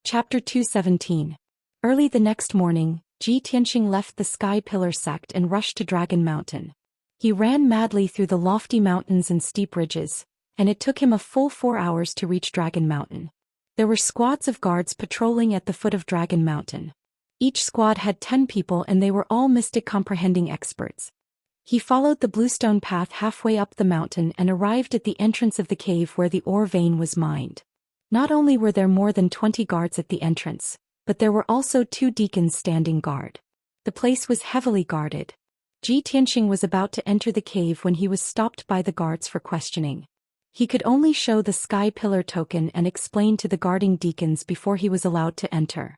Chapter 217. Early the next morning, Ji Tianqing left the Sky Pillar sect and rushed to Dragon Mountain. He ran madly through the lofty mountains and steep ridges, and it took him a full 4 hours to reach Dragon Mountain. There were squads of guards patrolling at the foot of Dragon Mountain. Each squad had 10 people and they were all mystic comprehending experts. He followed the bluestone path halfway up the mountain and arrived at the entrance of the cave where the ore vein was mined. Not only were there more than 20 guards at the entrance, but there were also 2 deacons standing guard. The place was heavily guarded. Ji Tianqing was about to enter the cave when he was stopped by the guards for questioning. He could only show the Sky Pillar token and explain to the guarding deacons before he was allowed to enter.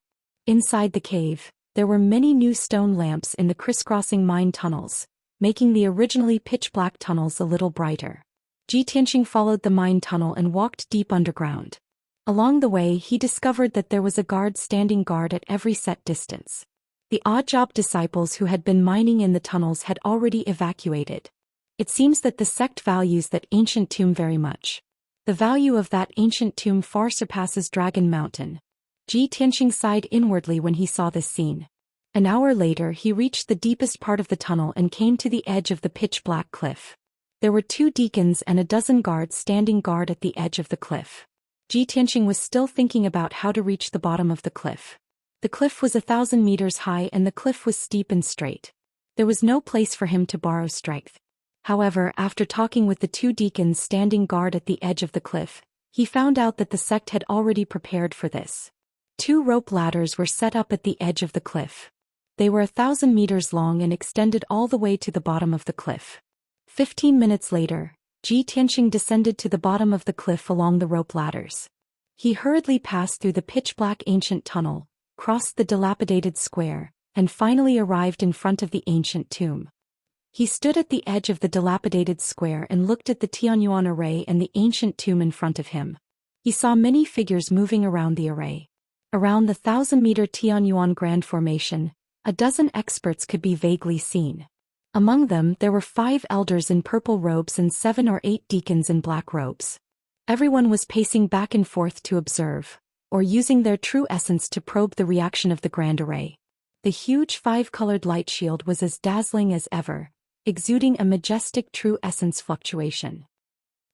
Inside the cave, there were many new stone lamps in the crisscrossing mine tunnels, making the originally pitch-black tunnels a little brighter. Ji Tianqing followed the mine tunnel and walked deep underground. Along the way he discovered that there was a guard standing guard at every set distance. The odd-job disciples who had been mining in the tunnels had already evacuated. It seems that the sect values that ancient tomb very much. The value of that ancient tomb far surpasses Dragon Mountain. Ji Tianqing sighed inwardly when he saw this scene. An hour later he reached the deepest part of the tunnel and came to the edge of the pitch-black cliff. There were 2 deacons and a dozen guards standing guard at the edge of the cliff. Ji Tianqing was still thinking about how to reach the bottom of the cliff. The cliff was 1,000 meters high and the cliff was steep and straight. There was no place for him to borrow strength. However, after talking with the 2 deacons standing guard at the edge of the cliff, he found out that the sect had already prepared for this. 2 rope ladders were set up at the edge of the cliff. They were 1,000 meters long and extended all the way to the bottom of the cliff. 15 minutes later, Ji Tianqing descended to the bottom of the cliff along the rope ladders. He hurriedly passed through the pitch-black ancient tunnel, crossed the dilapidated square, and finally arrived in front of the ancient tomb. He stood at the edge of the dilapidated square and looked at the Tianyuan array and the ancient tomb in front of him. He saw many figures moving around the array. Around the 1,000-meter Tianyuan Grand Formation, a dozen experts could be vaguely seen. Among them there were 5 elders in purple robes and 7 or 8 deacons in black robes. Everyone was pacing back and forth to observe, or using their true essence to probe the reaction of the grand array. The huge 5-colored light shield was as dazzling as ever, exuding a majestic true essence fluctuation.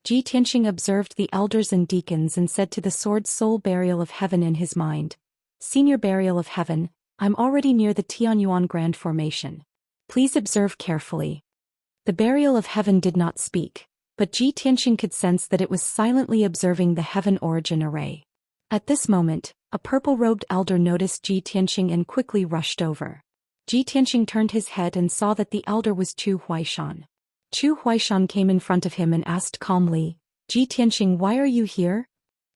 Ji Tianqing observed the elders and deacons and said to the sword soul burial of heaven in his mind, "Senior burial of heaven, I'm already near the Tianyuan Grand Formation. Please observe carefully." The burial of heaven did not speak, but Ji Tianqing could sense that it was silently observing the heaven origin array. At this moment, a purple-robed elder noticed Ji Tianqing and quickly rushed over. Ji Tianqing turned his head and saw that the elder was Zhou Xian. Zhou Xian came in front of him and asked calmly, "Ji Tianqing, why are you here?"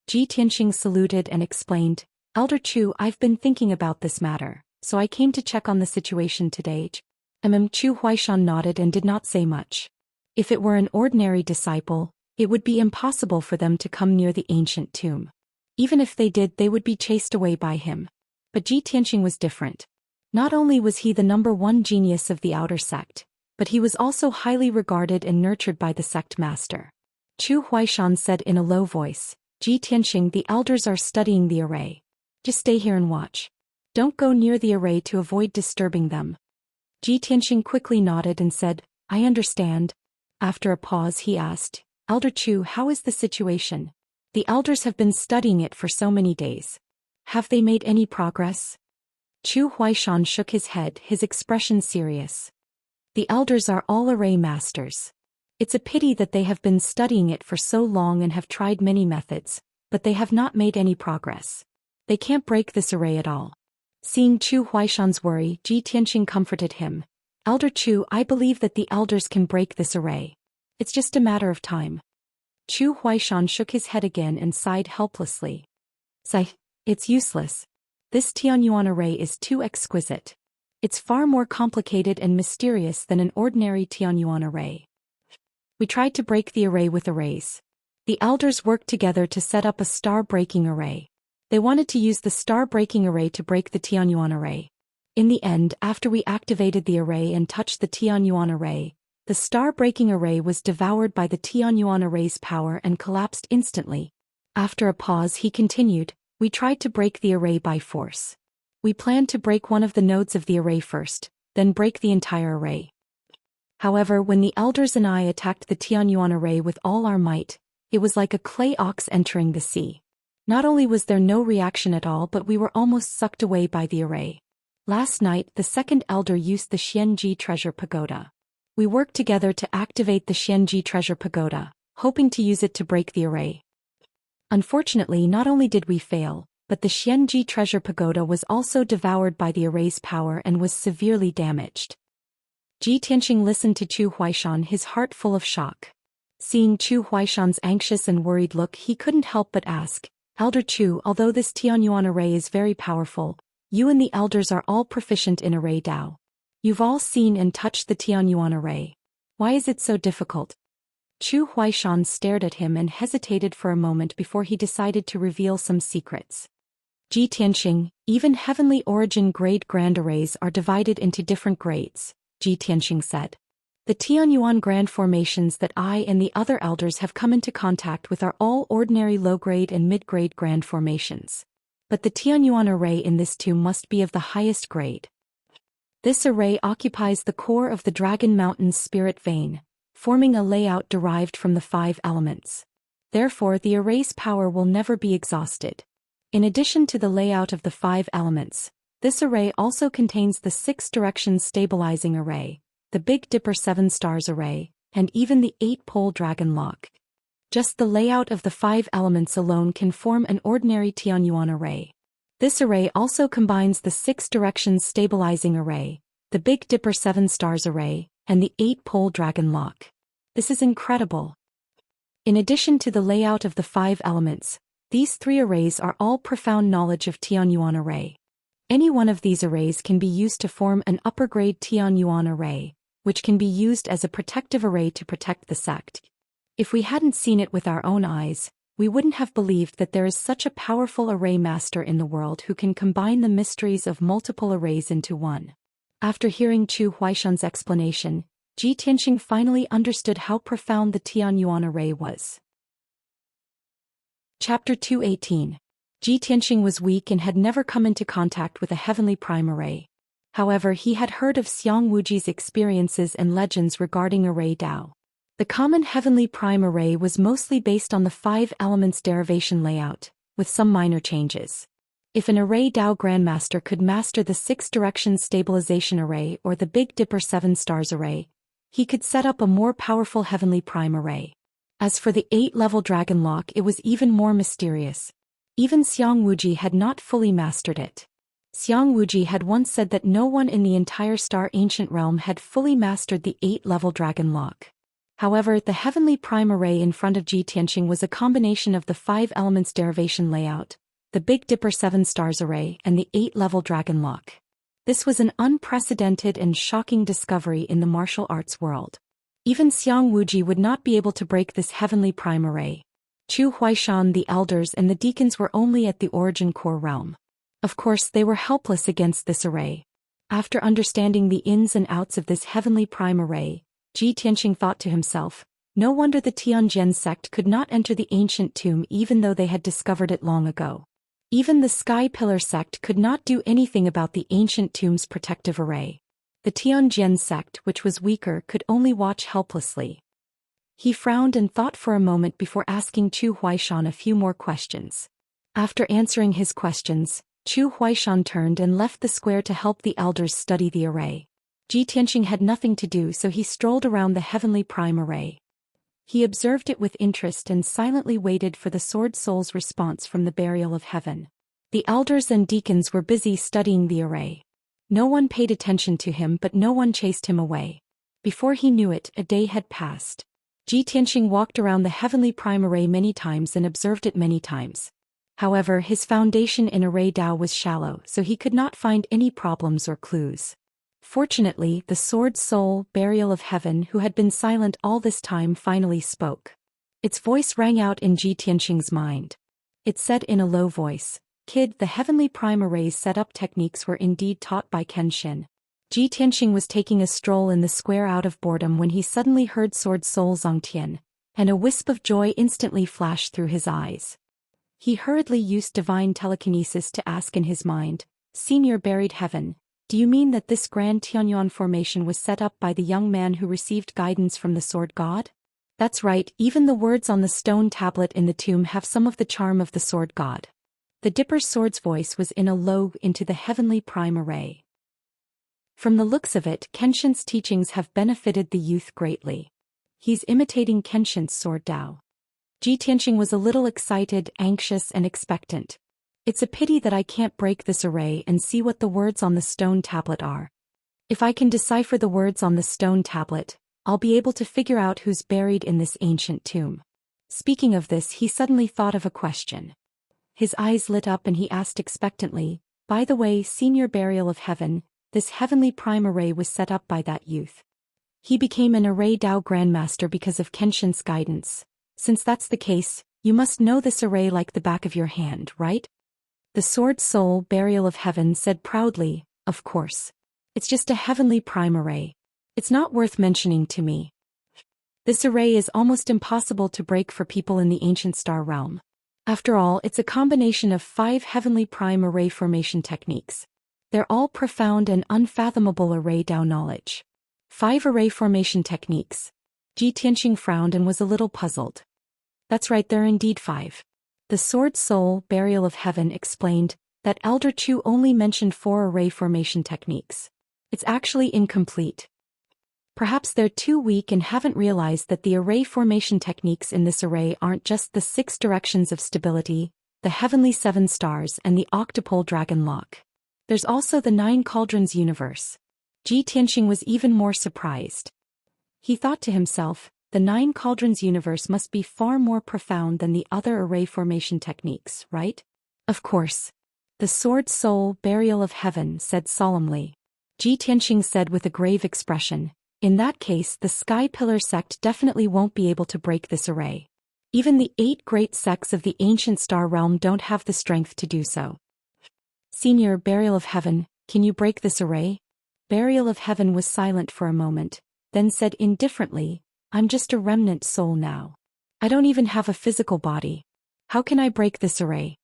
Ji Tianqing saluted and explained, "Elder Zhou, I've been thinking about this matter, so I came to check on the situation today." Zhou Xian nodded and did not say much. If it were an ordinary disciple, it would be impossible for them to come near the ancient tomb. Even if they did, they would be chased away by him. But Ji Tianqing was different. Not only was he the #1 genius of the outer sect, but he was also highly regarded and nurtured by the sect master. Zhou Xian said in a low voice, "Ji Tianqing, the elders are studying the array. Just stay here and watch. Don't go near the array to avoid disturbing them." Ji Tianqing quickly nodded and said, "I understand." After a pause he asked, "Elder Zhou, how is the situation? The elders have been studying it for so many days. Have they made any progress?" Zhou Xian shook his head, his expression serious. "The elders are all array masters. It's a pity that they have been studying it for so long and have tried many methods, but they have not made any progress. They can't break this array at all." Seeing Zhou Xian's worry, Ji Tianqing comforted him. "Elder Zhou, I believe that the elders can break this array. It's just a matter of time." Zhou Xian shook his head again and sighed helplessly. "Sigh, it's useless. This Tianyuan array is too exquisite. It's far more complicated and mysterious than an ordinary Tianyuan array. We tried to break the array with arrays. The elders worked together to set up a star-breaking array. They wanted to use the star-breaking array to break the Tianyuan array. In the end, after we activated the array and touched the Tianyuan array, the star-breaking array was devoured by the Tianyuan array's power and collapsed instantly." After a pause he continued, We tried to break the array by force. We planned to break one of the nodes of the array first, then break the entire array. However, when the elders and I attacked the Tianyuan array with all our might, it was like a clay ox entering the sea. Not only was there no reaction at all, but we were almost sucked away by the array. Last night, the second elder used the Xianxia treasure pagoda. We worked together to activate the Xianxia treasure pagoda, hoping to use it to break the array. Unfortunately, not only did we fail, but the Xianxia treasure pagoda was also devoured by the array's power and was severely damaged. Ji Tianxing listened to Zhou Xian, his heart full of shock. Seeing Zhou Xian's anxious and worried look, he couldn't help but ask, "Elder Zhu, although this Tianyuan array is very powerful, you and the elders are all proficient in array Dao. You've all seen and touched the Tianyuan array. Why is it so difficult?" Zhou Xian stared at him and hesitated for a moment before he decided to reveal some secrets. Ji Tianxing, even heavenly origin grade grand arrays are divided into different grades, Ji Tianxing said. The Tianyuan grand formations that I and the other elders have come into contact with are all ordinary low-grade and mid-grade grand formations. But the Tianyuan array in this tomb must be of the highest grade. This array occupies the core of the Dragon Mountain's spirit vein, forming a layout derived from the 5 elements. Therefore, the array's power will never be exhausted. In addition to the layout of the 5 elements, this array also contains the 6 directions stabilizing array, the Big Dipper 7 stars array, and even the 8-pole dragon lock. Just the layout of the 5 elements alone can form an ordinary Tianyuan array. This array also combines the 6 directions stabilizing array, the Big Dipper 7 stars array, and the 8-pole dragon lock. This is incredible. In addition to the layout of the 5 elements, these 3 arrays are all profound knowledge of Tianyuan array. Any one of these arrays can be used to form an upper-grade Tianyuan array, which can be used as a protective array to protect the sect. If we hadn't seen it with our own eyes, we wouldn't have believed that there is such a powerful array master in the world who can combine the mysteries of multiple arrays into one. After hearing Zhou Xian's explanation, Ji Tianxing finally understood how profound the Tianyuan array was. Chapter 218. Ji Tianxing was weak and had never come into contact with a heavenly prime array. However, he had heard of Xiang Wuji's experiences and legends regarding array Dao. The common heavenly prime array was mostly based on the 5 elements derivation layout, with some minor changes. If an array Dao Grandmaster could master the 6 directions stabilization array or the Big Dipper 7 stars array, he could set up a more powerful heavenly prime array. As for the 8-level dragon lock, it was even more mysterious. Even Xiang Wuji had not fully mastered it. Xiang Wuji had once said that no one in the entire Star Ancient Realm had fully mastered the 8-level dragon lock. However, the heavenly prime array in front of Ji Tianxing was a combination of the 5 elements derivation layout, the Big Dipper 7 stars array, and the 8-level dragon lock. This was an unprecedented and shocking discovery in the martial arts world. Even Xiang Wuji would not be able to break this heavenly prime array. Zhou Xian, the elders and the deacons were only at the origin core realm. Of course, they were helpless against this array. After understanding the ins and outs of this heavenly prime array, Ji Tianxing thought to himself, no wonder the Tianjin sect could not enter the ancient tomb even though they had discovered it long ago. Even the Sky Pillar sect could not do anything about the ancient tomb's protective array. The Tianjin sect, which was weaker, could only watch helplessly. He frowned and thought for a moment before asking Zhou Xian a few more questions. After answering his questions, Zhou Xian turned and left the square to help the elders study the array. Ji Tianxing had nothing to do, so he strolled around the heavenly prime array. He observed it with interest and silently waited for the Sword Soul's response from the burial of heaven. The elders and deacons were busy studying the array. No one paid attention to him, but no one chased him away. Before he knew it, a day had passed. Ji Tianxing walked around the heavenly prime array many times and observed it many times. However, his foundation in array Dao was shallow, so he could not find any problems or clues. Fortunately, the Sword Soul, burial of heaven, who had been silent all this time, finally spoke. Its voice rang out in Ji Tianxing's mind. It said in a low voice, "Kid, the heavenly prime array's setup techniques were indeed taught by Kenshin." Ji Tianxing was taking a stroll in the square out of boredom when he suddenly heard Sword Soul Zongtian, and a wisp of joy instantly flashed through his eyes. He hurriedly used divine telekinesis to ask in his mind, Senior Buried Heaven, do you mean that this grand Tianyuan formation was set up by the young man who received guidance from the sword god? That's right, even the words on the stone tablet in the tomb have some of the charm of the sword god. The Dipper's sword's voice was in a low into the heavenly prime array. From the looks of it, Kenshin's teachings have benefited the youth greatly. He's imitating Kenshin's sword Dao. Ji Tianqing was a little excited, anxious and expectant. It's a pity that I can't break this array and see what the words on the stone tablet are. If I can decipher the words on the stone tablet, I'll be able to figure out who's buried in this ancient tomb. Speaking of this, he suddenly thought of a question. His eyes lit up and he asked expectantly, by the way, Senior Burial of Heaven, this heavenly prime array was set up by that youth. He became an array Dao Grandmaster because of Kenshin's guidance. Since that's the case, you must know this array like the back of your hand, right? The Sword Soul Burial of Heaven said proudly, of course. It's just a heavenly prime array. It's not worth mentioning to me. This array is almost impossible to break for people in the ancient star realm. After all, it's a combination of 5 heavenly prime array formation techniques. They're all profound and unfathomable array Dao knowledge. 5 array formation techniques. Ji Tianqing frowned and was a little puzzled. That's right, there are indeed 5. The Sword Soul Burial of Heaven explained that Elder Chu only mentioned 4 array formation techniques. It's actually incomplete. Perhaps they're too weak and haven't realized that the array formation techniques in this array aren't just the 6 directions of stability, the heavenly 7 stars and the octupole dragon lock. There's also the 9 cauldrons universe. Ji Tianqing was even more surprised. He thought to himself, the 9 cauldrons universe must be far more profound than the other array formation techniques, right? Of course. The Sword Soul Burial of Heaven said solemnly. Ji Tianqing said with a grave expression, in that case the Sky Pillar sect definitely won't be able to break this array. Even the 8 great sects of the ancient star realm don't have the strength to do so. Senior Burial of Heaven, can you break this array? Burial of Heaven was silent for a moment, then said indifferently, I'm just a remnant soul now. I don't even have a physical body. How can I break this array?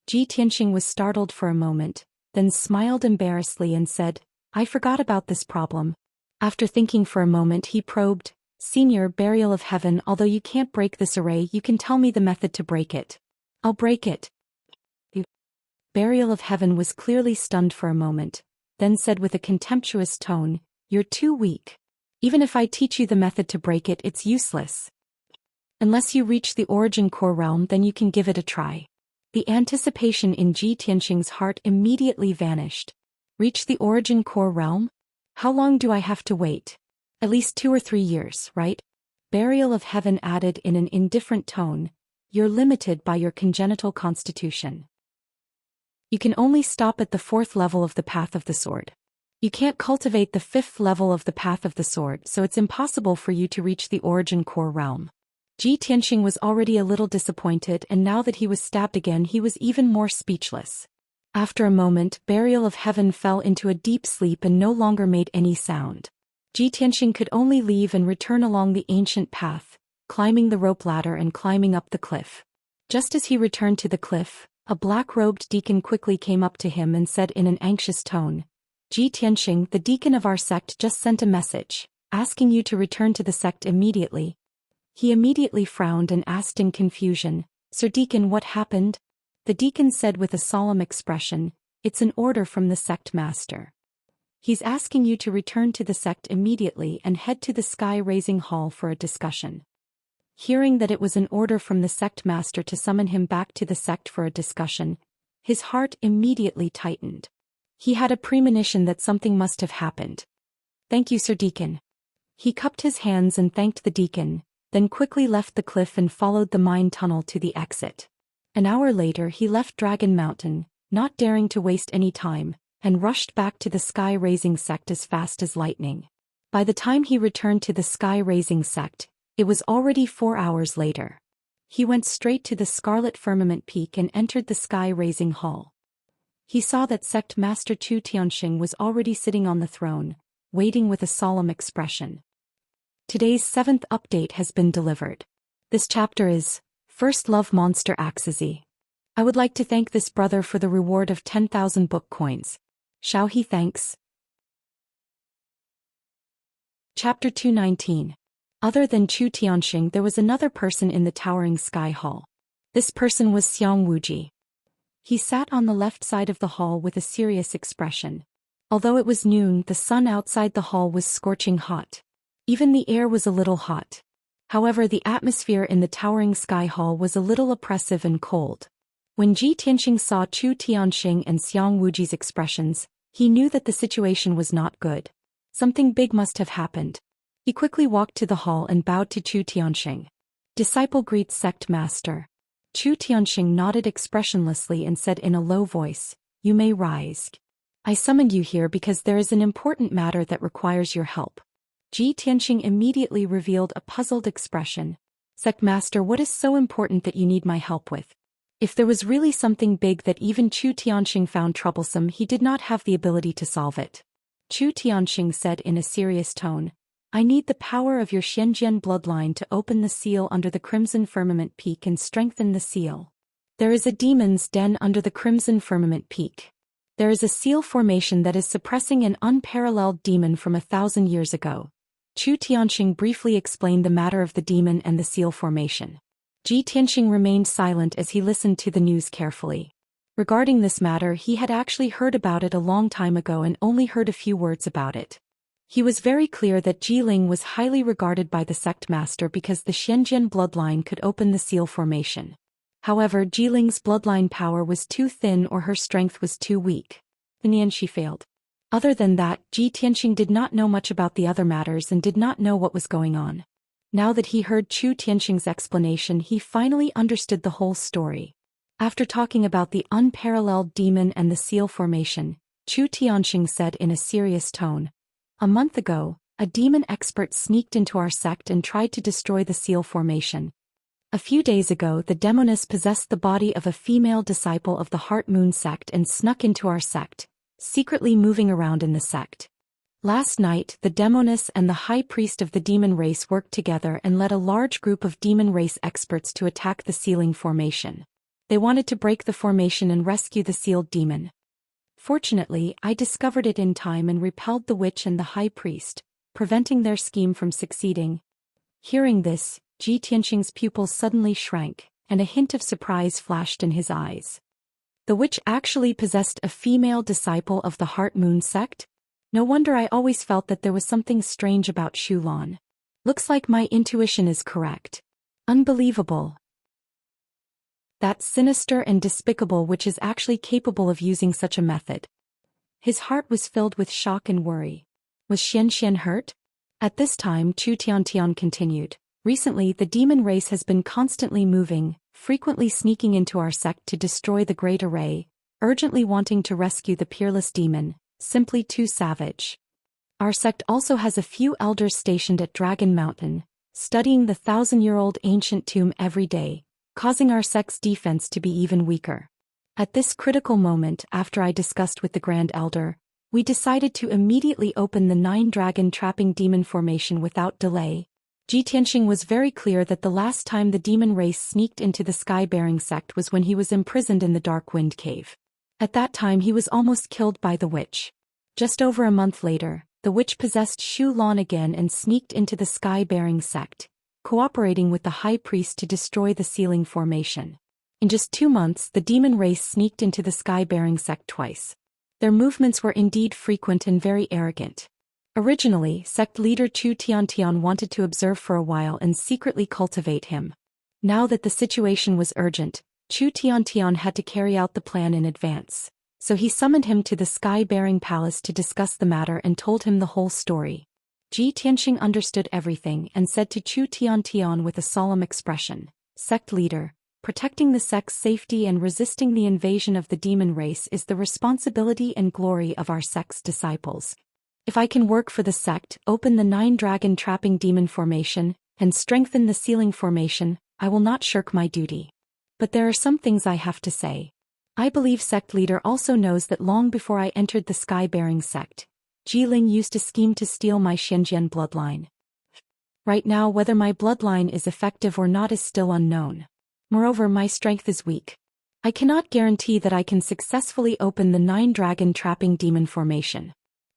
Ji Tianqing was startled for a moment, then smiled embarrassedly and said, I forgot about this problem. After thinking for a moment he probed, Senior Burial of Heaven, although you can't break this array, you can tell me the method to break it. I'll break it. The Burial of Heaven was clearly stunned for a moment, then said with a contemptuous tone, you're too weak. Even if I teach you the method to break it, it's useless. Unless you reach the origin core realm, then you can give it a try. The anticipation in Ji Tianqing's heart immediately vanished. Reach the origin core realm? How long do I have to wait? At least 2 or 3 years, right? Burial of Heaven added in an indifferent tone, you're limited by your congenital constitution. You can only stop at the 4th level of the Path of the Sword. You can't cultivate the 5th level of the Path of the Sword, so it's impossible for you to reach the origin core realm. Ji Tianqing was already a little disappointed, and now that he was stabbed again he was even more speechless. After a moment, Burial of Heaven fell into a deep sleep and no longer made any sound. Ji Tianqing could only leave and return along the ancient path, climbing the rope ladder and climbing up the cliff. Just as he returned to the cliff, a black-robed deacon quickly came up to him and said in an anxious tone, Ji Tianqing, the deacon of our sect just sent a message, asking you to return to the sect immediately. He immediately frowned and asked in confusion, Sir Deacon, what happened? The deacon said with a solemn expression, it's an order from the sect master. He's asking you to return to the sect immediately and head to the sky-raising hall for a discussion. Hearing that it was an order from the sect master to summon him back to the sect for a discussion, his heart immediately tightened. He had a premonition that something must have happened. Thank you, Sir Deacon. He cupped his hands and thanked the deacon, then quickly left the cliff and followed the mine tunnel to the exit. An hour later he left Dragon Mountain, not daring to waste any time, and rushed back to the sky-raising sect as fast as lightning. By the time he returned to the sky-raising sect, it was already 4 hours later. He went straight to the Scarlet Firmament Peak and entered the sky-raising hall. He saw that Sect Master Chu Tianqing was already sitting on the throne, waiting with a solemn expression. Today's 7th update has been delivered. This chapter is First Love Monster Axezy. I would like to thank this brother for the reward of 10,000 book coins. Xiao he thanks. Chapter 219. Other than Chu Tianxing, there was another person in the towering sky hall. This person was Xiang Wuji. He sat on the left side of the hall with a serious expression. Although it was noon, the sun outside the hall was scorching hot. Even the air was a little hot. However, the atmosphere in the towering sky hall was a little oppressive and cold. When Ji Tianxing saw Chu Tianxing and Xiang Wuji's expressions, he knew that the situation was not good. Something big must have happened. He quickly walked to the hall and bowed to Chu Tianxing. Disciple greets sect master. Chu Tianxing nodded expressionlessly and said in a low voice, "You may rise. I summoned you here because there is an important matter that requires your help." Ji Tianxing immediately revealed a puzzled expression. "Sect master, what is so important that you need my help with?" If there was really something big that even Chu Tianxing found troublesome, he did not have the ability to solve it. Chu Tianxing said in a serious tone, "I need the power of your Xianxia bloodline to open the seal under the Crimson Firmament Peak and strengthen the seal. There is a demon's den under the Crimson Firmament Peak. There is a seal formation that is suppressing an unparalleled demon from 1,000 years ago." Chu Tianxing briefly explained the matter of the demon and the seal formation. Ji Tianxing remained silent as he listened to the news carefully. Regarding this matter, he had actually heard about it a long time ago and only heard a few words about it. He was very clear that Jiling was highly regarded by the sect master because the Xianxia bloodline could open the seal formation. However, Jiling's bloodline power was too thin or her strength was too weak. In the end, she failed. Other than that, Ji Tianxing did not know much about the other matters and did not know what was going on. Now that he heard Chu Tianxing's explanation, he finally understood the whole story. After talking about the unparalleled demon and the seal formation, Chu Tianxing said in a serious tone, "A month ago, a demon expert sneaked into our sect and tried to destroy the seal formation. A few days ago, the demoness possessed the body of a female disciple of the Heart Moon sect and snuck into our sect, secretly moving around in the sect. Last night, the demoness and the high priest of the demon race worked together and led a large group of demon race experts to attack the sealing formation. They wanted to break the formation and rescue the sealed demon. Fortunately, I discovered it in time and repelled the witch and the high priest, preventing their scheme from succeeding." Hearing this, Ji Tianxing's pupils suddenly shrank, and a hint of surprise flashed in his eyes. The witch actually possessed a female disciple of the Heart Moon sect? No wonder I always felt that there was something strange about Shulan. Looks like my intuition is correct. Unbelievable. That sinister and despicable witch is actually capable of using such a method. His heart was filled with shock and worry. Was Xianxia hurt? At this time, Chu Tiantian continued. Recently, the demon race has been constantly moving, frequently sneaking into our sect to destroy the Great Array, urgently wanting to rescue the peerless demon, simply too savage. Our sect also has a few elders stationed at Dragon Mountain, studying the 1,000-year-old ancient tomb every day, causing our sect's defense to be even weaker. At this critical moment, after I discussed with the Grand Elder, we decided to immediately open the 9-dragon trapping demon formation without delay. Ji Tianxing was very clear that the last time the demon race sneaked into the sky-bearing sect was when he was imprisoned in the Dark Wind Cave. At that time he was almost killed by the witch. Just over a month later, the witch possessed Shu Lan again and sneaked into the sky-bearing sect, cooperating with the high priest to destroy the sealing formation. In just 2 months, the demon race sneaked into the sky-bearing sect twice. Their movements were indeed frequent and very arrogant. Originally, sect leader Chu Tiantian wanted to observe for a while and secretly cultivate him. Now that the situation was urgent, Chu Tiantian had to carry out the plan in advance. So he summoned him to the sky-bearing palace to discuss the matter and told him the whole story. Ji Tianxing understood everything and said to Chu Tiantian with a solemn expression, "Sect leader, protecting the sect's safety and resisting the invasion of the demon race is the responsibility and glory of our sect's disciples. If I can work for the sect, open the 9-dragon trapping demon formation, and strengthen the sealing formation, I will not shirk my duty. But there are some things I have to say. I believe sect leader also knows that long before I entered the sky-bearing sect, Jiling used to scheme to steal my Xianxia bloodline. Right now, whether my bloodline is effective or not is still unknown. Moreover, my strength is weak. I cannot guarantee that I can successfully open the 9-dragon trapping demon formation.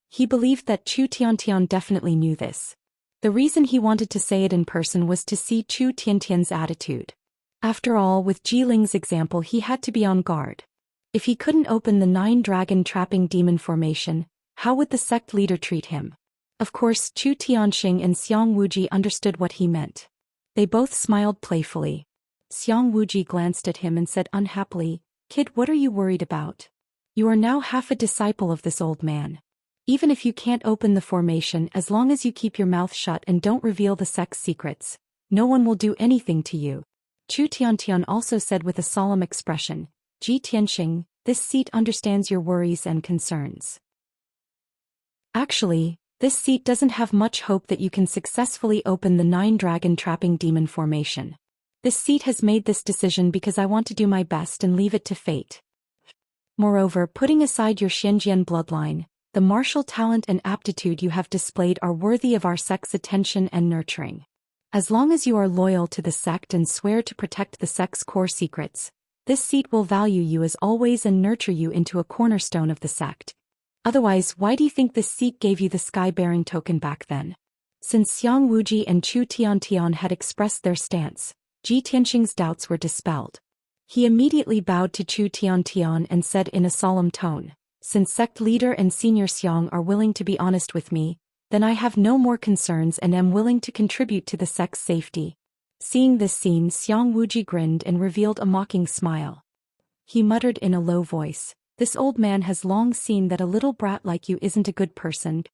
He believed that Chu Tiantian definitely knew this. The reason he wanted to say it in person was to see Chu Tiantian's attitude. After all, with Jiling's example, he had to be on guard. If he couldn't open the 9-dragon trapping demon formation, how would the sect leader treat him? Of course, Chu Tianxing and Xiang Wuji understood what he meant. They both smiled playfully. Xiang Wuji glanced at him and said unhappily, "Kid, what are you worried about? You are now half a disciple of this old man. Even if you can't open the formation, as long as you keep your mouth shut and don't reveal the sect's secrets, no one will do anything to you." Chu Tiantian also said with a solemn expression, "Ji Tianxing, this seat understands your worries and concerns. Actually, this seat doesn't have much hope that you can successfully open the 9-dragon trapping demon formation. This seat has made this decision because I want to do my best and leave it to fate. Moreover, putting aside your Xianxian bloodline, the martial talent and aptitude you have displayed are worthy of our sect's attention and nurturing. As long as you are loyal to the sect and swear to protect the sect's core secrets, this seat will value you as always and nurture you into a cornerstone of the sect. Otherwise, why do you think this seat gave you the sky-bearing token back then?" Since Xiang Wuji and Chu Tiantian had expressed their stance, Ji Tianxing's doubts were dispelled. He immediately bowed to Chu Tiantian and said in a solemn tone, "Since sect leader and senior Xiang are willing to be honest with me, then I have no more concerns and am willing to contribute to the sect's safety." Seeing this scene, Xiang Wuji grinned and revealed a mocking smile. He muttered in a low voice, "This old man has long seen that a little brat like you isn't a good person.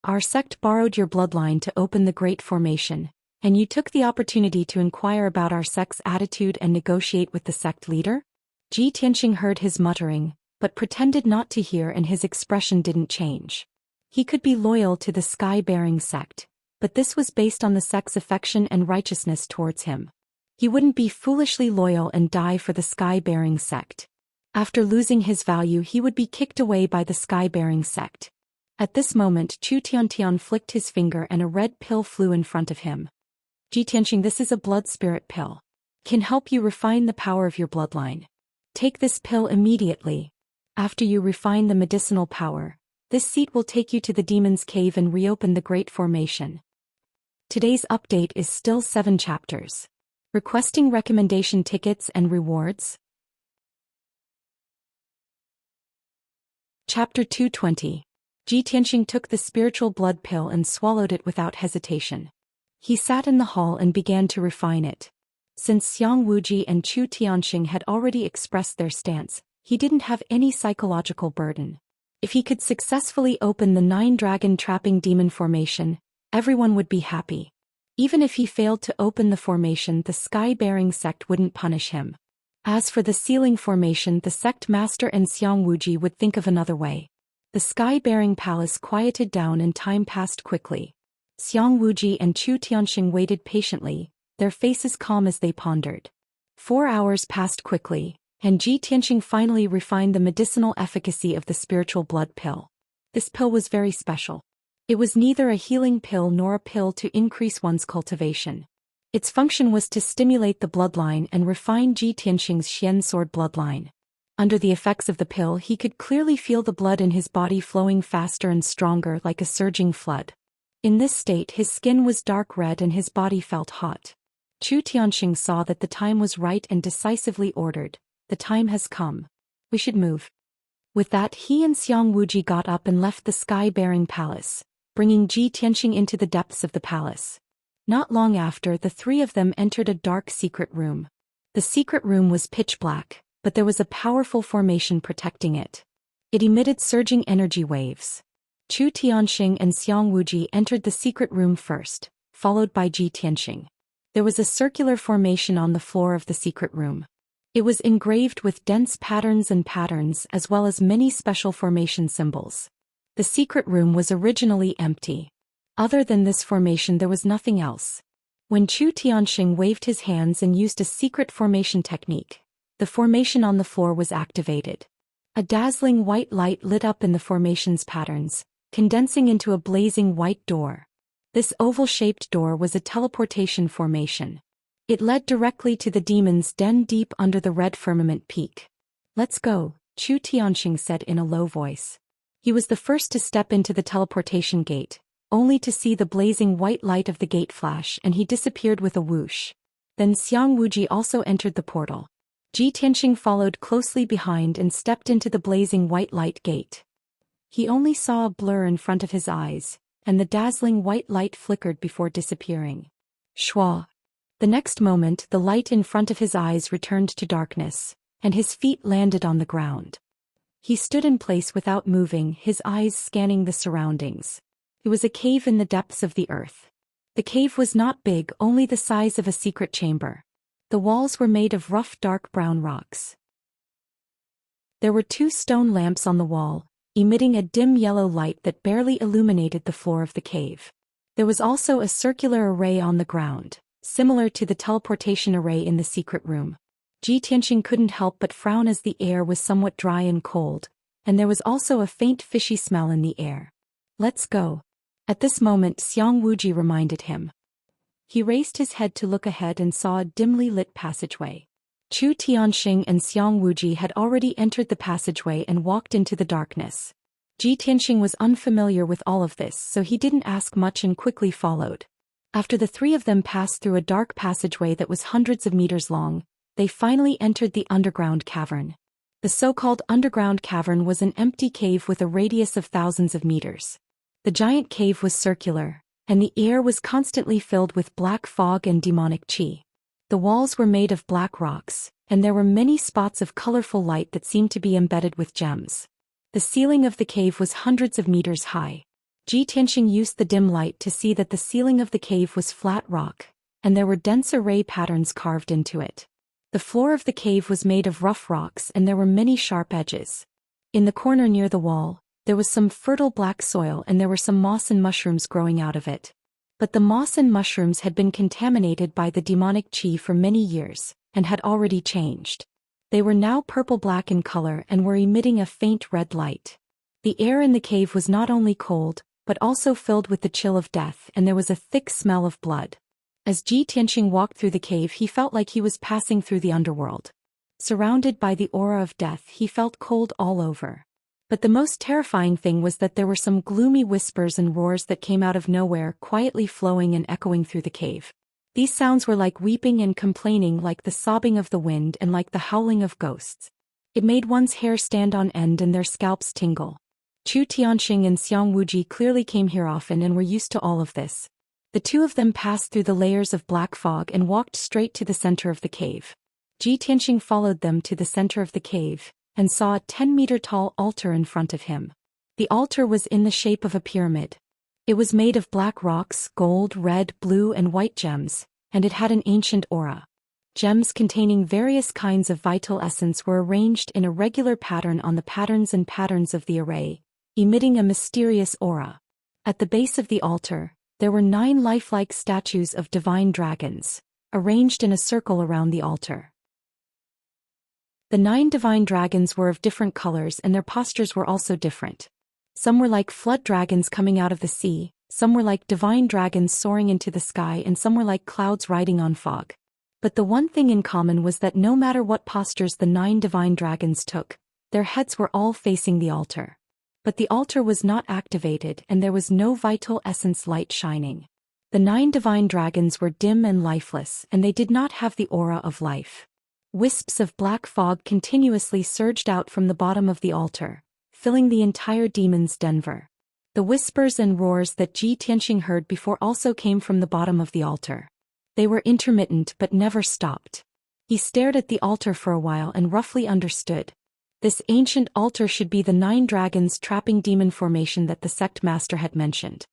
Our sect borrowed your bloodline to open the Great Formation, and you took the opportunity to inquire about our sect's attitude and negotiate with the sect leader?" Ji Tianxing heard his muttering, but pretended not to hear, and his expression didn't change. He could be loyal to the sky-bearing sect, but this was based on the sect's affection and righteousness towards him. He wouldn't be foolishly loyal and die for the sky-bearing sect. After losing his value, he would be kicked away by the sky-bearing sect. At this moment, Chu Tiantian flicked his finger and a red pill flew in front of him. "Ji Tianxing, this is a blood spirit pill. Can help you refine the power of your bloodline. Take this pill immediately. After you refine the medicinal power, this seat will take you to the demon's cave and reopen the Great Formation." Today's update is still 7 chapters. Requesting recommendation tickets and rewards. Chapter 220. Ji Tianxing took the spiritual blood pill and swallowed it without hesitation. He sat in the hall and began to refine it. Since Xiang Wuji and Chu Tianxing had already expressed their stance, he didn't have any psychological burden. If he could successfully open the 9-dragon trapping demon formation, everyone would be happy. Even if he failed to open the formation, the sky-bearing sect wouldn't punish him. As for the sealing formation, the sect master and Xiang Wuji would think of another way. The sky-bearing palace quieted down and time passed quickly. Xiang Wuji and Chu Tianxing waited patiently, their faces calm as they pondered. 4 hours passed quickly, and Ji Tianxing finally refined the medicinal efficacy of the spiritual blood pill. This pill was very special. It was neither a healing pill nor a pill to increase one's cultivation. Its function was to stimulate the bloodline and refine Ji Tianxing's Xian sword bloodline. Under the effects of the pill, he could clearly feel the blood in his body flowing faster and stronger like a surging flood. In this state, his skin was dark red and his body felt hot. Chu Tianxing saw that the time was right and decisively ordered, "The time has come. We should move." With that, he and Xiang Wuji got up and left the sky-bearing palace, bringing Ji Tianxing into the depths of the palace. Not long after, the 3 of them entered a dark secret room. The secret room was pitch black, but there was a powerful formation protecting it. It emitted surging energy waves. Chu Tianxing and Xiang Wuji entered the secret room first, followed by Ji Tianxing. There was a circular formation on the floor of the secret room. It was engraved with dense patterns as well as many special formation symbols. The secret room was originally empty. Other than this formation, there was nothing else. When Chu Tianxing waved his hands and used a secret formation technique, the formation on the floor was activated. A dazzling white light lit up in the formation's patterns, condensing into a blazing white door. This oval-shaped door was a teleportation formation. It led directly to the demon's den deep under the red firmament peak. "Let's go," Chu Tianxing said in a low voice. He was the first to step into the teleportation gate, only to see the blazing white light of the gate flash, and he disappeared with a whoosh. Then Xiang Wuji also entered the portal. Ji Tianxing followed closely behind and stepped into the blazing white light gate. He only saw a blur in front of his eyes, and the dazzling white light flickered before disappearing. Shwa! The next moment the light in front of his eyes returned to darkness, and his feet landed on the ground. He stood in place without moving, his eyes scanning the surroundings. It was a cave in the depths of the earth. The cave was not big, only the size of a secret chamber. The walls were made of rough dark brown rocks. There were 2 stone lamps on the wall, emitting a dim yellow light that barely illuminated the floor of the cave. There was also a circular array on the ground, similar to the teleportation array in the secret room. Ji Tianxing couldn't help but frown as the air was somewhat dry and cold, and there was also a faint fishy smell in the air. "Let's go." At this moment Xiang Wuji reminded him. He raised his head to look ahead and saw a dimly lit passageway. Chu Tianxing and Xiang Wuji had already entered the passageway and walked into the darkness. Ji Tianxing was unfamiliar with all of this, so he didn't ask much and quickly followed. After the 3 of them passed through a dark passageway that was hundreds of meters long, they finally entered the underground cavern. The so-called underground cavern was an empty cave with a radius of thousands of meters. The giant cave was circular, and the air was constantly filled with black fog and demonic qi. The walls were made of black rocks, and there were many spots of colorful light that seemed to be embedded with gems. The ceiling of the cave was hundreds of meters high. Ji Tianxing used the dim light to see that the ceiling of the cave was flat rock, and there were dense array patterns carved into it. The floor of the cave was made of rough rocks and there were many sharp edges. In the corner near the wall, there was some fertile black soil and there were some moss and mushrooms growing out of it. But the moss and mushrooms had been contaminated by the demonic qi for many years, and had already changed. They were now purple-black in color and were emitting a faint red light. The air in the cave was not only cold, but also filled with the chill of death, and there was a thick smell of blood. As Ji Tianxing walked through the cave, he felt like he was passing through the underworld. Surrounded by the aura of death, he felt cold all over. But the most terrifying thing was that there were some gloomy whispers and roars that came out of nowhere, quietly flowing and echoing through the cave. These sounds were like weeping and complaining, like the sobbing of the wind and like the howling of ghosts. It made one's hair stand on end and their scalps tingle. Chu Tianxing and Xiang Wuji clearly came here often and were used to all of this. The 2 of them passed through the layers of black fog and walked straight to the center of the cave. Ji Tianxing followed them to the center of the cave, and saw a 10-meter-tall altar in front of him. The altar was in the shape of a pyramid. It was made of black rocks, gold, red, blue and white gems, and it had an ancient aura. Gems containing various kinds of vital essence were arranged in a regular pattern on the patterns and patterns of the array, emitting a mysterious aura. At the base of the altar, there were 9 lifelike statues of divine dragons, arranged in a circle around the altar. The 9 divine dragons were of different colors and their postures were also different. Some were like flood dragons coming out of the sea, some were like divine dragons soaring into the sky, and some were like clouds riding on fog. But the one thing in common was that no matter what postures the 9 divine dragons took, their heads were all facing the altar. But the altar was not activated and there was no vital essence light shining. The 9 divine dragons were dim and lifeless, and they did not have the aura of life. Wisps of black fog continuously surged out from the bottom of the altar, filling the entire demon's den. The whispers and roars that Ji Tianxing heard before also came from the bottom of the altar. They were intermittent but never stopped. He stared at the altar for a while and roughly understood. This ancient altar should be the 9 dragons trapping demon formation that the sect master had mentioned.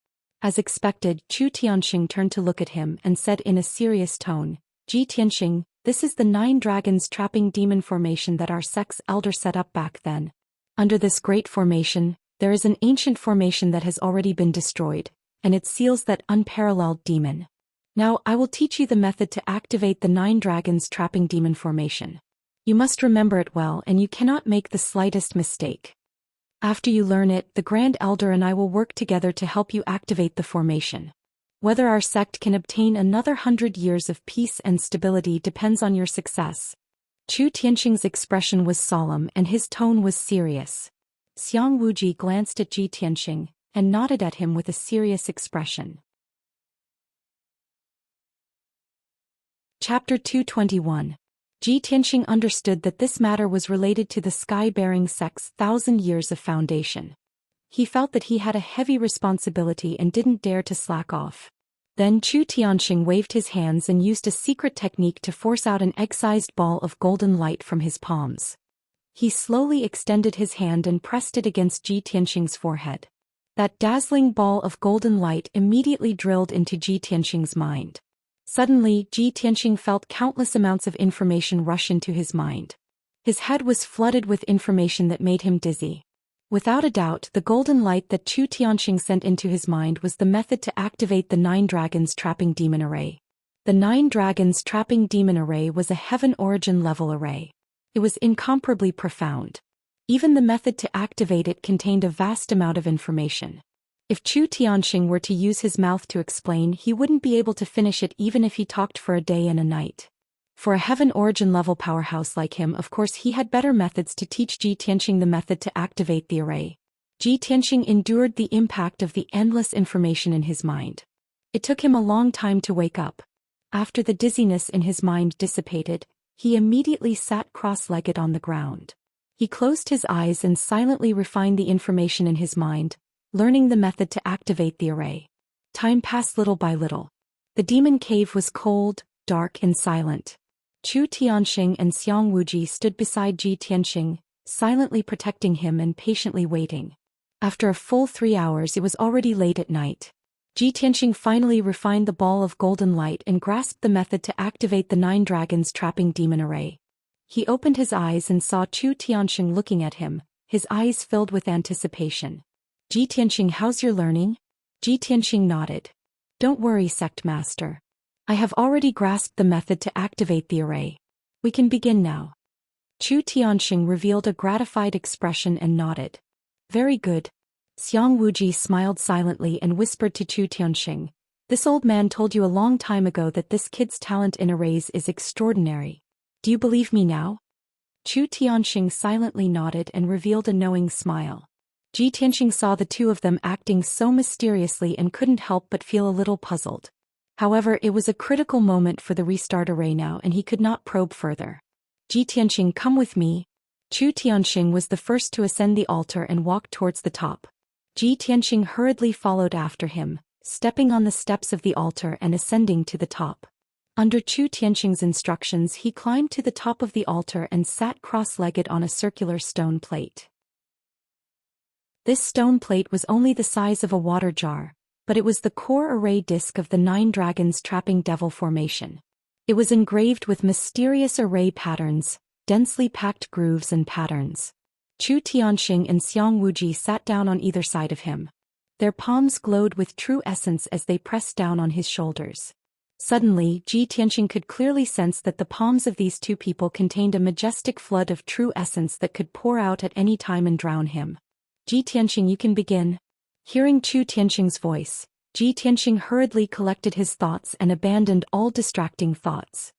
As expected, Chu Tianxing turned to look at him and said in a serious tone, "Ji Tianxing, this is the 9 dragons trapping demon formation that our sect's elder set up back then. Under this great formation, there is an ancient formation that has already been destroyed, and it seals that unparalleled demon. Now I will teach you the method to activate the 9 dragons trapping demon formation. You must remember it well and you cannot make the slightest mistake. After you learn it, the Grand Elder and I will work together to help you activate the formation." Whether our sect can obtain another 100 years of peace and stability depends on your success. Chu Tianqing's expression was solemn and his tone was serious. Xiang Wuji glanced at Ji Tianqing and nodded at him with a serious expression. Chapter 221. Ji Tianqing understood that this matter was related to the sky-bearing sect's 1,000 years of foundation. He felt that he had a heavy responsibility and didn't dare to slack off. Then Chu Tianqing waved his hands and used a secret technique to force out an egg-sized ball of golden light from his palms. He slowly extended his hand and pressed it against Ji Tianqing's forehead. That dazzling ball of golden light immediately drilled into Ji Tianqing's mind. Suddenly, Ji Tianqing felt countless amounts of information rush into his mind. His head was flooded with information that made him dizzy. Without a doubt, the golden light that Chu Tianqing sent into his mind was the method to activate the 9 Dragons Trapping Demon Array. The 9 Dragons Trapping Demon Array was a heaven origin level array. It was incomparably profound. Even the method to activate it contained a vast amount of information. If Chu Tianqing were to use his mouth to explain, he wouldn't be able to finish it even if he talked for a day and a night. For a heaven origin level powerhouse like him, of course he had better methods to teach Ji Tianqing the method to activate the array. Ji Tianqing endured the impact of the endless information in his mind. It took him a long time to wake up. After the dizziness in his mind dissipated, he immediately sat cross-legged on the ground. He closed his eyes and silently refined the information in his mind, learning the method to activate the array. Time passed little by little. The demon cave was cold, dark and silent. Chu Tianqing and Xiang Wuji stood beside Ji Tianqing, silently protecting him and patiently waiting. After a full 3 hours, it was already late at night. Ji Tianqing finally refined the ball of golden light and grasped the method to activate the 9 Dragons Trapping Demon Array. He opened his eyes and saw Chu Tianqing looking at him, his eyes filled with anticipation. Ji Tianqing, how's your learning? Ji Tianqing nodded. Don't worry, Sect Master. I have already grasped the method to activate the array. We can begin now. Chu Tianqing revealed a gratified expression and nodded. Very good. Xiang Wuji smiled silently and whispered to Chu Tianqing, this old man told you a long time ago that this kid's talent in arrays is extraordinary. Do you believe me now? Chu Tianqing silently nodded and revealed a knowing smile. Ji Tianqing saw the two of them acting so mysteriously and couldn't help but feel a little puzzled. However, it was a critical moment for the restart array now and he could not probe further. Ji Tianqing, come with me. Chu Tianqing was the first to ascend the altar and walk towards the top. Ji Tianqing hurriedly followed after him, stepping on the steps of the altar and ascending to the top. Under Chu Tianqing's instructions, he climbed to the top of the altar and sat cross-legged on a circular stone plate. This stone plate was only the size of a water jar, but it was the core array disk of the 9 Dragons Trapping Devil formation. It was engraved with mysterious array patterns, densely packed grooves and patterns. Chu Tianqing and Xiang Wuji sat down on either side of him. Their palms glowed with true essence as they pressed down on his shoulders. Suddenly, Ji Tianqing could clearly sense that the palms of these two people contained a majestic flood of true essence that could pour out at any time and drown him. Ji Tianqing, you can begin. Hearing Chu Tianqing's voice, Ji Tianqing hurriedly collected his thoughts and abandoned all distracting thoughts.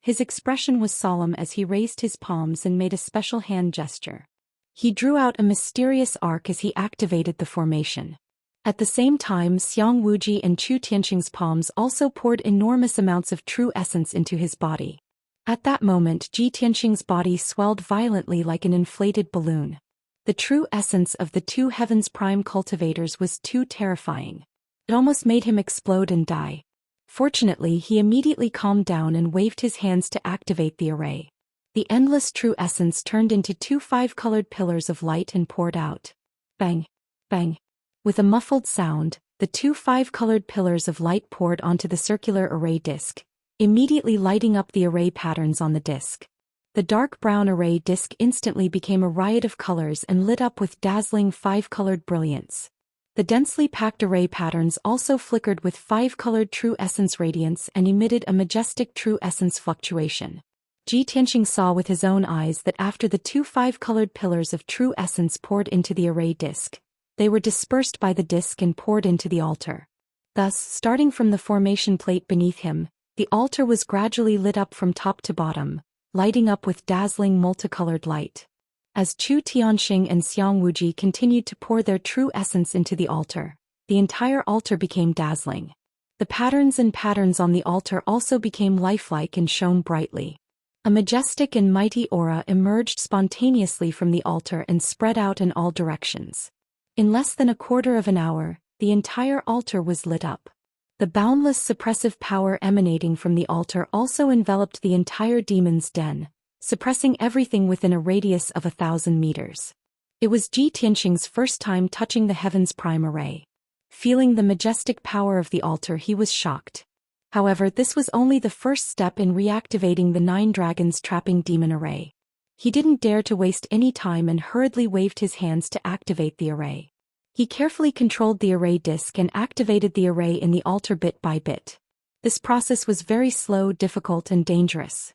His expression was solemn as he raised his palms and made a special hand gesture. He drew out a mysterious arc as he activated the formation. At the same time, Xiang Wuji and Chu Tianqing's palms also poured enormous amounts of true essence into his body. At that moment, Ji Tianqing's body swelled violently like an inflated balloon. The true essence of the two heavens prime cultivators was too terrifying. It almost made him explode and die. Fortunately, he immediately calmed down and waved his hands to activate the array. The endless true essence turned into 2 5-colored pillars of light and poured out. Bang! Bang! With a muffled sound, the 2 5-colored pillars of light poured onto the circular array disk, immediately lighting up the array patterns on the disk. The dark brown array disk instantly became a riot of colors and lit up with dazzling 5-colored brilliance. The densely packed array patterns also flickered with 5-colored true essence radiance and emitted a majestic true essence fluctuation. Ji Tianqing saw with his own eyes that after the 2 5-colored pillars of true essence poured into the array disk, they were dispersed by the disk and poured into the altar. Thus, starting from the formation plate beneath him, the altar was gradually lit up from top to bottom, lighting up with dazzling multicolored light. As Chu Tianxing and Xiang Wuji continued to pour their true essence into the altar, the entire altar became dazzling. The patterns on the altar also became lifelike and shone brightly. A majestic and mighty aura emerged spontaneously from the altar and spread out in all directions. In less than a quarter of an hour, the entire altar was lit up. The boundless suppressive power emanating from the altar also enveloped the entire demon's den, suppressing everything within a radius of 1,000 meters. It was Ji Tianxing's first time touching the heaven's prime array. Feeling the majestic power of the altar, he was shocked. However, this was only the first step in reactivating the 9 dragons trapping demon array. He didn't dare to waste any time and hurriedly waved his hands to activate the array. He carefully controlled the array disk and activated the array in the altar bit by bit. This process was very slow, difficult, and dangerous.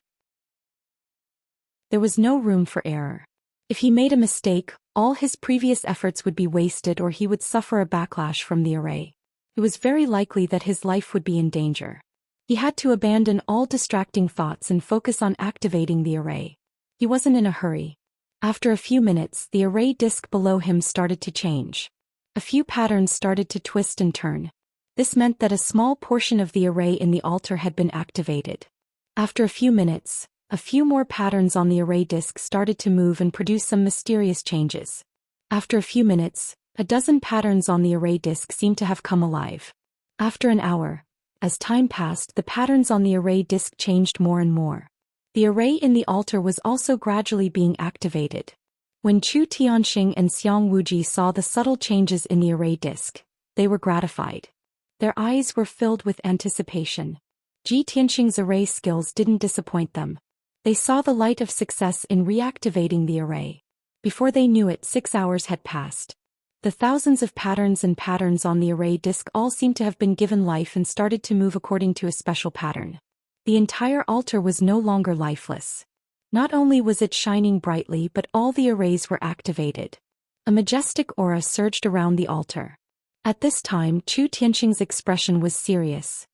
There was no room for error. If he made a mistake, all his previous efforts would be wasted or he would suffer a backlash from the array. It was very likely that his life would be in danger. He had to abandon all distracting thoughts and focus on activating the array. He wasn't in a hurry. After a few minutes, the array disk below him started to change. A few patterns started to twist and turn. This meant that a small portion of the array in the altar had been activated. After a few minutes, a few more patterns on the array disk started to move and produce some mysterious changes. After a few minutes, a dozen patterns on the array disk seemed to have come alive. After an hour, as time passed, the patterns on the array disk changed more and more. The array in the altar was also gradually being activated. When Chu Tianxing and Xiang Wuji saw the subtle changes in the array disk, they were gratified. Their eyes were filled with anticipation. Ji Tianxing's array skills didn't disappoint them. They saw the light of success in reactivating the array. Before they knew it, 6 hours had passed. The thousands of patterns on the array disk all seemed to have been given life and started to move according to a special pattern. The entire altar was no longer lifeless. Not only was it shining brightly, but all the arrays were activated. A majestic aura surged around the altar. At this time, Chu Tianxing's expression was serious.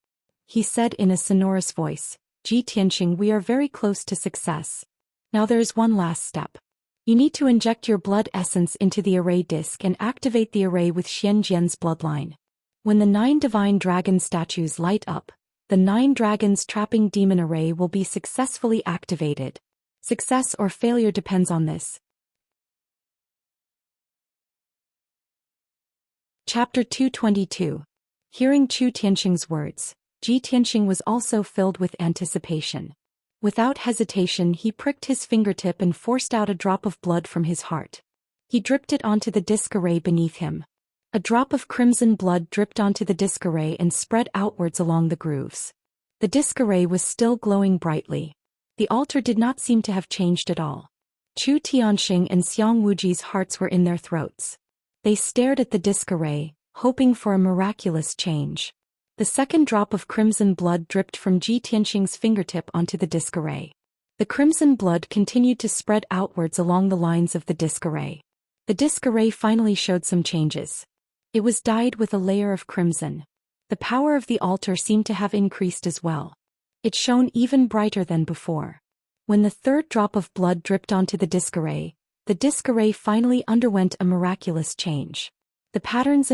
He said in a sonorous voice, "Ji Tianxing, we are very close to success. Now there is one last step. You need to inject your blood essence into the array disk and activate the array with Xianxia's bloodline. When the 9 divine dragon statues light up, the 9 dragons trapping demon array will be successfully activated. Success or failure depends on this." Chapter 222. Hearing Chu Tianxing's words, Ji Tianxing was also filled with anticipation. Without hesitation, he pricked his fingertip and forced out a drop of blood from his heart. He dripped it onto the disc array beneath him. A drop of crimson blood dripped onto the disc array and spread outwards along the grooves. The disc array was still glowing brightly. The altar did not seem to have changed at all. Chu Tianxing and Xiang Wuji's hearts were in their throats. They stared at the disc array, hoping for a miraculous change. The second drop of crimson blood dripped from Ji Tianxing's fingertip onto the disc array. The crimson blood continued to spread outwards along the lines of the disc array. The disc array finally showed some changes. It was dyed with a layer of crimson. The power of the altar seemed to have increased as well. It shone even brighter than before. When the third drop of blood dripped onto the disc array finally underwent a miraculous change. The patterns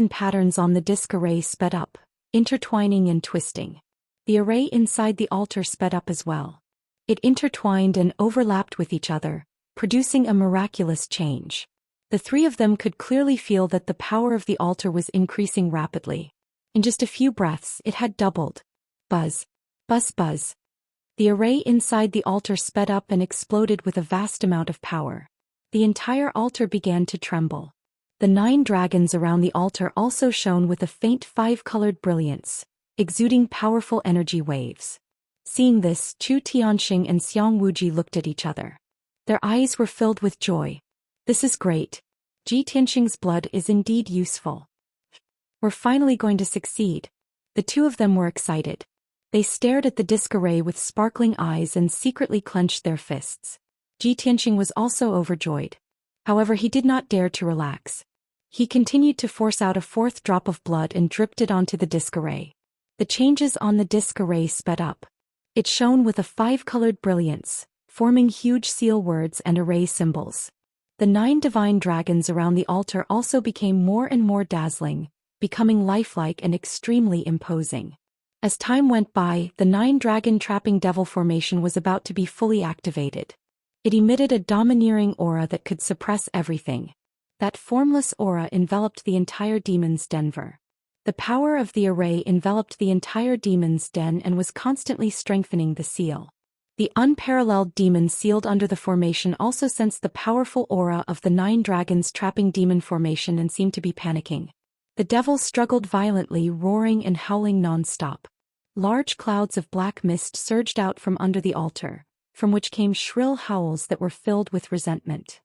on the disc array sped up, intertwining and twisting. The array inside the altar sped up as well. It intertwined and overlapped with each other, producing a miraculous change. The 3 of them could clearly feel that the power of the altar was increasing rapidly. In just a few breaths, it had doubled. Buzz. Buzz buzz. The array inside the altar sped up and exploded with a vast amount of power. The entire altar began to tremble. The 9 dragons around the altar also shone with a faint 5-colored brilliance, exuding powerful energy waves. Seeing this, Chu Tianxing and Xiang Wuji looked at each other. Their eyes were filled with joy. "This is great. Ji Tianxing's blood is indeed useful. We're finally going to succeed." The 2 of them were excited. They stared at the disc array with sparkling eyes and secretly clenched their fists. Ji Tianxing was also overjoyed. However, he did not dare to relax. He continued to force out a fourth drop of blood and dripped it onto the disc array. The changes on the disc array sped up. It shone with a 5-colored brilliance, forming huge seal words and array symbols. The 9 divine dragons around the altar also became more and more dazzling, becoming lifelike and extremely imposing. As time went by, the 9-dragon trapping devil formation was about to be fully activated. It emitted a domineering aura that could suppress everything. That formless aura enveloped the entire demon's den. The power of the array enveloped the entire demon's den and was constantly strengthening the seal. The unparalleled demon sealed under the formation also sensed the powerful aura of the 9 dragons trapping demon formation and seemed to be panicking. The devil struggled violently, roaring and howling non-stop. Large clouds of black mist surged out from under the altar, from which came shrill howls that were filled with resentment.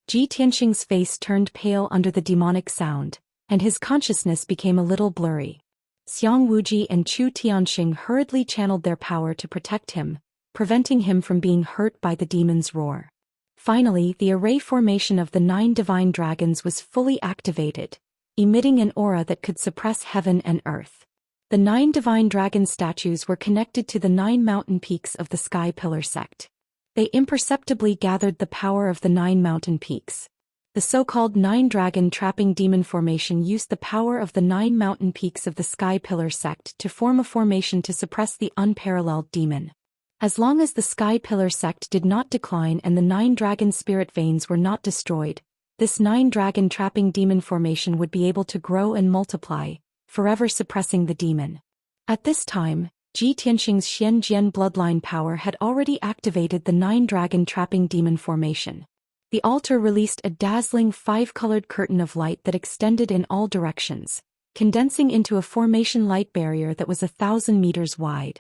Ji Tianqing's face turned pale under the demonic sound, and his consciousness became a little blurry. Xiang Wuji and Chu Tianxing hurriedly channeled their power to protect him, preventing him from being hurt by the demon's roar. Finally, the array formation of the 9 divine dragons was fully activated, emitting an aura that could suppress heaven and earth. The 9 divine dragon statues were connected to the 9 mountain peaks of the Sky Pillar sect. They imperceptibly gathered the power of the 9 mountain peaks. The so-called 9-dragon trapping demon formation used the power of the 9 mountain peaks of the Sky Pillar sect to form a formation to suppress the unparalleled demon. As long as the Sky Pillar sect did not decline and the 9-dragon spirit veins were not destroyed, this 9-dragon trapping demon formation would be able to grow and multiply, forever suppressing the demon. At this time, Ji Tianxing's Xianxia bloodline power had already activated the 9-dragon trapping demon formation. The altar released a dazzling 5-colored curtain of light that extended in all directions, condensing into a formation light barrier that was 1,000 meters wide.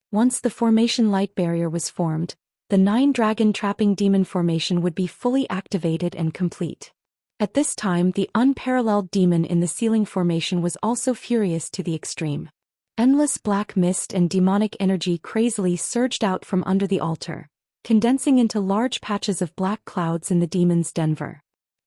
Once the formation light barrier was formed, the 9-dragon trapping demon formation would be fully activated and complete. At this time, the unparalleled demon in the ceiling formation was also furious to the extreme. Endless black mist and demonic energy crazily surged out from under the altar, condensing into large patches of black clouds in the demon's den.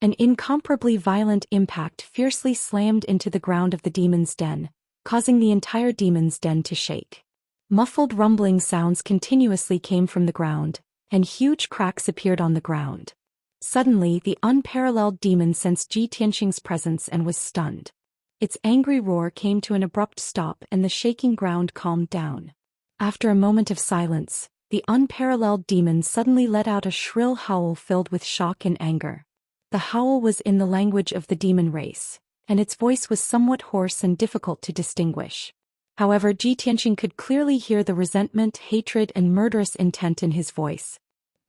An incomparably violent impact fiercely slammed into the ground of the demon's den, causing the entire demon's den to shake. Muffled rumbling sounds continuously came from the ground, and huge cracks appeared on the ground. Suddenly, the unparalleled demon sensed Ji Tianxing's presence and was stunned. Its angry roar came to an abrupt stop and the shaking ground calmed down. After a moment of silence, the unparalleled demon suddenly let out a shrill howl filled with shock and anger. The howl was in the language of the demon race, and its voice was somewhat hoarse and difficult to distinguish. However, Ji Tianxing could clearly hear the resentment, hatred, and murderous intent in his voice.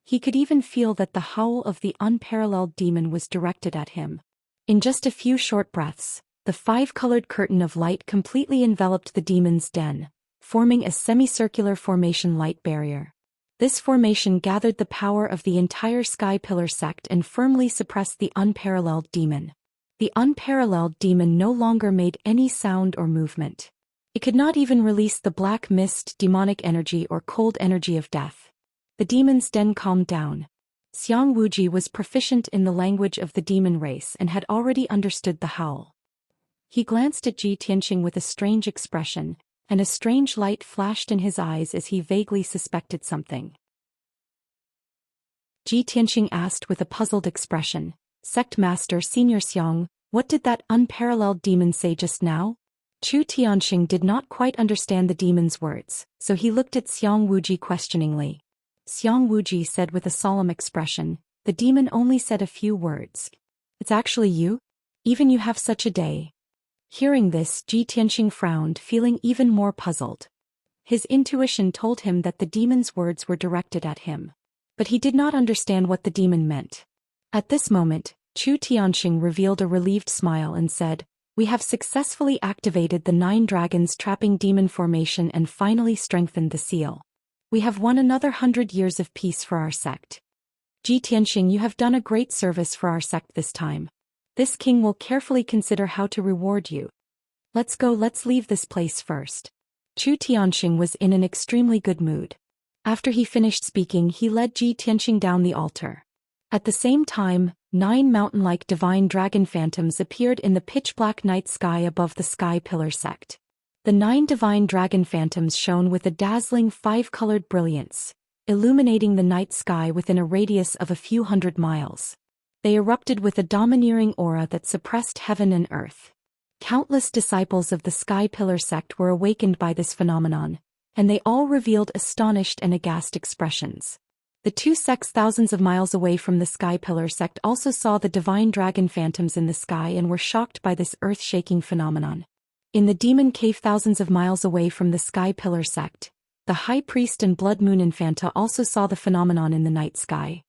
He could even feel that the howl of the unparalleled demon was directed at him. In just a few short breaths, the 5-colored curtain of light completely enveloped the demon's den, forming a semicircular formation light barrier. This formation gathered the power of the entire Sky Pillar sect and firmly suppressed the unparalleled demon. The unparalleled demon no longer made any sound or movement. It could not even release the black mist, demonic energy, or cold energy of death. The demon's den calmed down. Xiang Wuji was proficient in the language of the demon race and had already understood the howl. He glanced at Ji Tianxing with a strange expression, and a strange light flashed in his eyes as he vaguely suspected something. Ji Tianxing asked with a puzzled expression, "Sect Master Senior Xiang, what did that unparalleled demon say just now?" Chu Tianxing did not quite understand the demon's words, so he looked at Xiang Wuji questioningly. Xiang Wuji said with a solemn expression, "The demon only said a few words. It's actually you? Even you have such a day." Hearing this, Ji Tianxing frowned, feeling even more puzzled. His intuition told him that the demon's words were directed at him. But he did not understand what the demon meant. At this moment, Chu Tianxing revealed a relieved smile and said, "We have successfully activated the 9 dragons trapping demon formation and finally strengthened the seal. We have won another 100 years of peace for our sect. Ji Tianxing, you have done a great service for our sect this time. This king will carefully consider how to reward you. Let's go, let's leave this place first." Chu Tianxing was in an extremely good mood. After he finished speaking, he led Ji Tianxing down the altar. At the same time, 9 mountain-like divine dragon phantoms appeared in the pitch-black night sky above the Sky Pillar sect. The 9 divine dragon phantoms shone with a dazzling 5-colored brilliance, illuminating the night sky within a radius of a few hundred miles. They erupted with a domineering aura that suppressed heaven and earth. Countless disciples of the Sky Pillar sect were awakened by this phenomenon, and they all revealed astonished and aghast expressions. The 2 sects thousands of miles away from the Sky Pillar sect also saw the divine dragon phantoms in the sky and were shocked by this earth-shaking phenomenon. In the demon cave thousands of miles away from the Sky Pillar sect, the High Priest and Blood Moon Infanta also saw the phenomenon in the night sky.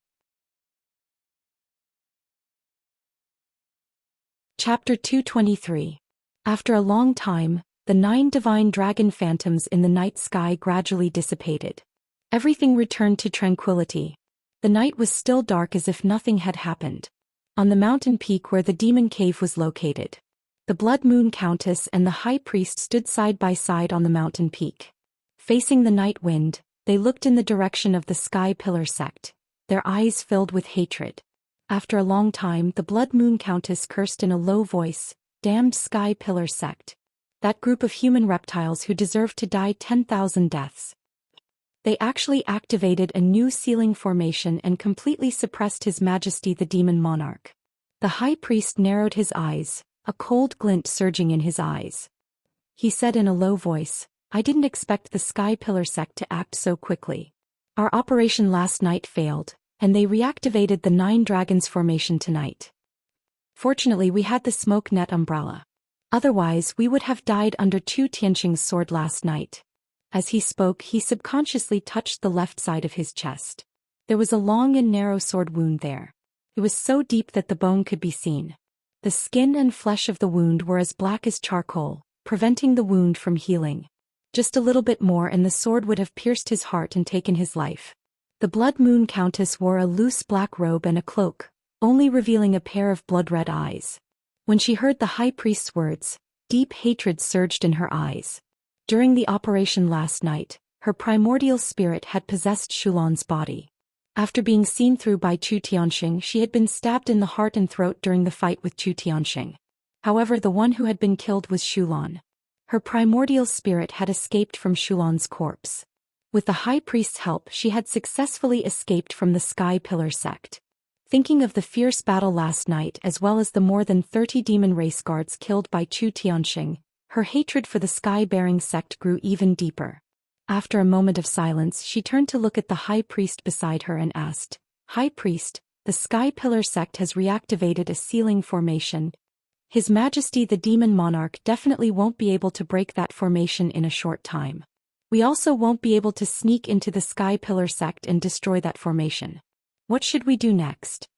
Chapter 223. After a long time, the 9 divine dragon phantoms in the night sky gradually dissipated. Everything returned to tranquility. The night was still dark as if nothing had happened. On the mountain peak where the demon cave was located, the Blood Moon Countess and the High Priest stood side by side on the mountain peak. Facing the night wind, they looked in the direction of the Sky Pillar sect, their eyes filled with hatred. After a long time, the Blood Moon Countess cursed in a low voice, "Damned Sky Pillar sect. That group of human reptiles who deserve to die 10,000 deaths." They actually activated a new sealing formation and completely suppressed His Majesty the Demon Monarch. The High Priest narrowed his eyes, a cold glint surging in his eyes. He said in a low voice, "I didn't expect the Sky Pillar sect to act so quickly. Our operation last night failed, and they reactivated the 9 dragons formation tonight. Fortunately, we had the smoke net umbrella. Otherwise, we would have died under Chu Tianqing's sword last night." As he spoke, he subconsciously touched the left side of his chest. There was a long and narrow sword wound there. It was so deep that the bone could be seen. The skin and flesh of the wound were as black as charcoal, preventing the wound from healing. Just a little bit more and the sword would have pierced his heart and taken his life. The Blood Moon Countess wore a loose black robe and a cloak, only revealing a pair of blood-red eyes. When she heard the High Priest's words, deep hatred surged in her eyes. During the operation last night, her primordial spirit had possessed Shulan's body. After being seen through by Chu Tianxing, she had been stabbed in the heart and throat during the fight with Chu Tianxing. However, the one who had been killed was Shulan. Her primordial spirit had escaped from Shulan's corpse. With the High Priest's help, she had successfully escaped from the Sky Pillar sect. Thinking of the fierce battle last night as well as the more than 30 demon race guards killed by Chu Tianxing, her hatred for the sky-bearing sect grew even deeper. After a moment of silence, she turned to look at the High Priest beside her and asked, "High Priest, the Sky Pillar sect has reactivated a sealing formation. His Majesty the Demon Monarch definitely won't be able to break that formation in a short time. We also won't be able to sneak into the Sky Pillar sect and destroy that formation. What should we do next?"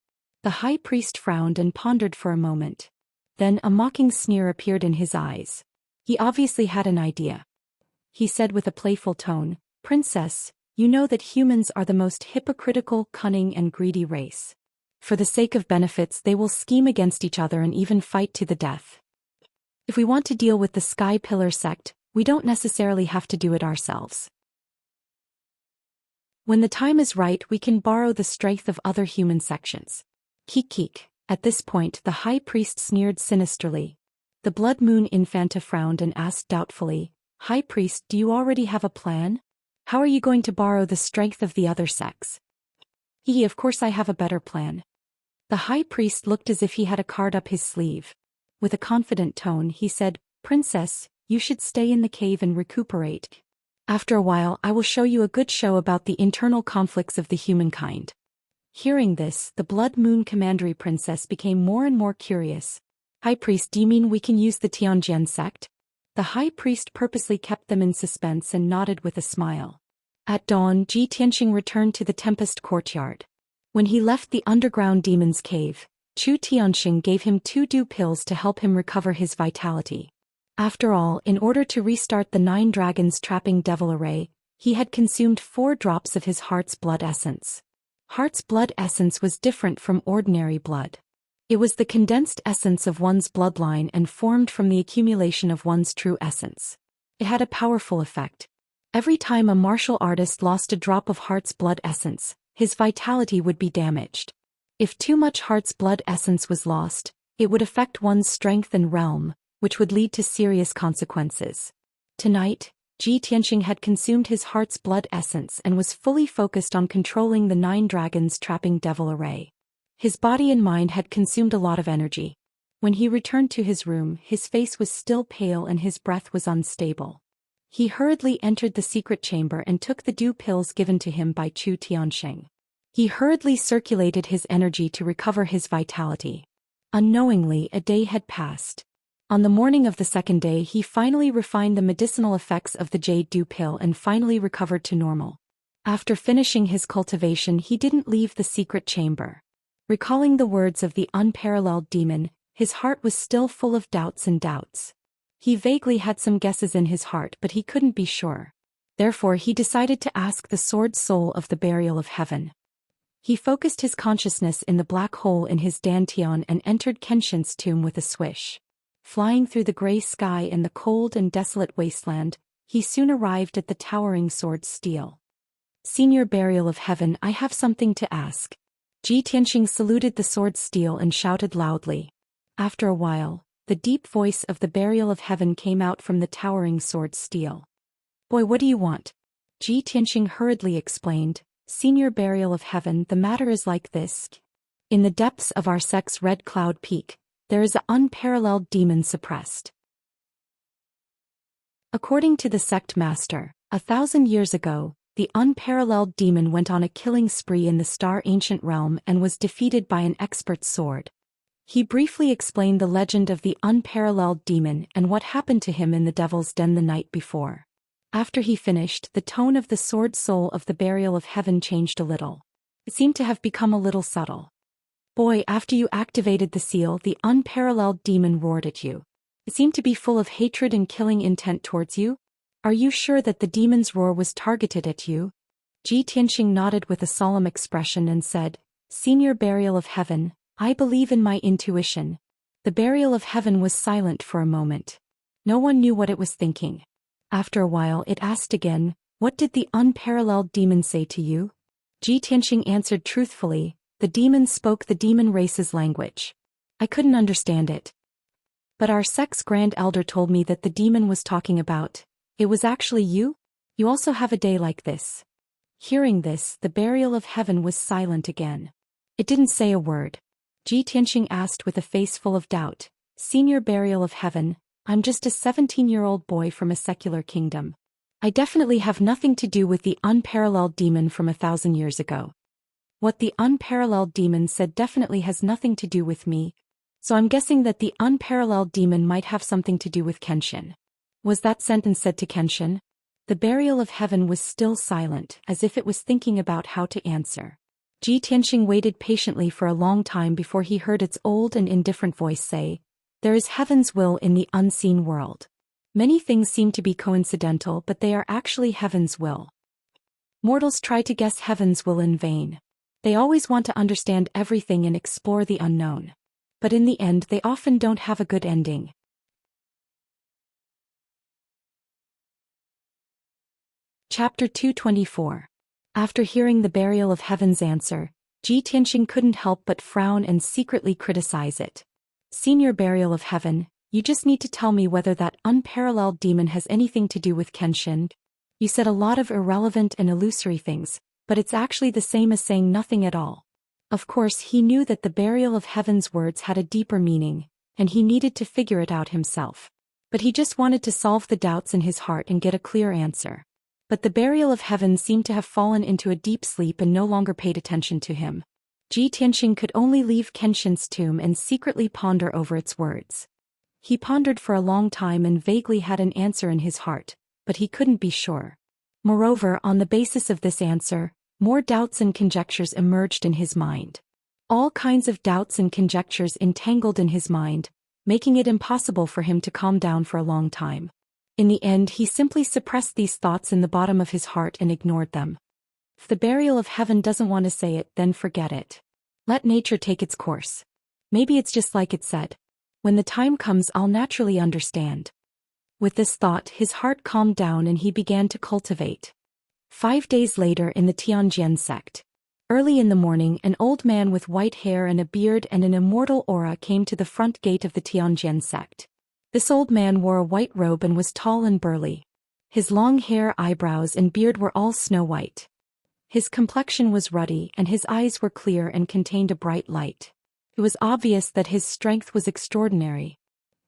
The High Priest frowned and pondered for a moment. Then a mocking sneer appeared in his eyes. He obviously had an idea. He said with a playful tone, "Princess, you know that humans are the most hypocritical, cunning and greedy race. For the sake of benefits they will scheme against each other and even fight to the death. If we want to deal with the Sky Pillar sect, we don't necessarily have to do it ourselves. When the time is right, we can borrow the strength of other human sections." Kik. At this point, the High Priest sneered sinisterly. The Blood Moon Infanta frowned and asked doubtfully, "High Priest, do you already have a plan? How are you going to borrow the strength of the other sects?" Of course I have a better plan." The High Priest looked as if he had a card up his sleeve. With a confident tone, he said, "Princess, you should stay in the cave and recuperate. After a while I will show you a good show about the internal conflicts of the humankind." Hearing this, the Blood Moon Commandery Princess became more and more curious. "High Priest, do you mean we can use the Tianjian sect?" The High Priest purposely kept them in suspense and nodded with a smile. At dawn, Ji Tianqing returned to the Tempest Courtyard. When he left the underground demon's cave, Chu Tianxing gave him 2 dew pills to help him recover his vitality. After all, in order to restart the 9 dragons trapping devil array, he had consumed 4 drops of his heart's blood essence. Heart's blood essence was different from ordinary blood. It was the condensed essence of one's bloodline and formed from the accumulation of one's true essence. It had a powerful effect. Every time a martial artist lost a drop of heart's blood essence, his vitality would be damaged. If too much heart's blood essence was lost, it would affect one's strength and realm, which would lead to serious consequences. Tonight, Ji Tianxing had consumed his heart's blood essence and was fully focused on controlling the 9 dragons trapping devil array. His body and mind had consumed a lot of energy. When he returned to his room, his face was still pale and his breath was unstable. He hurriedly entered the secret chamber and took the dew pills given to him by Chu Tiansheng. He hurriedly circulated his energy to recover his vitality. Unknowingly, a day had passed. On the morning of the second day, he finally refined the medicinal effects of the jade dew pill and finally recovered to normal. After finishing his cultivation, he didn't leave the secret chamber. Recalling the words of the unparalleled demon, his heart was still full of doubts and doubts. He vaguely had some guesses in his heart, but he couldn't be sure. Therefore, he decided to ask the sword soul of the burial of heaven. He focused his consciousness in the black hole in his dantian and entered Kenshin's tomb with a swish. Flying through the gray sky and the cold and desolate wasteland, he soon arrived at the towering sword steel. Senior burial of heaven, I have something to ask. Ji Tianxing saluted the sword steel and shouted loudly. After a while, the deep voice of the burial of heaven came out from the towering sword steel. Boy, what do you want? Ji Tianxing hurriedly explained. Senior burial of heaven, the matter is like this. In the depths of our sect's Red Cloud Peak, there is an unparalleled demon suppressed. According to the sect master, 1,000 years ago, the unparalleled demon went on a killing spree in the Star Ancient Realm and was defeated by an expert sword. He briefly explained the legend of the unparalleled demon and what happened to him in the Devil's Den the night before. After he finished, the tone of the sword soul of the burial of heaven changed a little. It seemed to have become a little subtle. Boy, after you activated the seal, the unparalleled demon roared at you. It seemed to be full of hatred and killing intent towards you. Are you sure that the demon's roar was targeted at you? Ji Tianxing nodded with a solemn expression and said, Senior burial of heaven, I believe in my intuition. The burial of heaven was silent for a moment. No one knew what it was thinking. After a while it asked again, what did the unparalleled demon say to you? Ji Tianxing answered truthfully, the demon spoke the demon race's language. I couldn't understand it. But our sect's grand elder told me that the demon was talking about, it was actually you? You also have a day like this. Hearing this, the burial of heaven was silent again. It didn't say a word. Ji Tianxing asked with a face full of doubt, Senior burial of heaven, I'm just a 17-year-old boy from a secular kingdom. I definitely have nothing to do with the unparalleled demon from 1,000 years ago. What the unparalleled demon said definitely has nothing to do with me, so I'm guessing that the unparalleled demon might have something to do with Kenshin. Was that sentence said to Kenshin? The burial of heaven was still silent, as if it was thinking about how to answer. Ji Tianxing waited patiently for a long time before he heard its old and indifferent voice say, there is heaven's will in the unseen world. Many things seem to be coincidental, but they are actually heaven's will. Mortals try to guess heaven's will in vain. They always want to understand everything and explore the unknown. But in the end they often don't have a good ending. Chapter 224. After hearing the burial of heaven's answer, Ji Tianxing couldn't help but frown and secretly criticize it. Senior burial of heaven, you just need to tell me whether that unparalleled demon has anything to do with Kenshin. You said a lot of irrelevant and illusory things, but it's actually the same as saying nothing at all. Of course, he knew that the burial of heaven's words had a deeper meaning, and he needed to figure it out himself. But he just wanted to solve the doubts in his heart and get a clear answer. But the burial of heaven seemed to have fallen into a deep sleep and no longer paid attention to him. Ji Tianxing could only leave Kenshin's tomb and secretly ponder over its words. He pondered for a long time and vaguely had an answer in his heart, but he couldn't be sure. Moreover, on the basis of this answer, more doubts and conjectures emerged in his mind. All kinds of doubts and conjectures entangled in his mind, making it impossible for him to calm down for a long time. In the end, he simply suppressed these thoughts in the bottom of his heart and ignored them. If the burial of heaven doesn't want to say it, then forget it. Let nature take its course. Maybe it's just like it said. When the time comes, I'll naturally understand. With this thought, his heart calmed down and he began to cultivate. 5 days later in the Tianjian sect. Early in the morning, an old man with white hair and a beard and an immortal aura came to the front gate of the Tianjin sect. This old man wore a white robe and was tall and burly. His long hair, eyebrows and beard were all snow white. His complexion was ruddy and his eyes were clear and contained a bright light. It was obvious that his strength was extraordinary.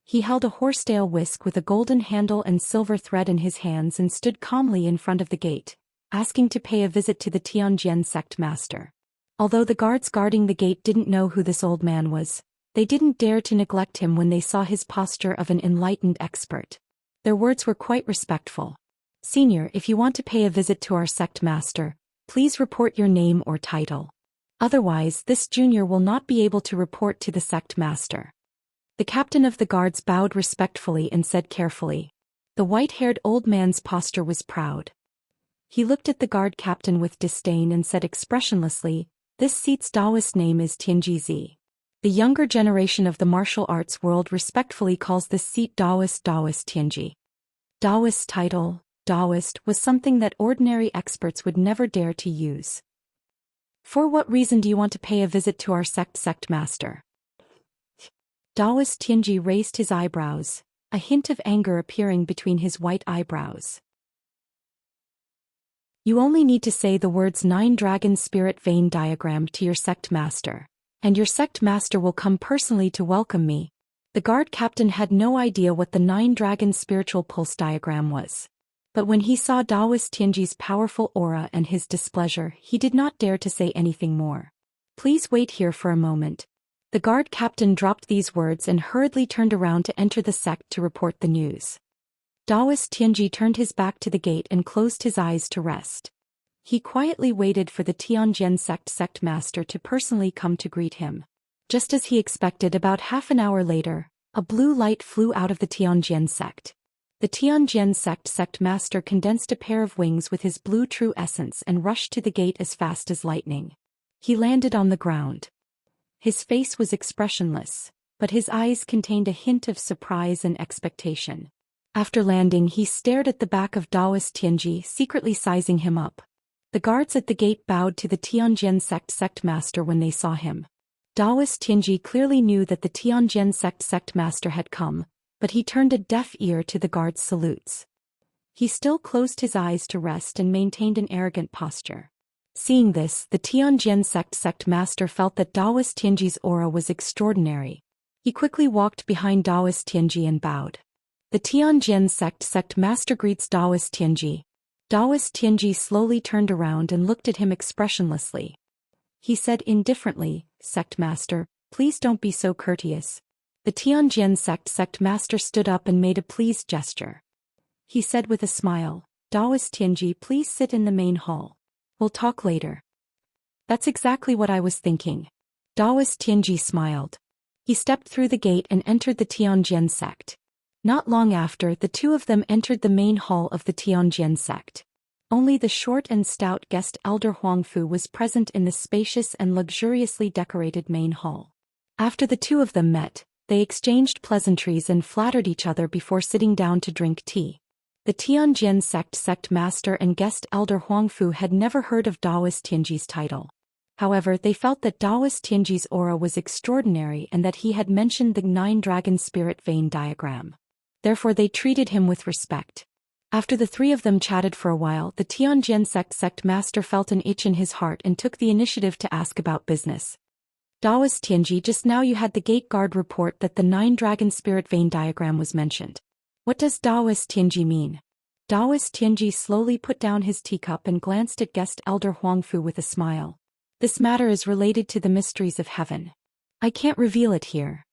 He held a horsetail whisk with a golden handle and silver thread in his hands and stood calmly in front of the gate, asking to pay a visit to the Tianjin sect master. Although the guards guarding the gate didn't know who this old man was, they didn't dare to neglect him when they saw his posture of an enlightened expert. Their words were quite respectful. "Senior, if you want to pay a visit to our sect master, please report your name or title. Otherwise, this junior will not be able to report to the sect master." The captain of the guards bowed respectfully and said carefully. The white-haired old man's posture was proud. He looked at the guard captain with disdain and said expressionlessly, "This seat's Taoist name is Tianji. The younger generation of the martial arts world respectfully calls this seat Taoist Tianji." Taoist title, Taoist, was something that ordinary experts would never dare to use. "For what reason do you want to pay a visit to our sect master?" Taoist Tianji raised his eyebrows, a hint of anger appearing between his white eyebrows. "You only need to say the words 9 dragon spirit vein diagram to your sect master, and your sect master will come personally to welcome me." The guard captain had no idea what the 9 dragon spiritual pulse diagram was. But when he saw Taoist Tianji's powerful aura and his displeasure, he did not dare to say anything more. "Please wait here for a moment." The guard captain dropped these words and hurriedly turned around to enter the sect to report the news. Taoist Tianji turned his back to the gate and closed his eyes to rest. He quietly waited for the Tianjin sect master to personally come to greet him. Just as he expected, about half an hour later, a blue light flew out of the Tianjin sect. The Tianjin sect master condensed a pair of wings with his blue true essence and rushed to the gate as fast as lightning. He landed on the ground. His face was expressionless, but his eyes contained a hint of surprise and expectation. After landing, he stared at the back of Taoist Tianji, secretly sizing him up. The guards at the gate bowed to the Tianjin sect master when they saw him. Taoist Tianji clearly knew that the Tianjin sect master had come, but he turned a deaf ear to the guards' salutes. He still closed his eyes to rest and maintained an arrogant posture. Seeing this, the Tianjin sect master felt that Taoist Tianji's aura was extraordinary. He quickly walked behind Taoist Tianji and bowed. The Tianjin sect master greets Taoist Tianji. Taoist Tianji slowly turned around and looked at him expressionlessly. He said indifferently, "Sect master, please don't be so courteous." The Tianjin sect master stood up and made a pleased gesture. He said with a smile, "Taoist Tianji, please sit in the main hall. We'll talk later." "That's exactly what I was thinking." Taoist Tianji smiled. He stepped through the gate and entered the Tianjin sect. Not long after, the two of them entered the main hall of the Tianjin sect. Only the short and stout guest elder Huangfu was present in the spacious and luxuriously decorated main hall. After the two of them met, they exchanged pleasantries and flattered each other before sitting down to drink tea. The Tianjin sect master and guest elder Huangfu had never heard of Taoist Tianji's title. However, they felt that Taoist Tianji's aura was extraordinary and that he had mentioned the 9 dragon spirit vein diagram. Therefore they treated him with respect. After the three of them chatted for a while, the Tianjin sect master felt an itch in his heart and took the initiative to ask about business. "Taoist Tianji, just now you had the gate guard report that the 9 dragon spirit vein diagram was mentioned. What does Taoist Tianji mean?" Taoist Tianji slowly put down his teacup and glanced at guest elder Huangfu with a smile. "This matter is related to the mysteries of heaven. I can't reveal it here."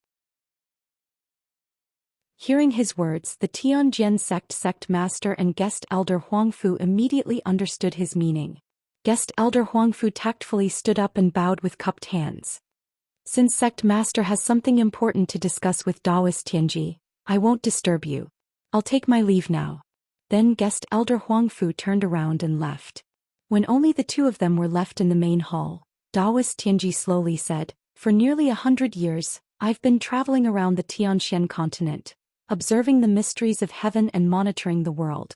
Hearing his words, the Tianjin sect master and guest elder Huangfu immediately understood his meaning. Guest elder Huangfu tactfully stood up and bowed with cupped hands. "Since sect master has something important to discuss with Taoist Tianji, I won't disturb you. I'll take my leave now." Then guest elder Huangfu turned around and left. When only the two of them were left in the main hall, Taoist Tianji slowly said, "For nearly 100 years, I've been traveling around the Tianxian continent, observing the mysteries of heaven and monitoring the world.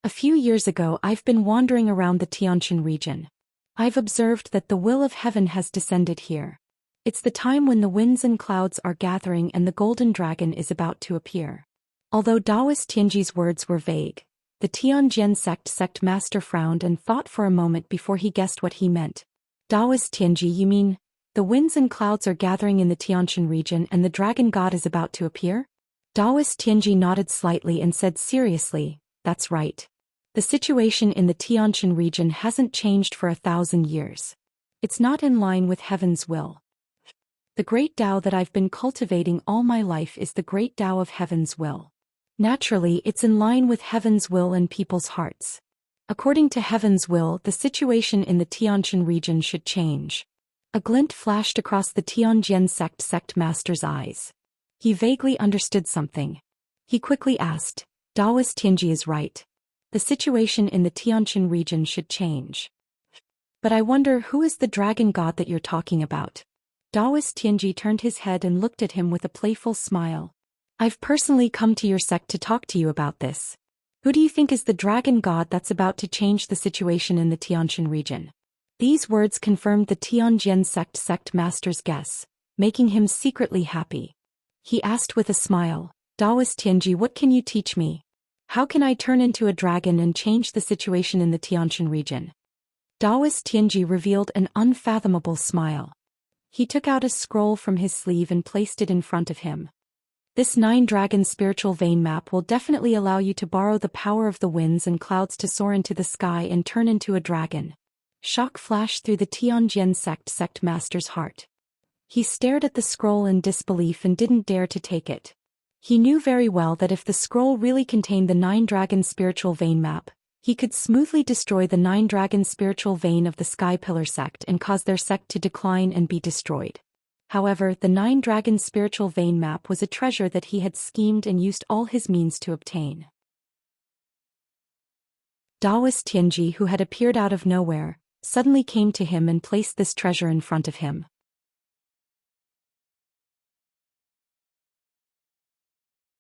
A few years ago, I've been wandering around the Tianjin region. I've observed that the will of heaven has descended here. It's the time when the winds and clouds are gathering and the golden dragon is about to appear. Although Taoist Tianji's words were vague, the Tianjin sect master frowned and thought for a moment before he guessed what he meant. Taoist Tianji, you mean, the winds and clouds are gathering in the Tianjin region and the dragon god is about to appear? Taoist Tianji nodded slightly and said seriously, that's right. The situation in the Tianjin region hasn't changed for 1,000 years. It's not in line with heaven's will. The great Tao that I've been cultivating all my life is the great Tao of heaven's will. Naturally, it's in line with heaven's will and people's hearts. According to heaven's will, the situation in the Tianjin region should change. A glint flashed across the Tianjin sect master's eyes. He vaguely understood something. He quickly asked, Taoist Tianji is right. The situation in the Tianjin region should change. But I wonder who is the dragon god that you're talking about? Taoist Tianji turned his head and looked at him with a playful smile. I've personally come to your sect to talk to you about this. Who do you think is the dragon god that's about to change the situation in the Tianjin region? These words confirmed the Tianjin sect master's guess, making him secretly happy. He asked with a smile, Taoist Tianji, what can you teach me? How can I turn into a dragon and change the situation in the Tianjin region? Taoist Tianji revealed an unfathomable smile. He took out a scroll from his sleeve and placed it in front of him. This 9-dragon spiritual vein map will definitely allow you to borrow the power of the winds and clouds to soar into the sky and turn into a dragon. Shock flashed through the Tianjin sect master's heart. He stared at the scroll in disbelief and didn't dare to take it. He knew very well that if the scroll really contained the 9-dragon spiritual vein map, he could smoothly destroy the 9-dragon spiritual vein of the Sky Pillar sect and cause their sect to decline and be destroyed. However, the 9-dragon spiritual vein map was a treasure that he had schemed and used all his means to obtain. Taoist Tianji, who had appeared out of nowhere, suddenly came to him and placed this treasure in front of him.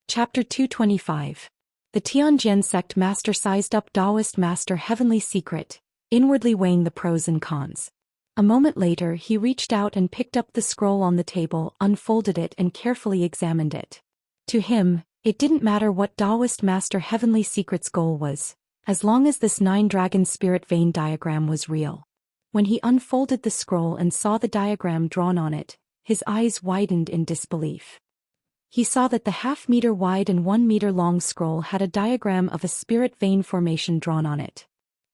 Chapter 225. The Tianjin sect master sized up Taoist master Heavenly Secret, inwardly weighing the pros and cons. A moment later he reached out and picked up the scroll on the table, unfolded it and carefully examined it. To him, it didn't matter what Taoist master Heavenly Secret's goal was, as long as this 9-dragon spirit vein diagram was real. When he unfolded the scroll and saw the diagram drawn on it, his eyes widened in disbelief. He saw that the half-meter wide and 1-meter long scroll had a diagram of a spirit vein formation drawn on it.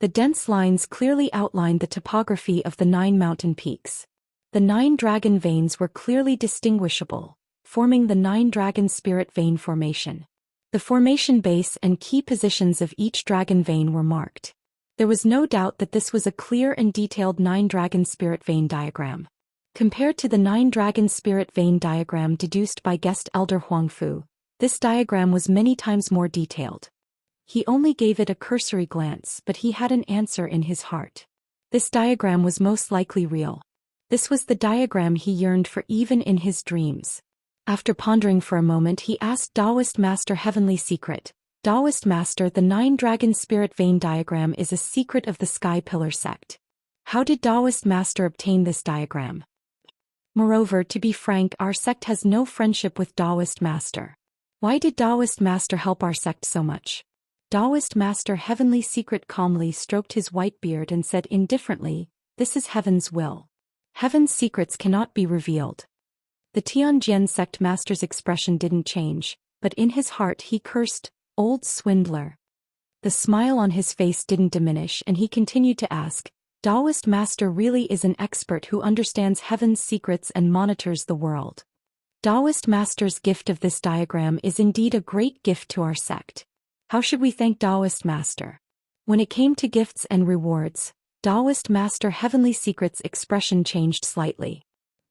The dense lines clearly outlined the topography of the 9 mountain peaks. The 9 dragon veins were clearly distinguishable, forming the 9-dragon spirit vein formation. The formation base and key positions of each dragon vein were marked. There was no doubt that this was a clear and detailed 9-dragon spirit vein diagram. Compared to the 9-dragon spirit vein diagram deduced by guest elder Huangfu, this diagram was many times more detailed. He only gave it a cursory glance, but he had an answer in his heart. This diagram was most likely real. This was the diagram he yearned for even in his dreams. After pondering for a moment, he asked Taoist Master Heavenly Secret, Taoist Master, the 9-dragon spirit vein diagram is a secret of the Sky Pillar sect. How did Taoist Master obtain this diagram? Moreover, to be frank, our sect has no friendship with Taoist Master. Why did Taoist Master help our sect so much? Taoist Master Heavenly Secret calmly stroked his white beard and said indifferently, this is heaven's will. Heaven's secrets cannot be revealed. The Tianjin sect master's expression didn't change, but in his heart he cursed, old swindler. The smile on his face didn't diminish and he continued to ask, Taoist Master really is an expert who understands heaven's secrets and monitors the world. Taoist Master's gift of this diagram is indeed a great gift to our sect. How should we thank Taoist Master? When it came to gifts and rewards, Taoist Master Heavenly Secret's expression changed slightly.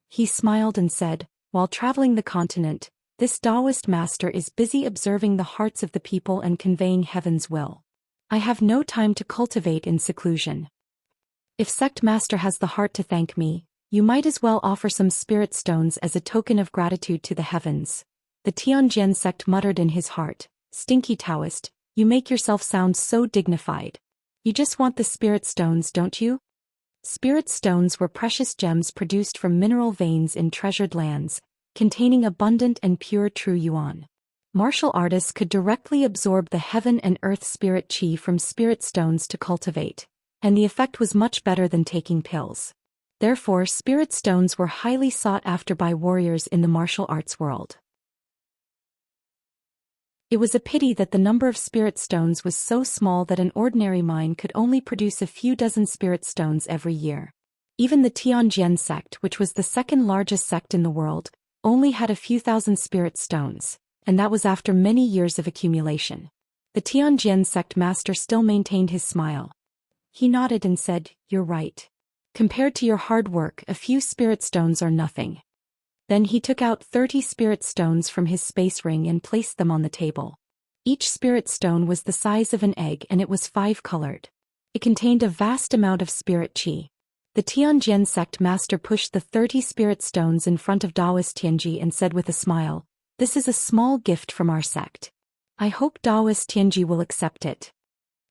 He smiled and said, while traveling the continent, this Taoist Master is busy observing the hearts of the people and conveying heaven's will. I have no time to cultivate in seclusion. If Sect Master has the heart to thank me, you might as well offer some spirit stones as a token of gratitude to the heavens. The Tianjin sect muttered in his heart, Stinky Taoist, you make yourself sound so dignified. You just want the spirit stones, don't you? Spirit stones were precious gems produced from mineral veins in treasured lands, containing abundant and pure true yuan. Martial artists could directly absorb the heaven and earth spirit chi from spirit stones to cultivate, and the effect was much better than taking pills. Therefore, spirit stones were highly sought after by warriors in the martial arts world. It was a pity that the number of spirit stones was so small that an ordinary mine could only produce a few dozen spirit stones every year. Even the Tianjin sect, which was the second largest sect in the world, only had a few thousand spirit stones, and that was after many years of accumulation. The Tianjin sect master still maintained his smile. He nodded and said, "You're right. Compared to your hard work, a few spirit stones are nothing." Then he took out 30 spirit stones from his space ring and placed them on the table. Each spirit stone was the size of an egg and it was 5-colored. It contained a vast amount of spirit qi. The Tianjin sect master pushed the 30 spirit stones in front of Daoist Tianji and said with a smile, "This is a small gift from our sect. I hope Daoist Tianji will accept it."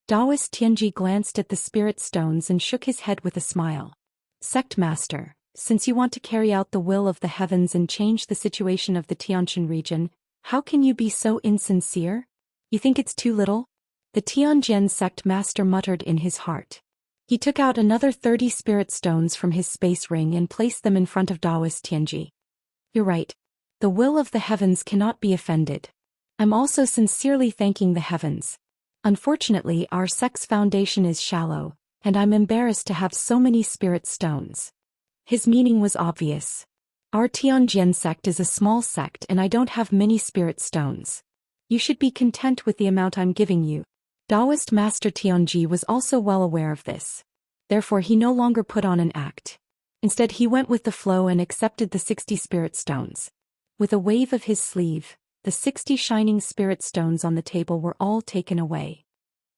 Daoist Tianji glanced at the spirit stones and shook his head with a smile. "Sect master, since you want to carry out the will of the heavens and change the situation of the Tianjin region, how can you be so insincere? You think it's too little?" The Tianjin sect master muttered in his heart. He took out another 30 spirit stones from his space ring and placed them in front of Daoist Tianji. "You're right. The will of the heavens cannot be offended. I'm also sincerely thanking the heavens. Unfortunately, our sect's foundation is shallow, and I'm embarrassed to have so many spirit stones." His meaning was obvious. Our Tianjin sect is a small sect and I don't have many spirit stones. You should be content with the amount I'm giving you. Daoist Master Tianji was also well aware of this. Therefore he no longer put on an act. Instead he went with the flow and accepted the 60 spirit stones. With a wave of his sleeve, the 60 shining spirit stones on the table were all taken away.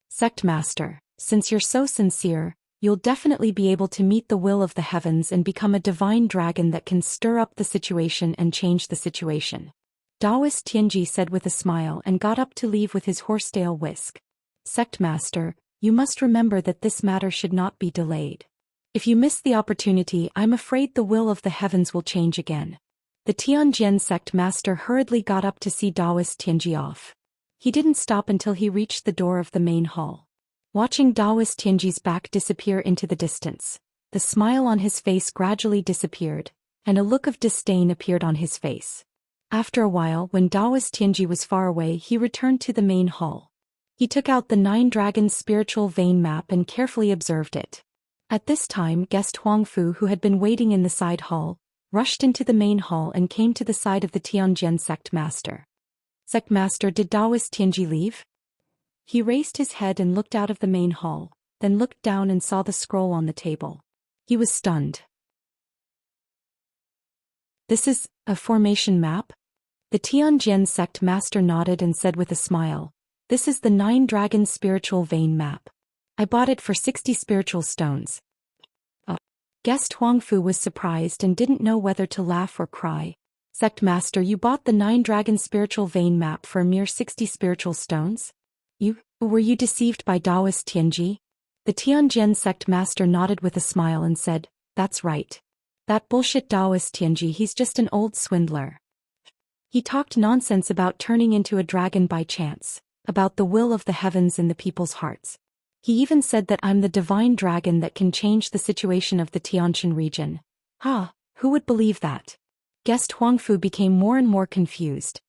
"Sect Master, since you're so sincere, you'll definitely be able to meet the will of the heavens and become a divine dragon that can stir up the situation and change the situation." Daoist Tianji said with a smile and got up to leave with his horsetail whisk. "Sect master, you must remember that this matter should not be delayed. If you miss the opportunity, I'm afraid the will of the heavens will change again." The Tianjin sect master hurriedly got up to see Daoist Tianji off. He didn't stop until he reached the door of the main hall. Watching Daoist Tianji's back disappear into the distance, the smile on his face gradually disappeared, and a look of disdain appeared on his face. After a while, when Daoist Tianji was far away, he returned to the main hall. He took out the 9 Dragons spiritual vein map and carefully observed it. At this time, guest Huangfu, who had been waiting in the side hall, rushed into the main hall and came to the side of the Tianjin sect master. "Sect master, did Daoist Tianji leave?" He raised his head and looked out of the main hall, then looked down and saw the scroll on the table. He was stunned. "This is a formation map?" The Tianjin sect master nodded and said with a smile, "This is the 9 Dragons spiritual vein map. I bought it for 60 spiritual stones." Guest Huangfu was surprised and didn't know whether to laugh or cry. "Sect master, you bought the 9 Dragons spiritual vein map for a mere 60 spiritual stones? Were you deceived by Daoist Tianji?" The Tianjin sect master nodded with a smile and said, "That's right. That bullshit Daoist Tianji, he's just an old swindler. He talked nonsense about turning into a dragon by chance, about the will of the heavens in the people's hearts. He even said that I'm the divine dragon that can change the situation of the Tianjin region. Who would believe that?" Guest Huangfu became more and more confused.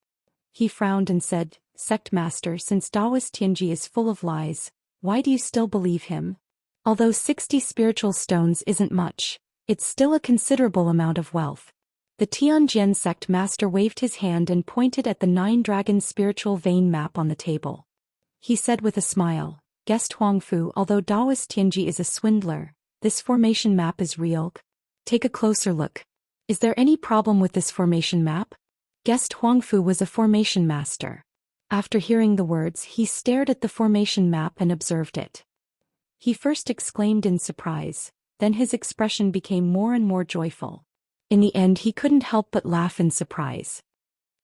He frowned and said, "Sect master, since Daoist Tianji is full of lies, why do you still believe him? Although 60 spiritual stones isn't much, it's still a considerable amount of wealth." The Tianjin sect master waved his hand and pointed at the 9 Dragons spiritual vein map on the table. He said with a smile, "Guest Huangfu, although Daoist Tianji is a swindler, this formation map is real. Take a closer look. Is there any problem with this formation map?" Guest Huangfu was a formation master. After hearing the words, he stared at the formation map and observed it. He first exclaimed in surprise, then his expression became more and more joyful. In the end, he couldn't help but laugh in surprise.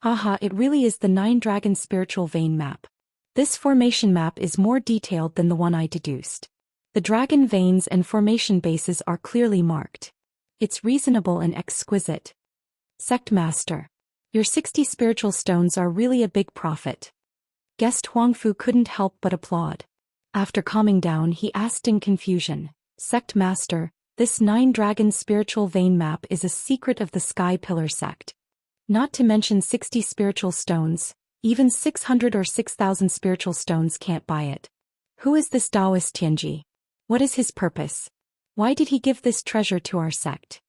It really is the 9 Dragons spiritual vein map. This formation map is more detailed than the one I deduced. The dragon veins and formation bases are clearly marked. It's reasonable and exquisite. Sect Master. Your 60 spiritual stones are really a big profit. Guest Huangfu couldn't help but applaud. After calming down, he asked in confusion, Sect Master, this 9-dragon spiritual vein map is a secret of the Sky Pillar sect. Not to mention 60 spiritual stones, even 600 or 6,000 spiritual stones can't buy it. Who is this Taoist Tianji? What is his purpose? Why did he give this treasure to our sect?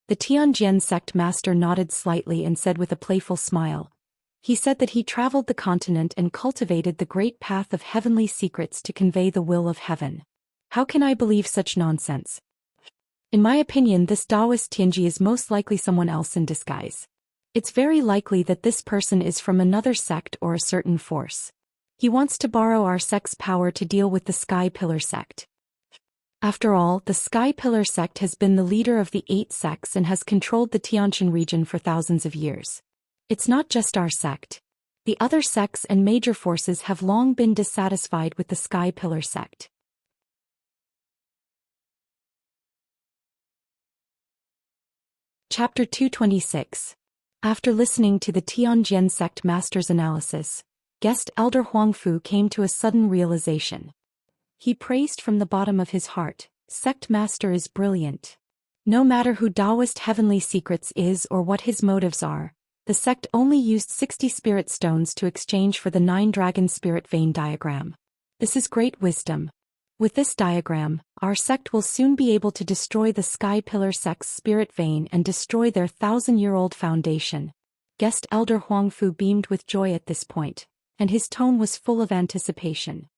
The Tianjian sect master nodded slightly and said with a playful smile. He said that he traveled the continent and cultivated the great path of heavenly secrets to convey the will of heaven. How can I believe such nonsense? In my opinion, this Taoist Tianji is most likely someone else in disguise. It's very likely that this person is from another sect or a certain force. He wants to borrow our sect's power to deal with the Sky Pillar sect. After all, the Sky Pillar sect has been the leader of the 8 sects and has controlled the Tianjin region for thousands of years. It's not just our sect. The other sects and major forces have long been dissatisfied with the Sky Pillar sect. Chapter 226. After listening to the Tianjin sect master's analysis, guest Elder Huangfu came to a sudden realization. He praised from the bottom of his heart, Sect Master is brilliant. No matter who Taoist Heavenly Secrets is or what his motives are, the sect only used 60 spirit stones to exchange for the 9-dragon spirit vein diagram. This is great wisdom. With this diagram, our sect will soon be able to destroy the Sky Pillar sect's spirit vein and destroy their 1,000-year-old foundation. Guest Elder Huangfu beamed with joy at this point, and his tone was full of anticipation.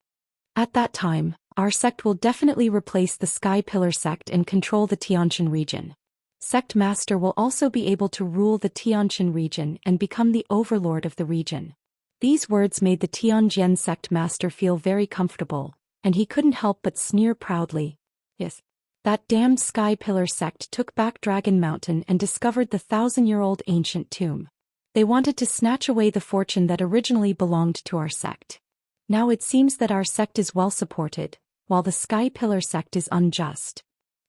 At that time, our sect will definitely replace the Sky Pillar sect and control the Tianjin region. Sect Master will also be able to rule the Tianjin region and become the overlord of the region. These words made the Tianjin sect master feel very comfortable, and he couldn't help but sneer proudly. Yes, that damned Sky Pillar sect took back Dragon Mountain and discovered the 1,000-year-old ancient tomb. They wanted to snatch away the fortune that originally belonged to our sect. Now it seems that our sect is well supported, while the Sky Pillar sect is unjust.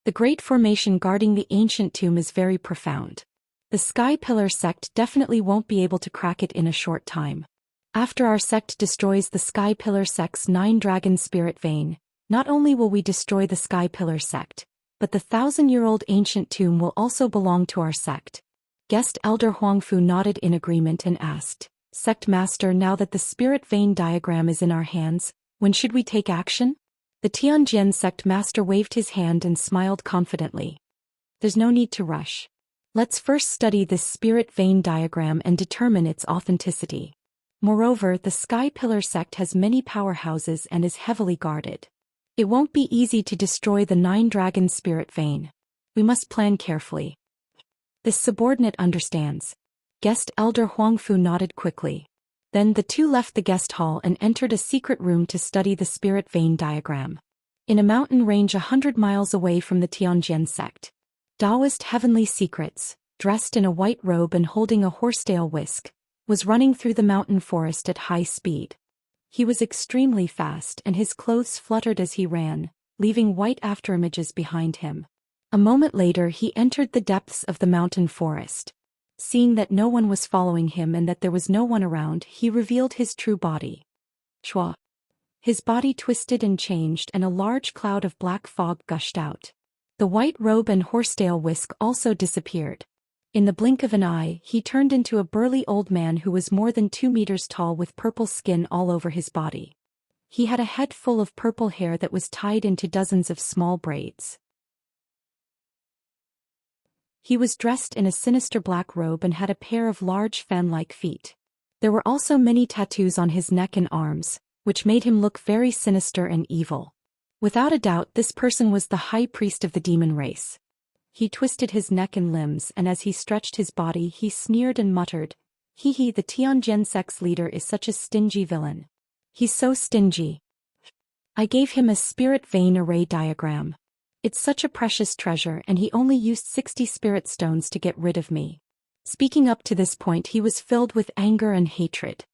The great formation guarding the ancient tomb is very profound. The Sky Pillar sect definitely won't be able to crack it in a short time. After our sect destroys the Sky Pillar sect's 9-dragon spirit vein, not only will we destroy the Sky Pillar sect, but the 1,000-year-old ancient tomb will also belong to our sect. Guest Elder Huangfu nodded in agreement and asked, Sect Master, now that the spirit vein diagram is in our hands, when should we take action? The Tianjin sect master waved his hand and smiled confidently. There's no need to rush. Let's first study this spirit vein diagram and determine its authenticity. Moreover, the Sky Pillar sect has many powerhouses and is heavily guarded. It won't be easy to destroy the 9-dragon spirit vein. We must plan carefully. This subordinate understands. Guest Elder Huangfu nodded quickly. Then the two left the guest hall and entered a secret room to study the spirit vein diagram. In a mountain range 100 miles away from the Tianjin sect, Taoist Heavenly Secrets, dressed in a white robe and holding a horsetail whisk, was running through the mountain forest at high speed. He was extremely fast and his clothes fluttered as he ran, leaving white afterimages behind him. A moment later he entered the depths of the mountain forest. Seeing that no one was following him and that there was no one around, he revealed his true body. Shua. His body twisted and changed and a large cloud of black fog gushed out. The white robe and horsetail whisk also disappeared. In the blink of an eye, he turned into a burly old man who was more than 2 meters tall with purple skin all over his body. He had a head full of purple hair that was tied into dozens of small braids. He was dressed in a sinister black robe and had a pair of large fan-like feet. There were also many tattoos on his neck and arms, which made him look very sinister and evil. Without a doubt, this person was the high priest of the demon race. He twisted his neck and limbs, and as he stretched his body he sneered and muttered, "Hee hee, the Tianjin sect's leader is such a stingy villain. He's so stingy. I gave him a spirit vein array diagram. It's such a precious treasure and he only used 60 spirit stones to get rid of me." Speaking up to this point he was filled with anger and hatred.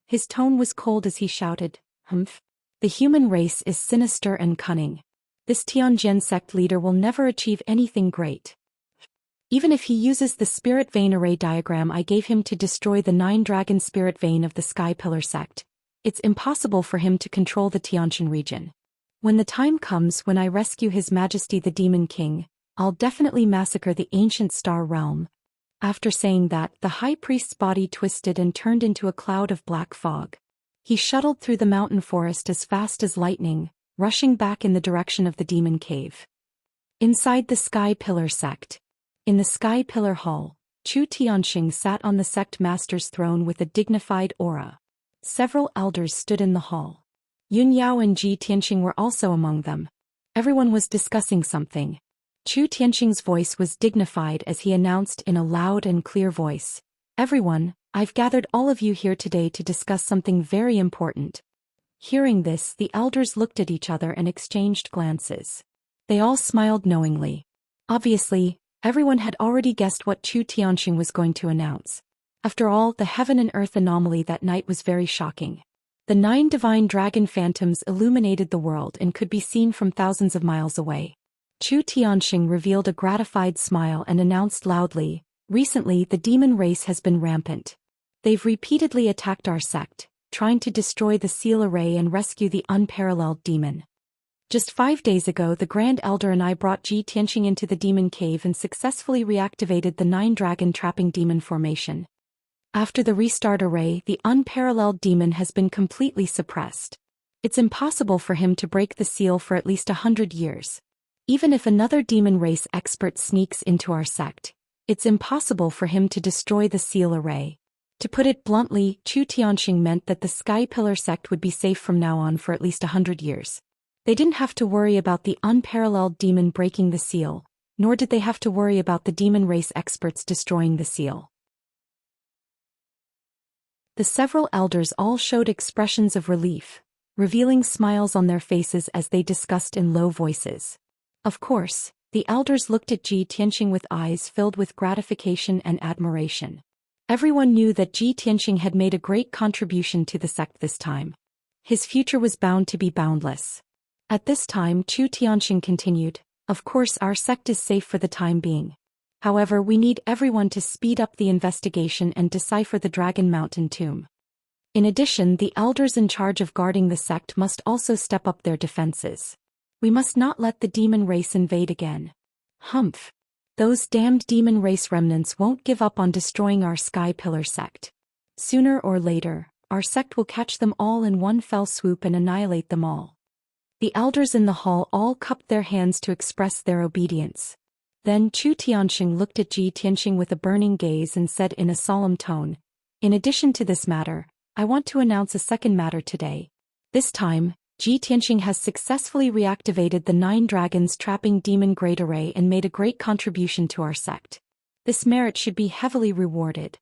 His tone was cold as he shouted, "Humph! The human race is sinister and cunning. This Tianjin sect leader will never achieve anything great. Even if he uses the spirit vein array diagram I gave him to destroy the 9-dragon spirit vein of the Sky Pillar sect, it's impossible for him to control the Tianjin region. When the time comes when I rescue His Majesty the Demon King, I'll definitely massacre the ancient star realm. After saying that, the high priest's body twisted and turned into a cloud of black fog. He shuttled through the mountain forest as fast as lightning, rushing back in the direction of the demon cave. Inside the Sky Pillar sect. In the Sky Pillar Hall, Chu Tianxing sat on the sect master's throne with a dignified aura. Several elders stood in the hall. Yun Yao and Ji Tianxing were also among them. Everyone was discussing something. Chu Tianxing's voice was dignified as he announced in a loud and clear voice, "Everyone, I've gathered all of you here today to discuss something very important." Hearing this, the elders looked at each other and exchanged glances. They all smiled knowingly. Obviously, everyone had already guessed what Chu Tianxing was going to announce. After all, the heaven and earth anomaly that night was very shocking. The 9 divine dragon phantoms illuminated the world and could be seen from thousands of miles away. Chu Tianxing revealed a gratified smile and announced loudly, "Recently the demon race has been rampant. They've repeatedly attacked our sect, trying to destroy the seal array and rescue the unparalleled demon. Just 5 days ago the Grand Elder and I brought Ji Tianxing into the demon cave and successfully reactivated the 9-dragon trapping demon formation. After the restart array, the unparalleled demon has been completely suppressed. It's impossible for him to break the seal for at least 100 years. Even if another demon race expert sneaks into our sect, it's impossible for him to destroy the seal array." To put it bluntly, Chu Tianxing meant that the Sky Pillar sect would be safe from now on for at least 100 years. They didn't have to worry about the unparalleled demon breaking the seal, nor did they have to worry about the demon race experts destroying the seal. The several elders all showed expressions of relief, revealing smiles on their faces as they discussed in low voices. Of course, the elders looked at Ji Tianxing with eyes filled with gratification and admiration. Everyone knew that Ji Tianxing had made a great contribution to the sect this time. His future was bound to be boundless. At this time, Chu Tianxing continued, "Of course our sect is safe for the time being. However, we need everyone to speed up the investigation and decipher the Dragon Mountain tomb. In addition, the elders in charge of guarding the sect must also step up their defenses. We must not let the demon race invade again. Humph. Those damned demon race remnants won't give up on destroying our Sky Pillar sect. Sooner or later, our sect will catch them all in one fell swoop and annihilate them all." The elders in the hall all cupped their hands to express their obedience. Then Chu Tianxing looked at Ji Tianxing with a burning gaze and said in a solemn tone, "In addition to this matter, I want to announce a second matter today. This time, Ji Tianxing has successfully reactivated the 9 dragons trapping demon great array and made a great contribution to our sect. This merit should be heavily rewarded.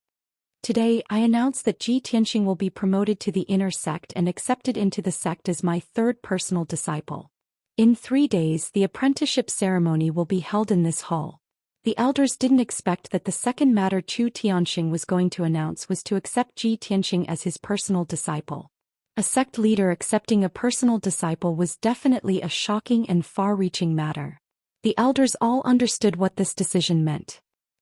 Today I announce that Ji Tianxing will be promoted to the inner sect and accepted into the sect as my 3rd personal disciple. In 3 days the apprenticeship ceremony will be held in this hall." The elders didn't expect that the second matter Chu Tianxing was going to announce was to accept Ji Tianxing as his personal disciple. A sect leader accepting a personal disciple was definitely a shocking and far-reaching matter. The elders all understood what this decision meant.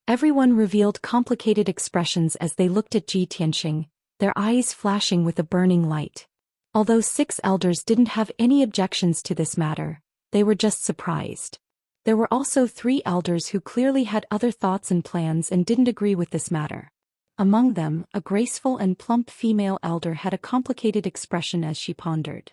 Everyone revealed complicated expressions as they looked at Ji Tianxing, their eyes flashing with a burning light. Although 6 elders didn't have any objections to this matter, they were just surprised. There were also 3 elders who clearly had other thoughts and plans and didn't agree with this matter. Among them, a graceful and plump female elder had a complicated expression as she pondered.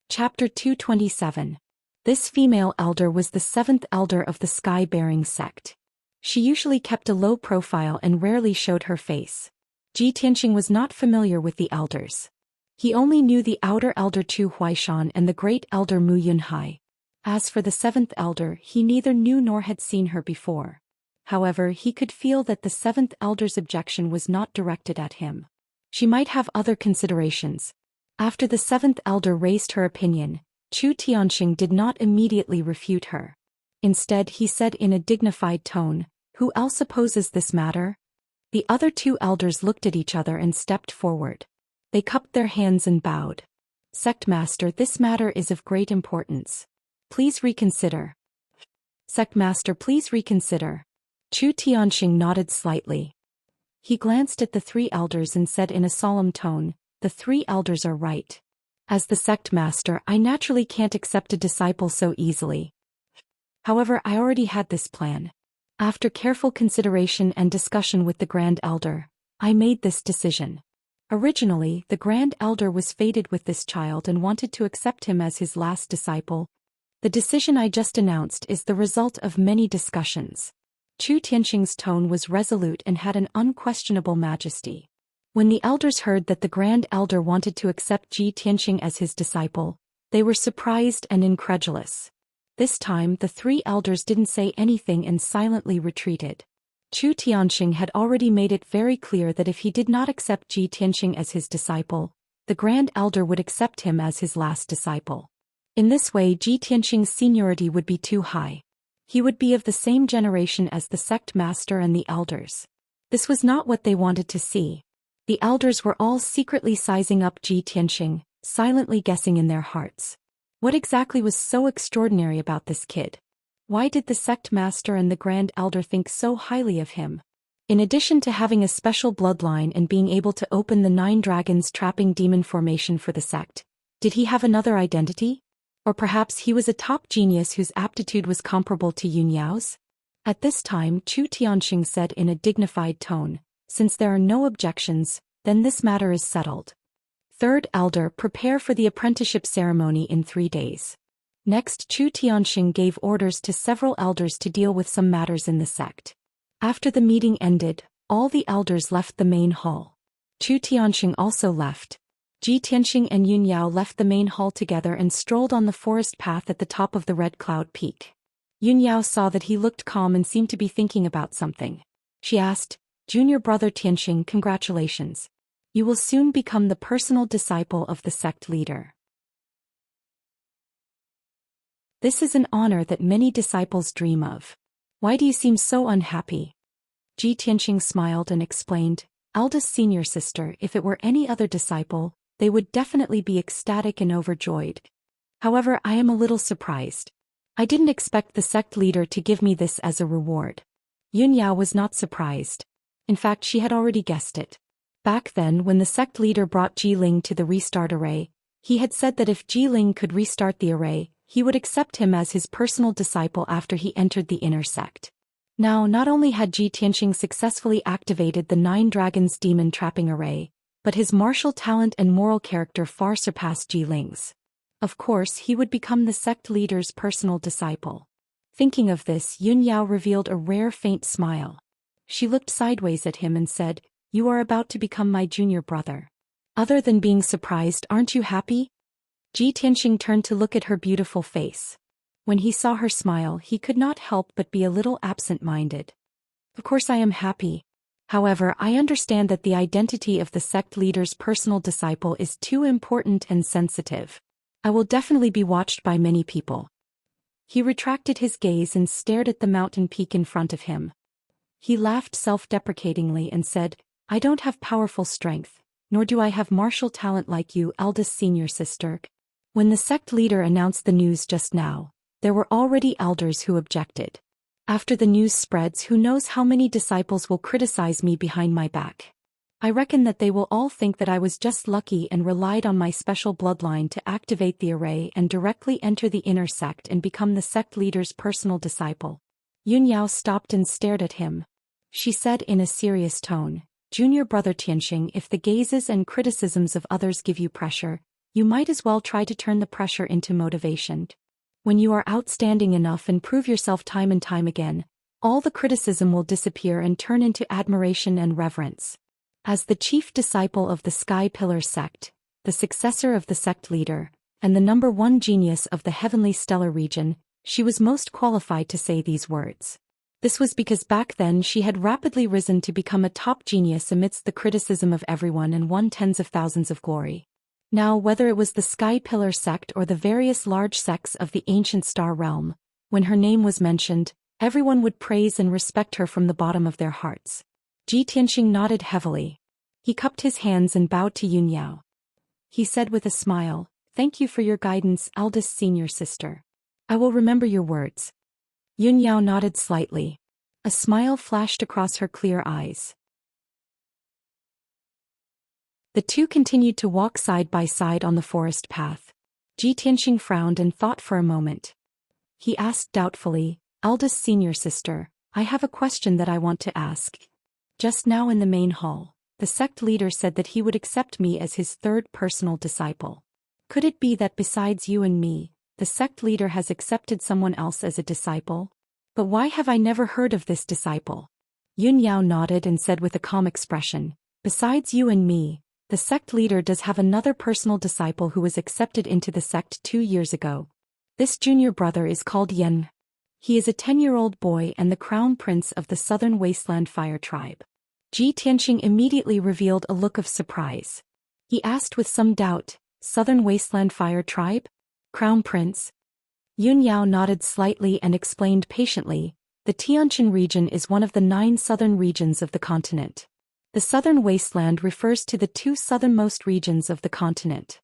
Chapter 227. This female elder was the 7th elder of the Sky-bearing sect. She usually kept a low profile and rarely showed her face. Ji Tianxing was not familiar with the elders. He only knew the outer elder Chu Huaishan and the great elder Mu Yunhai. As for the 7th elder, he neither knew nor had seen her before. However, he could feel that the 7th elder's objection was not directed at him. She might have other considerations. After the 7th elder raised her opinion, Chu Tianxing did not immediately refute her. Instead, he said in a dignified tone, "Who else opposes this matter?" The other 2 elders looked at each other and stepped forward. They cupped their hands and bowed. Sect Master, this matter is of great importance. Please reconsider. Sect Master, please reconsider. Chu Tianxing nodded slightly. He glanced at the three elders and said in a solemn tone, the three elders are right. As the sect master, I naturally can't accept a disciple so easily. However, I already had this plan. After careful consideration and discussion with the Grand Elder, I made this decision. Originally, the Grand Elder was fated with this child and wanted to accept him as his last disciple. The decision I just announced is the result of many discussions. Chu Tianxing's tone was resolute and had an unquestionable majesty. When the elders heard that the Grand Elder wanted to accept Ji Tianxing as his disciple, they were surprised and incredulous. This time the three elders didn't say anything and silently retreated. Chu Tianxing had already made it very clear that if he did not accept Ji Tianxing as his disciple, the Grand Elder would accept him as his last disciple. In this way, Ji Tianxing's seniority would be too high. He would be of the same generation as the sect master and the elders. This was not what they wanted to see. The elders were all secretly sizing up Ji Tianxing, silently guessing in their hearts. What exactly was so extraordinary about this kid? Why did the sect master and the Grand Elder think so highly of him? In addition to having a special bloodline and being able to open the 9 dragons trapping demon formation for the sect, did he have another identity? Or perhaps he was a top genius whose aptitude was comparable to Yun Yao's? At this time, Chu Tianxing said in a dignified tone, since there are no objections, then this matter is settled. Third Elder, prepare for the apprenticeship ceremony in 3 days. Next, Chu Tianxing gave orders to several elders to deal with some matters in the sect. After the meeting ended, all the elders left the main hall. Chu Tianxing also left. Ji Tianxing and Yun Yao left the main hall together and strolled on the forest path at the top of the Red Cloud Peak. Yun Yao saw that he looked calm and seemed to be thinking about something. She asked, Junior brother Tianxing, congratulations. You will soon become the personal disciple of the sect leader. This is an honor that many disciples dream of. Why do you seem so unhappy? Ji Tianxing smiled and explained, eldest senior sister, if it were any other disciple, they would definitely be ecstatic and overjoyed. However, I am a little surprised. I didn't expect the sect leader to give me this as a reward. Yun Yao was not surprised. In fact, she had already guessed it. Back then, when the sect leader brought Jiling to the restart array, he had said that if Jiling could restart the array, he would accept him as his personal disciple after he entered the inner sect. Now, not only had Ji Tianxing successfully activated the 9 dragons demon trapping array, but his martial talent and moral character far surpassed Jiling's. Of course, he would become the sect leader's personal disciple. Thinking of this, Yun Yao revealed a rare faint smile. She looked sideways at him and said, You are about to become my junior brother. Other than being surprised, aren't you happy? Ji Tianxing turned to look at her beautiful face. When he saw her smile, he could not help but be a little absent-minded. Of course I am happy. However, I understand that the identity of the sect leader's personal disciple is too important and sensitive. I will definitely be watched by many people. He retracted his gaze and stared at the mountain peak in front of him. He laughed self-deprecatingly and said, I don't have powerful strength, nor do I have martial talent like you, eldest senior sister. When the sect leader announced the news just now, there were already elders who objected. After the news spreads, who knows how many disciples will criticize me behind my back. I reckon that they will all think that I was just lucky and relied on my special bloodline to activate the array and directly enter the inner sect and become the sect leader's personal disciple. Yun Yao stopped and stared at him. She said in a serious tone, Junior brother Tianxing, if the gazes and criticisms of others give you pressure, you might as well try to turn the pressure into motivation. When you are outstanding enough and prove yourself time and time again, all the criticism will disappear and turn into admiration and reverence. As the chief disciple of the Sky Pillar sect, the successor of the sect leader, and the #1 genius of the heavenly stellar region, she was most qualified to say these words. This was because back then she had rapidly risen to become a top genius amidst the criticism of everyone and won tens of thousands of glory. Now, whether it was the Sky Pillar sect or the various large sects of the ancient star realm, when her name was mentioned, everyone would praise and respect her from the bottom of their hearts. Ji Tianxing nodded heavily. He cupped his hands and bowed to Yun Yao. he said with a smile. Thank you for your guidance, eldest senior sister. I will remember your words. Yun Yao nodded slightly. A smile flashed across her clear eyes. The two continued to walk side by side on the forest path. Ji Tianxing frowned and thought for a moment. He asked doubtfully, eldest senior sister, I have a question that I want to ask. Just now in the main hall, the sect leader said that he would accept me as his third personal disciple. Could it be that besides you and me, the sect leader has accepted someone else as a disciple? But why have I never heard of this disciple? Yun Yao nodded and said with a calm expression, besides you and me, the sect leader does have another personal disciple who was accepted into the sect 2 years ago. This junior brother is called Yen. He is a 10-year-old boy and the crown prince of the Southern Wasteland Fire Tribe. Ji Tianxing immediately revealed a look of surprise. He asked with some doubt, Southern Wasteland Fire Tribe? Crown Prince? Yun Yao nodded slightly and explained patiently, the Tianjin region is one of the 9 southern regions of the continent. The Southern Wasteland refers to the 2 southernmost regions of the continent.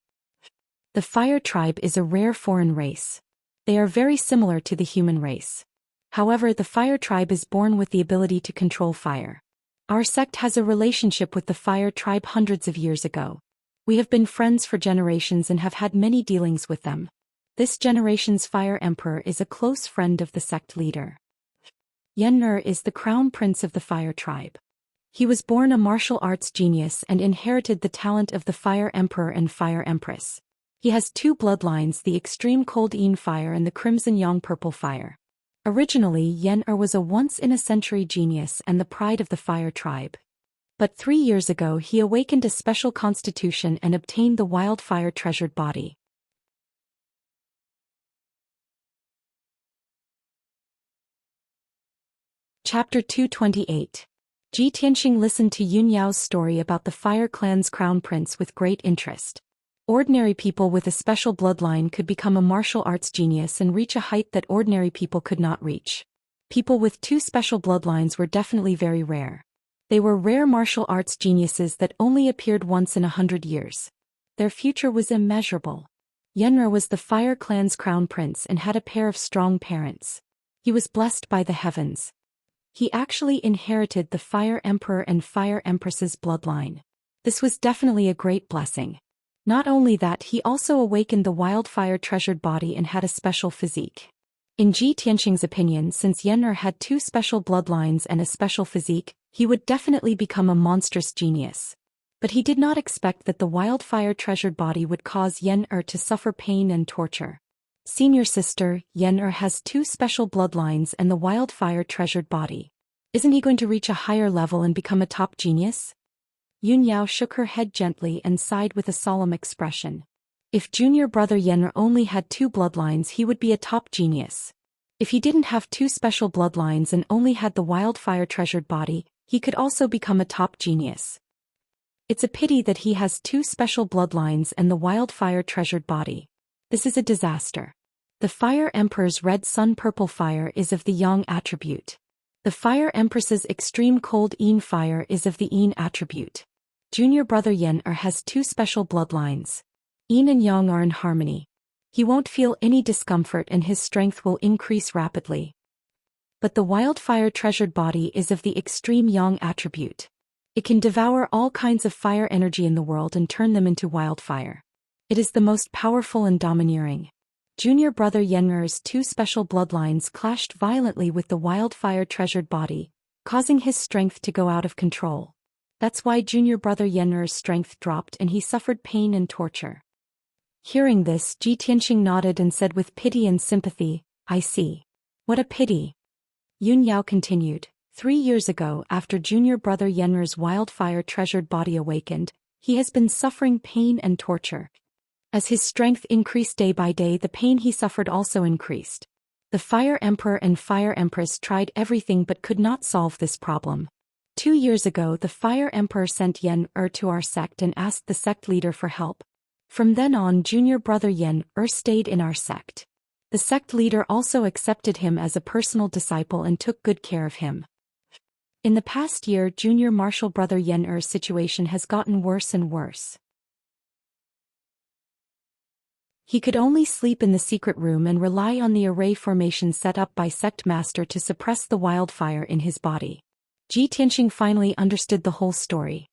The Fire Tribe is a rare foreign race. They are very similar to the human race. However, the Fire Tribe is born with the ability to control fire. Our sect has a relationship with the Fire Tribe hundreds of years ago. We have been friends for generations and have had many dealings with them. This generation's Fire Emperor is a close friend of the sect leader. Yen Er is the crown prince of the Fire Tribe. He was born a martial arts genius and inherited the talent of the Fire Emperor and Fire Empress. He has 2 bloodlines, the extreme cold Yin fire and the crimson yang purple fire. Originally, Yen Er was a once-in-a-century genius and the pride of the Fire Tribe. But 3 years ago he awakened a special constitution and obtained the wildfire treasured body. Chapter 228. Ji Tianxing listened to Yun Yao's story about the Fire Clan's crown prince with great interest. Ordinary people with a special bloodline could become a martial arts genius and reach a height that ordinary people could not reach. People with 2 special bloodlines were definitely very rare. They were rare martial arts geniuses that only appeared once in 100 years. Their future was immeasurable. Yen'er was the Fire Clan's crown prince and had a pair of strong parents. He was blessed by the heavens. He actually inherited the Fire Emperor and Fire Empress's bloodline. This was definitely a great blessing. Not only that, he also awakened the wildfire treasured body and had a special physique. In Ji Tianxing's opinion, since Yen'er had 2 special bloodlines and a special physique, he would definitely become a monstrous genius. But he did not expect that the wildfire treasured body would cause Yen'er to suffer pain and torture. Senior sister, Yen'er has 2 special bloodlines and the wildfire treasured body. Isn't he going to reach a higher level and become a top genius? Yun Yao shook her head gently and sighed with a solemn expression. If junior brother Yen'er only had 2 bloodlines, he would be a top genius. If he didn't have 2 special bloodlines and only had the wildfire treasured body, he could also become a top genius. It's a pity that he has 2 special bloodlines and the wildfire treasured body. This is a disaster. The Fire Emperor's red sun purple fire is of the yang attribute. The Fire Empress's extreme cold Yin fire is of the Yin attribute. Junior brother Yen'er has 2 special bloodlines. Yin and yang are in harmony. He won't feel any discomfort and his strength will increase rapidly. But the wildfire treasured body is of the extreme yang attribute. It can devour all kinds of fire energy in the world and turn them into wildfire. It is the most powerful and domineering. Junior brother Yen'er's 2 special bloodlines clashed violently with the wildfire treasured body, causing his strength to go out of control. That's why junior brother Yen'er's strength dropped and he suffered pain and torture. Hearing this, Ji Tianxing nodded and said with pity and sympathy, I see. What a pity. Yun Yao continued, 3 years ago, after junior brother Yen'er's wildfire treasured body awakened, he has been suffering pain and torture. As his strength increased day by day, the pain he suffered also increased. The Fire Emperor and Fire Empress tried everything but could not solve this problem. 2 years ago, the Fire Emperor sent Yen'er to our sect and asked the sect leader for help. From then on, junior brother Yen'er stayed in our sect. The sect leader also accepted him as a personal disciple and took good care of him. In the past year, junior martial brother Yen'er's situation has gotten worse and worse. He could only sleep in the secret room and rely on the array formation set up by sect master to suppress the wildfire in his body. Ji Tianxing finally understood the whole story.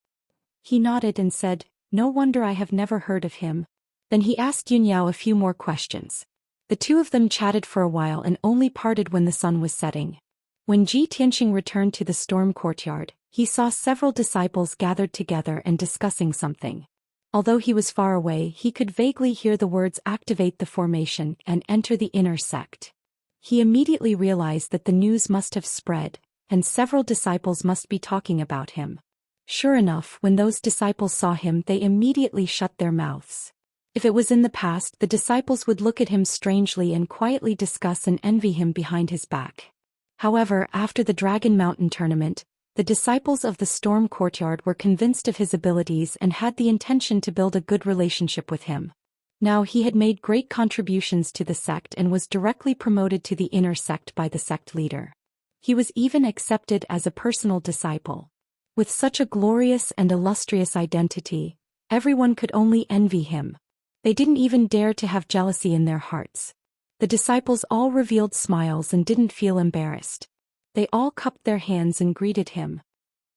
He nodded and said, "No wonder I have never heard of him." Then he asked Yun Yao a few more questions. The two of them chatted for a while and only parted when the sun was setting. When Ji Tianxing returned to the storm courtyard, he saw several disciples gathered together and discussing something. Although he was far away, he could vaguely hear the words "activate the formation" and "enter the inner sect." He immediately realized that the news must have spread, and several disciples must be talking about him. Sure enough, when those disciples saw him, they immediately shut their mouths. If it was in the past, the disciples would look at him strangely and quietly discuss and envy him behind his back. However, after the Dragon Mountain tournament, the disciples of the Storm Courtyard were convinced of his abilities and had the intention to build a good relationship with him. Now he had made great contributions to the sect and was directly promoted to the inner sect by the sect leader. He was even accepted as a personal disciple. With such a glorious and illustrious identity, everyone could only envy him. They didn't even dare to have jealousy in their hearts. The disciples all revealed smiles and didn't feel embarrassed. They all cupped their hands and greeted him.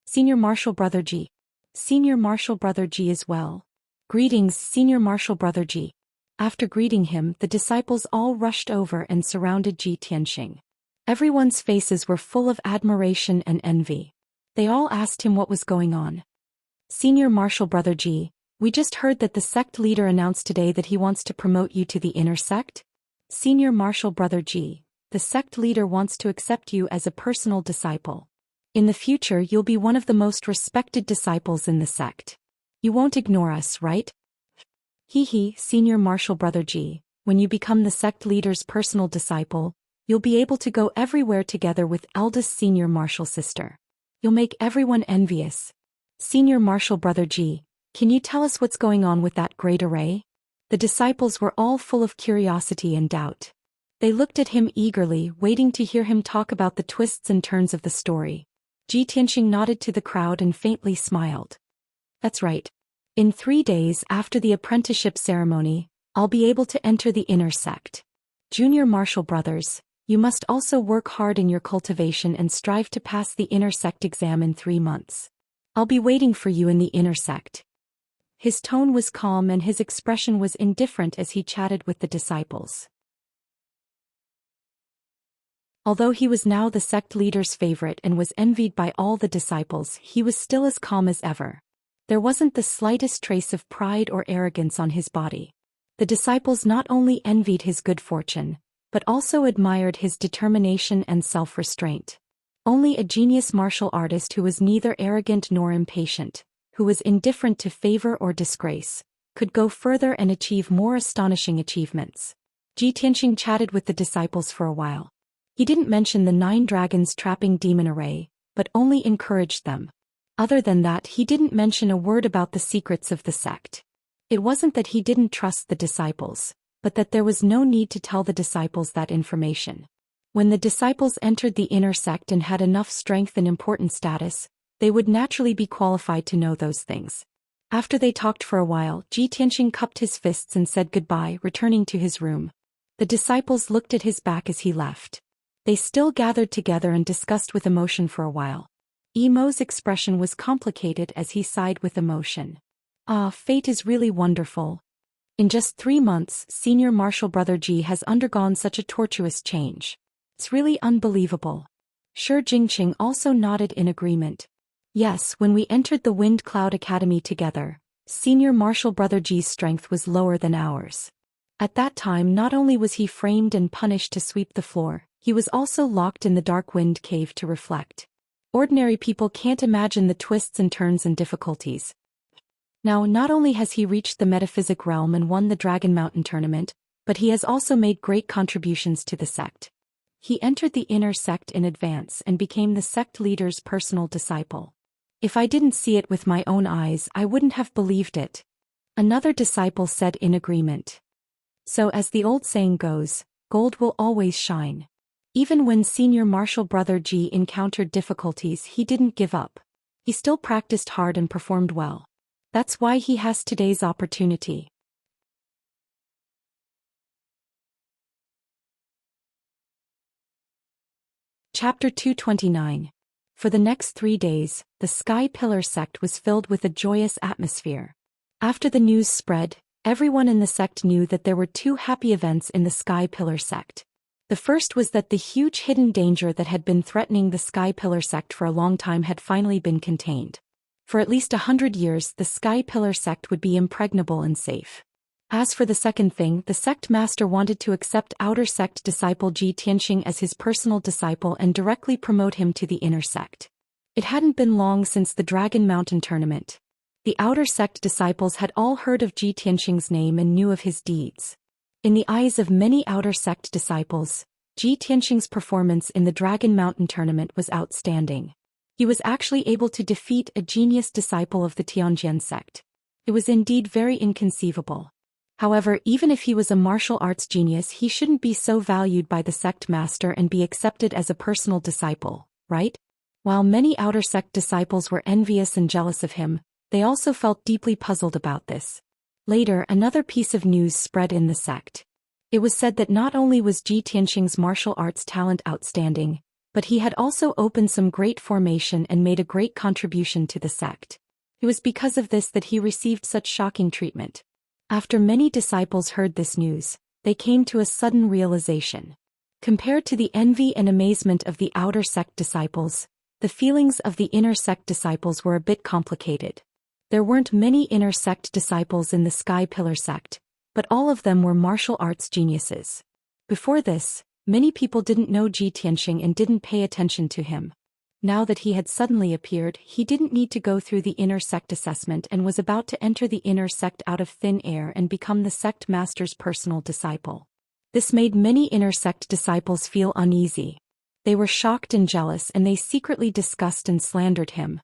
"Senior Marshal Brother Ji." "Senior Marshal Brother Ji as well." "Greetings, Senior Marshal Brother Ji." After greeting him, the disciples all rushed over and surrounded Ji Tianxing. Everyone's faces were full of admiration and envy. They all asked him what was going on. "Senior Marshal Brother Ji, we just heard that the sect leader announced today that he wants to promote you to the inner sect." "Senior Marshal Brother Ji, the sect leader wants to accept you as a personal disciple. In the future you'll be one of the most respected disciples in the sect. You won't ignore us, right?" "Hee, Senior Marshal Brother Ji, when you become the sect leader's personal disciple, you'll be able to go everywhere together with eldest Senior Marshal sister. You'll make everyone envious." "Senior Marshal Brother Ji, can you tell us what's going on with that great array?" The disciples were all full of curiosity and doubt. They looked at him eagerly, waiting to hear him talk about the twists and turns of the story. Ji Tianxing nodded to the crowd and faintly smiled. "That's right. In 3 days after the apprenticeship ceremony, I'll be able to enter the inner sect. Junior Marshal brothers, you must also work hard in your cultivation and strive to pass the inner sect exam in 3 months. I'll be waiting for you in the inner sect." His tone was calm and his expression was indifferent as he chatted with the disciples. Although he was now the sect leader's favorite and was envied by all the disciples, he was still as calm as ever. There wasn't the slightest trace of pride or arrogance on his body. The disciples not only envied his good fortune, but also admired his determination and self-restraint. Only a genius martial artist who was neither arrogant nor impatient, who was indifferent to favor or disgrace, could go further and achieve more astonishing achievements. Ji Tianxing chatted with the disciples for a while. He didn't mention the 9 dragons trapping demon array, but only encouraged them. Other than that, he didn't mention a word about the secrets of the sect. It wasn't that he didn't trust the disciples, but that there was no need to tell the disciples that information. When the disciples entered the inner sect and had enough strength and important status, they would naturally be qualified to know those things. After they talked for a while, Ji Tianxing cupped his fists and said goodbye, returning to his room. The disciples looked at his back as he left. They still gathered together and discussed with emotion for a while. Emo's expression was complicated as he sighed with emotion. "Ah, fate is really wonderful. In just 3 months, Senior Marshal Brother Ji has undergone such a tortuous change. It's really unbelievable." Shi Jingqing also nodded in agreement. "Yes, when we entered the Wind Cloud Academy together, Senior Marshal Brother Ji's strength was lower than ours. At that time not only was he framed and punished to sweep the floor, he was also locked in the Dark Wind Cave to reflect. Ordinary people can't imagine the twists and turns and difficulties. Now not only has he reached the metaphysic realm and won the Dragon Mountain tournament, but he has also made great contributions to the sect. He entered the inner sect in advance and became the sect leader's personal disciple. If I didn't see it with my own eyes, I wouldn't have believed it." Another disciple said in agreement. So as the old saying goes, gold will always shine. Even when Senior Marshal Brother Ji encountered difficulties, he didn't give up. He still practiced hard and performed well. That's why he has today's opportunity. Chapter 229. For the next 3 days, the Sky Pillar sect was filled with a joyous atmosphere. After the news spread, everyone in the sect knew that there were 2 happy events in the Sky Pillar sect. The first was that the huge hidden danger that had been threatening the Sky Pillar sect for a long time had finally been contained. For at least 100 years, the Sky Pillar sect would be impregnable and safe. As for the second thing, the sect master wanted to accept outer sect disciple Ji Tianxing as his personal disciple and directly promote him to the inner sect. It hadn't been long since the Dragon Mountain tournament. The outer sect disciples had all heard of Ji Tianxing's name and knew of his deeds. In the eyes of many outer sect disciples, Ji Tianxing's performance in the Dragon Mountain tournament was outstanding. He was actually able to defeat a genius disciple of the Tianjian sect. It was indeed very inconceivable. However, even if he was a martial arts genius, he shouldn't be so valued by the sect master and be accepted as a personal disciple, right? While many outer sect disciples were envious and jealous of him, they also felt deeply puzzled about this. Later, another piece of news spread in the sect. It was said that not only was Ji Tianxing's martial arts talent outstanding, but he had also opened some great formation and made a great contribution to the sect. It was because of this that he received such shocking treatment. After many disciples heard this news, they came to a sudden realization. Compared to the envy and amazement of the outer sect disciples, the feelings of the inner sect disciples were a bit complicated. There weren't many inner sect disciples in the Sky Pillar sect, but all of them were martial arts geniuses. Before this, many people didn't know Ji Tianxing and didn't pay attention to him. Now that he had suddenly appeared, he didn't need to go through the inner sect assessment and was about to enter the inner sect out of thin air and become the sect master's personal disciple. This made many inner sect disciples feel uneasy. They were shocked and jealous, and they secretly discussed and slandered him.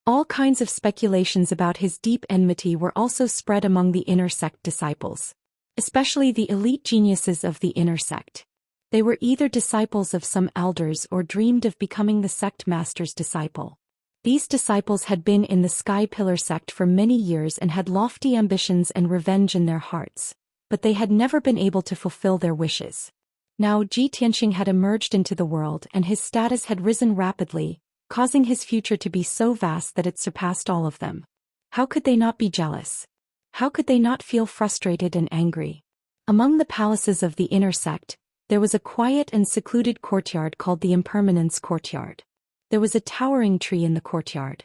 All kinds of speculations about his deep enmity were also spread among the inner sect disciples, especially the elite geniuses of the inner sect. They were either disciples of some elders or dreamed of becoming the sect master's disciple. These disciples had been in the Sky Pillar sect for many years and had lofty ambitions and revenge in their hearts, but they had never been able to fulfill their wishes. Now Ji Tianxing had emerged into the world and his status had risen rapidly, causing his future to be so vast that it surpassed all of them. How could they not be jealous? How could they not feel frustrated and angry? Among the palaces of the inner sect, there was a quiet and secluded courtyard called the Impermanence Courtyard. There was a towering tree in the courtyard.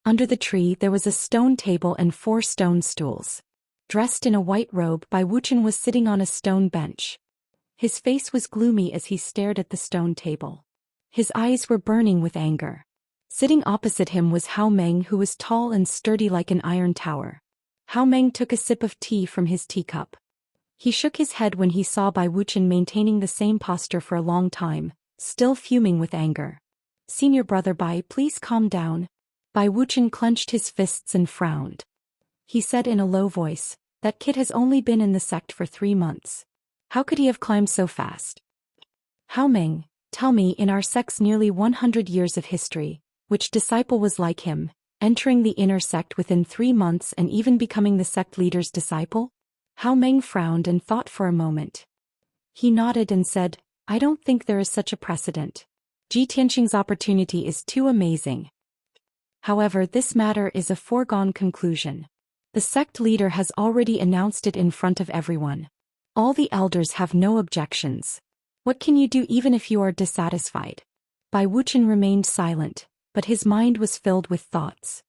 Under the tree there was a stone table and 4 stone stools. Dressed in a white robe, Bai Wuchen was sitting on a stone bench. His face was gloomy as he stared at the stone table. His eyes were burning with anger. Sitting opposite him was Hao Meng, who was tall and sturdy like an iron tower. Hao Meng took a sip of tea from his teacup. He shook his head when he saw Bai Wuchen maintaining the same posture for a long time, still fuming with anger. "Senior brother Bai, please calm down." Bai Wuchen clenched his fists and frowned. He said in a low voice, "That kid has only been in the sect for 3 months. How could he have climbed so fast?" "Hao Meng, tell me, in our sect's nearly 100 years of history, which disciple was like him, entering the inner sect within 3 months and even becoming the sect leader's disciple?" Hao Meng frowned and thought for a moment. He nodded and said, "I don't think there is such a precedent. Ji Tianxing's opportunity is too amazing. However, this matter is a foregone conclusion. The sect leader has already announced it in front of everyone. All the elders have no objections. What can you do even if you are dissatisfied?" Bai Wuchen remained silent, but his mind was filled with thoughts.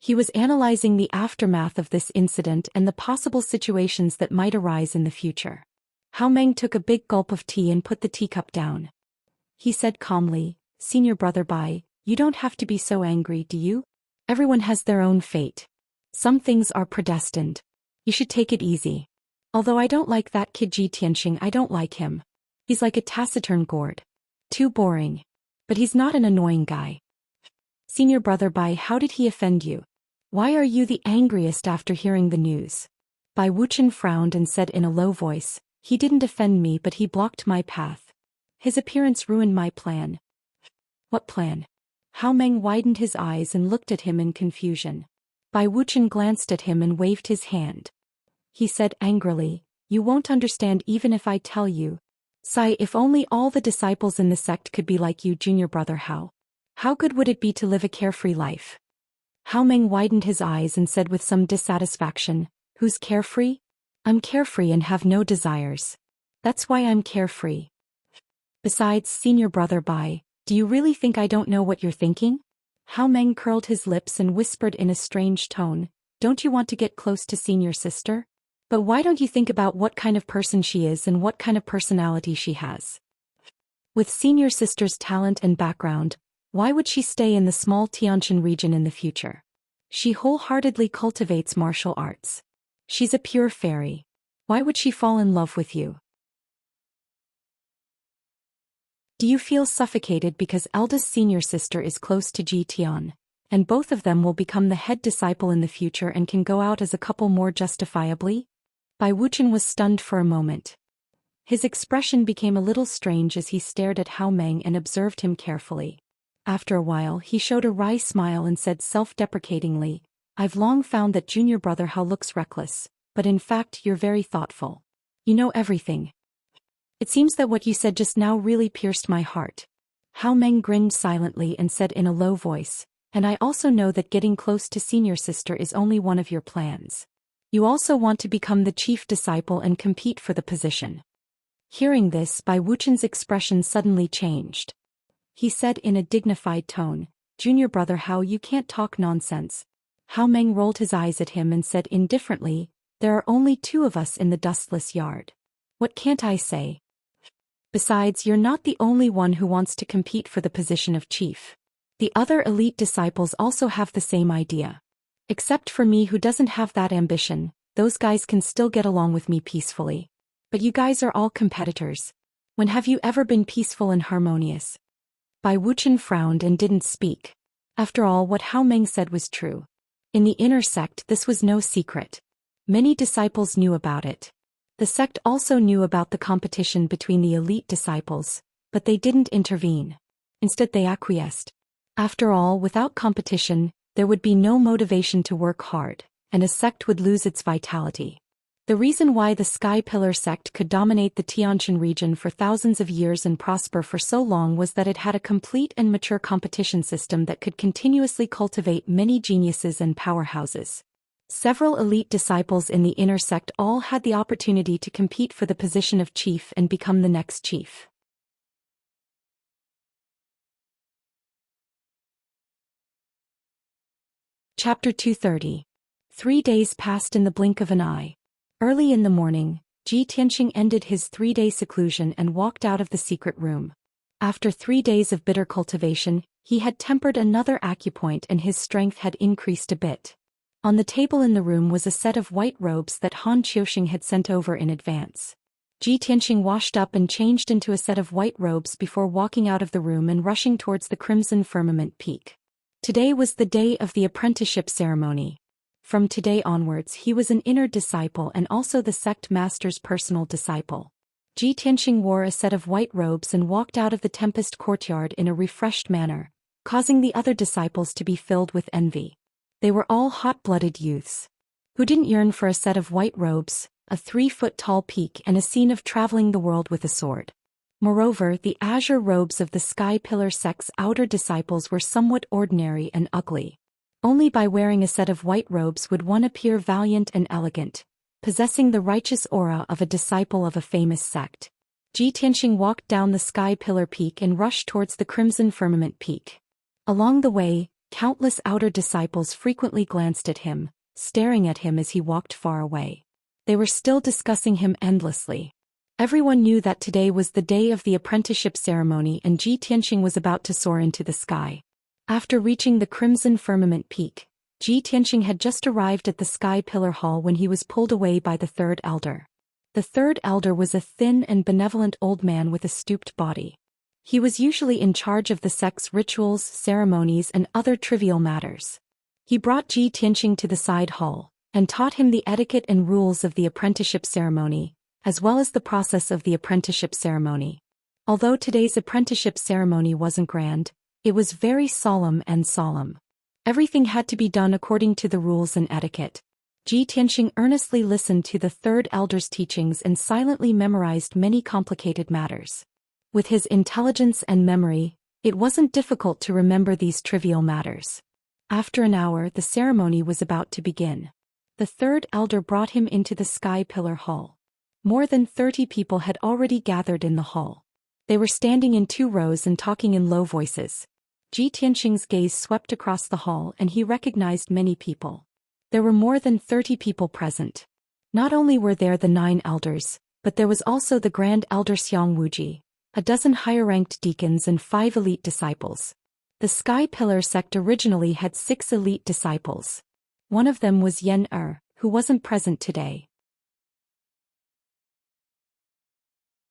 He was analyzing the aftermath of this incident and the possible situations that might arise in the future. Hao Meng took a big gulp of tea and put the teacup down. He said calmly, "Senior brother Bai, you don't have to be so angry, do you? Everyone has their own fate. Some things are predestined. You should take it easy. Although I don't like that kid Ji Tianxing, I don't like him. He's like a taciturn gourd. Too boring. But he's not an annoying guy. Senior brother Bai, how did he offend you? Why are you the angriest after hearing the news?" Bai Wuchen frowned and said in a low voice, "He didn't offend me, but he blocked my path. His appearance ruined my plan." "What plan?" Hao Meng widened his eyes and looked at him in confusion. Bai Wuchen glanced at him and waved his hand. He said angrily, "You won't understand even if I tell you." Sigh, if only all the disciples in the sect could be like you, junior brother Hao. How good would it be to live a carefree life? Hao Meng widened his eyes and said with some dissatisfaction, who's carefree? I'm carefree and have no desires. That's why I'm carefree. Besides, senior brother Bai, do you really think I don't know what you're thinking? Hao Meng curled his lips and whispered in a strange tone, don't you want to get close to senior sister? But why don't you think about what kind of person she is and what kind of personality she has? With senior sister's talent and background, why would she stay in the small Tianjin region in the future? She wholeheartedly cultivates martial arts. She's a pure fairy. Why would she fall in love with you? Do you feel suffocated because eldest senior sister is close to Ji Tian, and both of them will become the head disciple in the future and can go out as a couple more justifiably? Bai Wuchen was stunned for a moment. His expression became a little strange as he stared at Hao Meng and observed him carefully. After a while he showed a wry smile and said self-deprecatingly, I've long found that junior brother Hao looks reckless, but in fact you're very thoughtful. You know everything. It seems that what you said just now really pierced my heart. Hao Meng grinned silently and said in a low voice, and I also know that getting close to senior sister is only one of your plans. You also want to become the chief disciple and compete for the position. Hearing this, Bai Wuchen's expression suddenly changed. He said in a dignified tone, Junior brother Hao, you can't talk nonsense. Hao Meng rolled his eyes at him and said indifferently, there are only two of us in the dustless yard. What can't I say? Besides, you're not the only one who wants to compete for the position of chief. The other elite disciples also have the same idea. Except for me, who doesn't have that ambition, those guys can still get along with me peacefully. But you guys are all competitors. When have you ever been peaceful and harmonious? Bai Wuchen frowned and didn't speak. After all, what Hao Meng said was true. In the inner sect, this was no secret. Many disciples knew about it. The sect also knew about the competition between the elite disciples, but they didn't intervene. Instead, they acquiesced. After all, without competition, there would be no motivation to work hard, and a sect would lose its vitality. The reason why the Sky Pillar sect could dominate the Tianjin region for thousands of years and prosper for so long was that it had a complete and mature competition system that could continuously cultivate many geniuses and powerhouses. Several elite disciples in the inner sect all had the opportunity to compete for the position of chief and become the next chief. Chapter 230. 3 days passed in the blink of an eye. Early in the morning, Ji Tianxing ended his 3-day seclusion and walked out of the secret room. After 3 days of bitter cultivation, he had tempered another acupoint and his strength had increased a bit. On the table in the room was a set of white robes that Han Qiuxing had sent over in advance. Ji Tianxing washed up and changed into a set of white robes before walking out of the room and rushing towards the crimson firmament peak. Today was the day of the apprenticeship ceremony. From today onwards he was an inner disciple and also the sect master's personal disciple. Ji Tianxing wore a set of white robes and walked out of the Tempest courtyard in a refreshed manner, causing the other disciples to be filled with envy. They were all hot-blooded youths. Who didn't yearn for a set of white robes, a 3-foot-tall peak and a scene of traveling the world with a sword? Moreover, the azure robes of the Sky Pillar sect's outer disciples were somewhat ordinary and ugly. Only by wearing a set of white robes would one appear valiant and elegant, possessing the righteous aura of a disciple of a famous sect. Ji Tianxing walked down the Sky Pillar peak and rushed towards the crimson firmament peak. Along the way, countless outer disciples frequently glanced at him, staring at him as he walked far away. They were still discussing him endlessly. Everyone knew that today was the day of the apprenticeship ceremony and Ji Tianxing was about to soar into the sky. After reaching the crimson firmament peak, Ji Tianxing had just arrived at the Sky Pillar Hall when he was pulled away by the third elder. The third elder was a thin and benevolent old man with a stooped body. He was usually in charge of the sect's rituals, ceremonies and other trivial matters. He brought Ji Tianxing to the side hall, and taught him the etiquette and rules of the apprenticeship ceremony, as well as the process of the apprenticeship ceremony. Although today's apprenticeship ceremony wasn't grand, it was very solemn and solemn. Everything had to be done according to the rules and etiquette. Ji Tianxing earnestly listened to the third elder's teachings and silently memorized many complicated matters. With his intelligence and memory, it wasn't difficult to remember these trivial matters. After an hour, the ceremony was about to begin. The third elder brought him into the Sky Pillar Hall. More than 30 people had already gathered in the hall. They were standing in 2 rows and talking in low voices. Ji Tianxing's gaze swept across the hall and he recognized many people. There were more than 30 people present. Not only were there the 9 elders, but there was also the Grand Elder Xiang Wuji, a dozen higher-ranked deacons and 5 elite disciples. The Sky Pillar sect originally had 6 elite disciples. One of them was Yan who wasn't present today.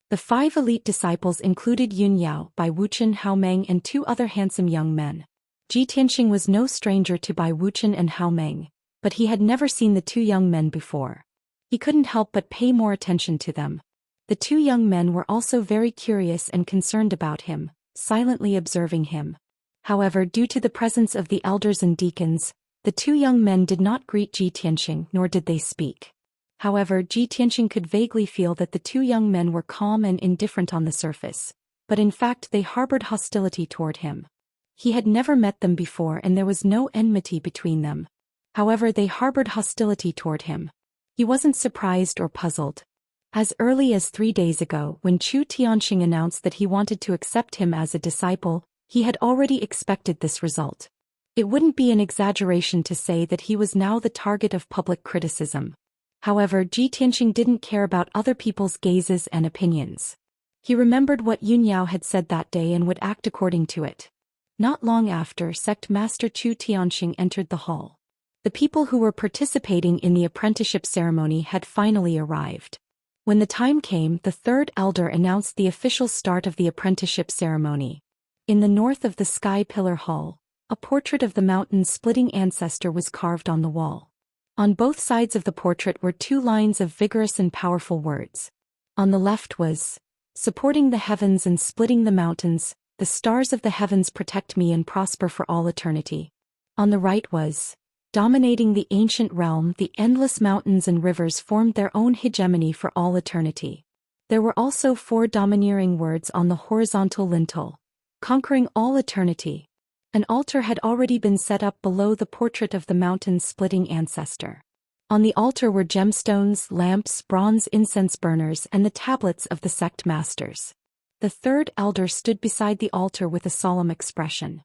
The 5 elite disciples included Yun Yao, Bai Wuchen, Hao Meng and 2 other handsome young men. Ji Tianxing was no stranger to Bai Wuchen and Hao Meng, but he had never seen the 2 young men before. He couldn't help but pay more attention to them. The 2 young men were also very curious and concerned about him, silently observing him. However, due to the presence of the elders and deacons, the 2 young men did not greet Ji Tianxing nor did they speak. However, Ji Tianxing could vaguely feel that the 2 young men were calm and indifferent on the surface, but in fact they harbored hostility toward him. He had never met them before and there was no enmity between them. However, they harbored hostility toward him. He wasn't surprised or puzzled. As early as 3 days ago, when Chu Tianxing announced that he wanted to accept him as a disciple, he had already expected this result. It wouldn't be an exaggeration to say that he was now the target of public criticism. However, Ji Tianxing didn't care about other people's gazes and opinions. He remembered what Yun Yao had said that day and would act according to it. Not long after, Sect Master Chu Tianxing entered the hall. The people who were participating in the apprenticeship ceremony had finally arrived. When the time came, the 3rd elder announced the official start of the apprenticeship ceremony. In the north of the Sky Pillar Hall, a portrait of the mountain-splitting ancestor was carved on the wall. On both sides of the portrait were 2 lines of vigorous and powerful words. On the left was, "Supporting the heavens and splitting the mountains, the stars of the heavens protect me and prosper for all eternity." On the right was, "Dominating the ancient realm, the endless mountains and rivers formed their own hegemony for all eternity." There were also 4 domineering words on the horizontal lintel, "Conquering all eternity." An altar had already been set up below the portrait of the mountain-splitting ancestor. On the altar were gemstones, lamps, bronze incense burners and the tablets of the sect masters. The 3rd elder stood beside the altar with a solemn expression.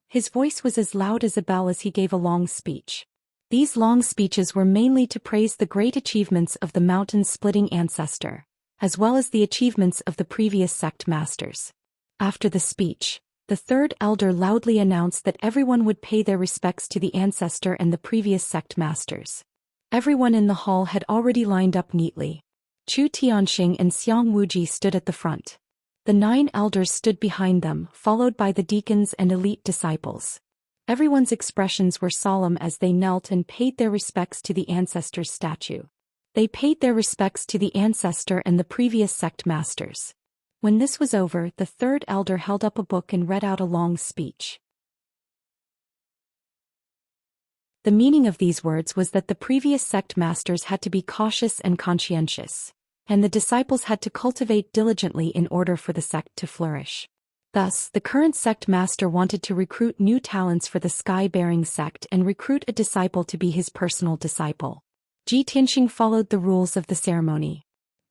His voice was as loud as a bell as he gave a long speech. These long speeches were mainly to praise the great achievements of the mountain-splitting ancestor, as well as the achievements of the previous sect masters. After the speech, the 3rd elder loudly announced that everyone would pay their respects to the ancestor and the previous sect masters. Everyone in the hall had already lined up neatly. Chu Tianxing and Xiang Wuji stood at the front. The 9 elders stood behind them, followed by the deacons and elite disciples. Everyone's expressions were solemn as they knelt and paid their respects to the ancestor's statue. They paid their respects to the ancestor and the previous sect masters. When this was over, the 3rd elder held up a book and read out a long speech. The meaning of these words was that the previous sect masters had to be cautious and conscientious, and the disciples had to cultivate diligently in order for the sect to flourish. Thus, the current sect master wanted to recruit new talents for the sky-bearing sect and recruit a disciple to be his personal disciple. Ji Tianxing followed the rules of the ceremony.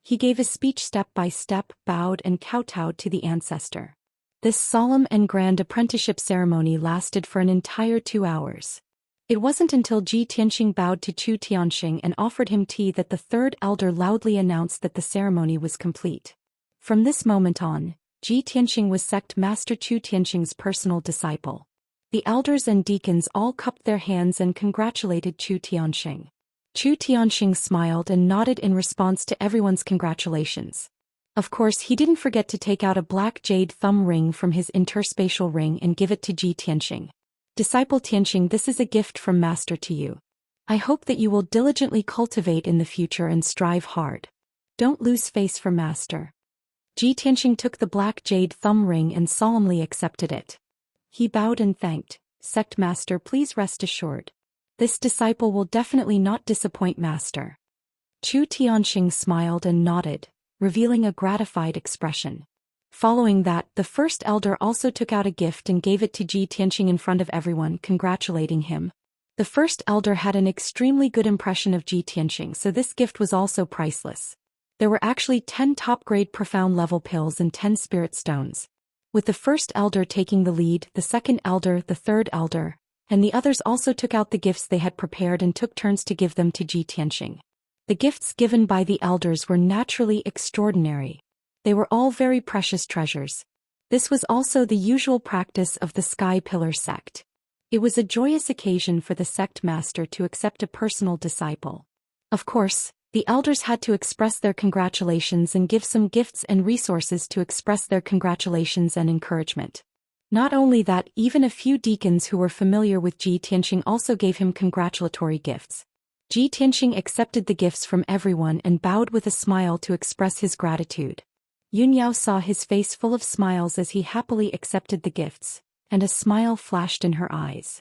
He gave a speech step by step, bowed and kowtowed to the ancestor. This solemn and grand apprenticeship ceremony lasted for an entire 2 hours. It wasn't until Ji Tianxing bowed to Chu Tianxing and offered him tea that the 3rd elder loudly announced that the ceremony was complete. From this moment on, Ji Tianxing was sect master Chu Tianxing's personal disciple. The elders and deacons all cupped their hands and congratulated Chu Tianxing. Chu Tianxing smiled and nodded in response to everyone's congratulations. Of course, he didn't forget to take out a black jade thumb ring from his interspatial ring and give it to Ji Tianxing. "Disciple Tianxing, this is a gift from Master to you. I hope that you will diligently cultivate in the future and strive hard. Don't lose face for Master." Ji Tianxing took the black jade thumb ring and solemnly accepted it. He bowed and thanked, "Sect Master, please rest assured. This disciple will definitely not disappoint master. Chu Tianxing smiled and nodded, revealing a gratified expression. Following that, the first elder also took out a gift and gave it to Ji Tianxing in front of everyone, congratulating him. The first elder had an extremely good impression of Ji Tianxing, so this gift was also priceless. There were actually 10 top-grade profound level pills and 10 spirit stones. With the first elder taking the lead, the second elder, the third elder, and the others also took out the gifts they had prepared and took turns to give them to Ji Tianxing. The gifts given by the elders were naturally extraordinary. They were all very precious treasures. This was also the usual practice of the Sky Pillar sect. It was a joyous occasion for the sect master to accept a personal disciple. Of course, the elders had to express their congratulations and give some gifts and resources to express their congratulations and encouragement. Not only that, even a few deacons who were familiar with Ji Tianxing also gave him congratulatory gifts. Ji Tianxing accepted the gifts from everyone and bowed with a smile to express his gratitude. Yun Yao saw his face full of smiles as he happily accepted the gifts, and a smile flashed in her eyes.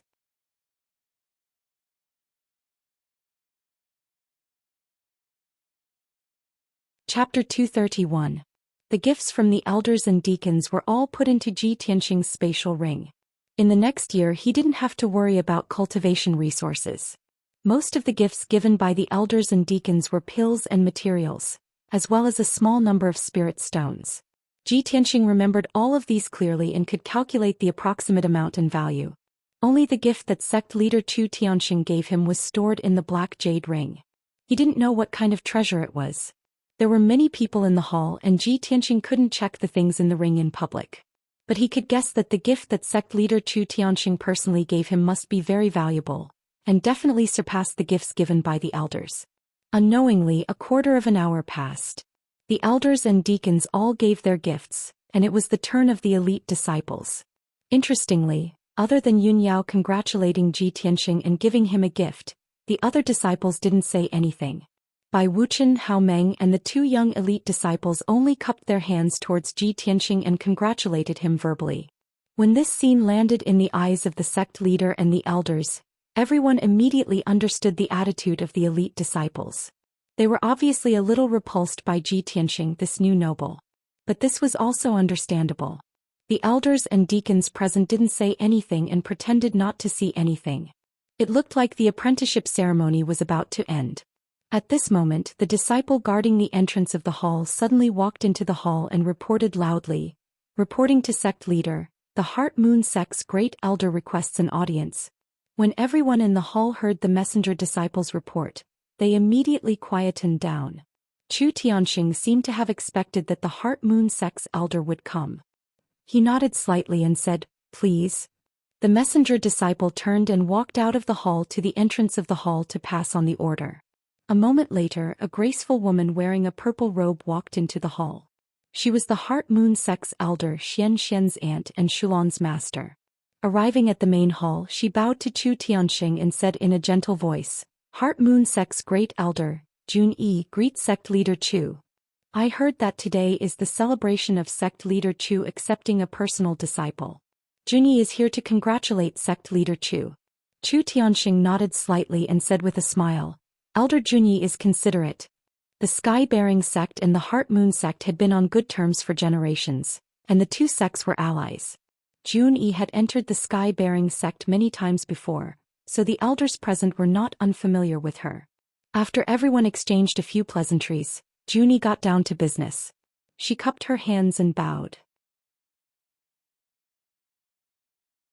Chapter 231. The gifts from the elders and deacons were all put into Ji Tianxing's spatial ring. In the next year he didn't have to worry about cultivation resources. Most of the gifts given by the elders and deacons were pills and materials, as well as a small number of spirit stones. Ji Tianxing remembered all of these clearly and could calculate the approximate amount and value. Only the gift that sect leader Chu Tianxing gave him was stored in the black jade ring. He didn't know what kind of treasure it was. There were many people in the hall and Ji Tianxing couldn't check the things in the ring in public. But he could guess that the gift that sect leader Chu Tianxing personally gave him must be very valuable, and definitely surpass the gifts given by the elders. Unknowingly, a quarter of an hour passed. The elders and deacons all gave their gifts, and it was the turn of the elite disciples. Interestingly, other than Yun Yao congratulating Ji Tianxing and giving him a gift, the other disciples didn't say anything. Bai Wuchen, Hao Meng and the two young elite disciples only cupped their hands towards Ji Tianxing and congratulated him verbally. When this scene landed in the eyes of the sect leader and the elders, everyone immediately understood the attitude of the elite disciples. They were obviously a little repulsed by Ji Tianxing, this new noble. But this was also understandable. The elders and deacons present didn't say anything and pretended not to see anything. It looked like the apprenticeship ceremony was about to end. At this moment, the disciple guarding the entrance of the hall suddenly walked into the hall and reported loudly, reporting to sect leader, the Heart Moon sect's great elder requests an audience. When everyone in the hall heard the messenger disciple's report, they immediately quietened down. Chu Tianxing seemed to have expected that the Heart Moon sect's elder would come. He nodded slightly and said, "Please." The messenger disciple turned and walked out of the hall to the entrance of the hall to pass on the order. A moment later, a graceful woman wearing a purple robe walked into the hall. She was the Heart Moon sect's elder Xianxia's aunt and Shulan's master. Arriving at the main hall, she bowed to Chu Tianxing and said in a gentle voice, "Heart Moon sect's great elder, Jun Yi, greet sect leader Chu. I heard that today is the celebration of sect leader Chu accepting a personal disciple. Jun Yi is here to congratulate sect leader Chu." Chu Tianxing nodded slightly and said with a smile, "Elder Jun Yi is considerate." The Sky-bearing sect and the Heart Moon sect had been on good terms for generations, and the two sects were allies. Jun Yi had entered the Sky-bearing sect many times before, so the elders present were not unfamiliar with her. After everyone exchanged a few pleasantries, Jun Yi got down to business. She cupped her hands and bowed.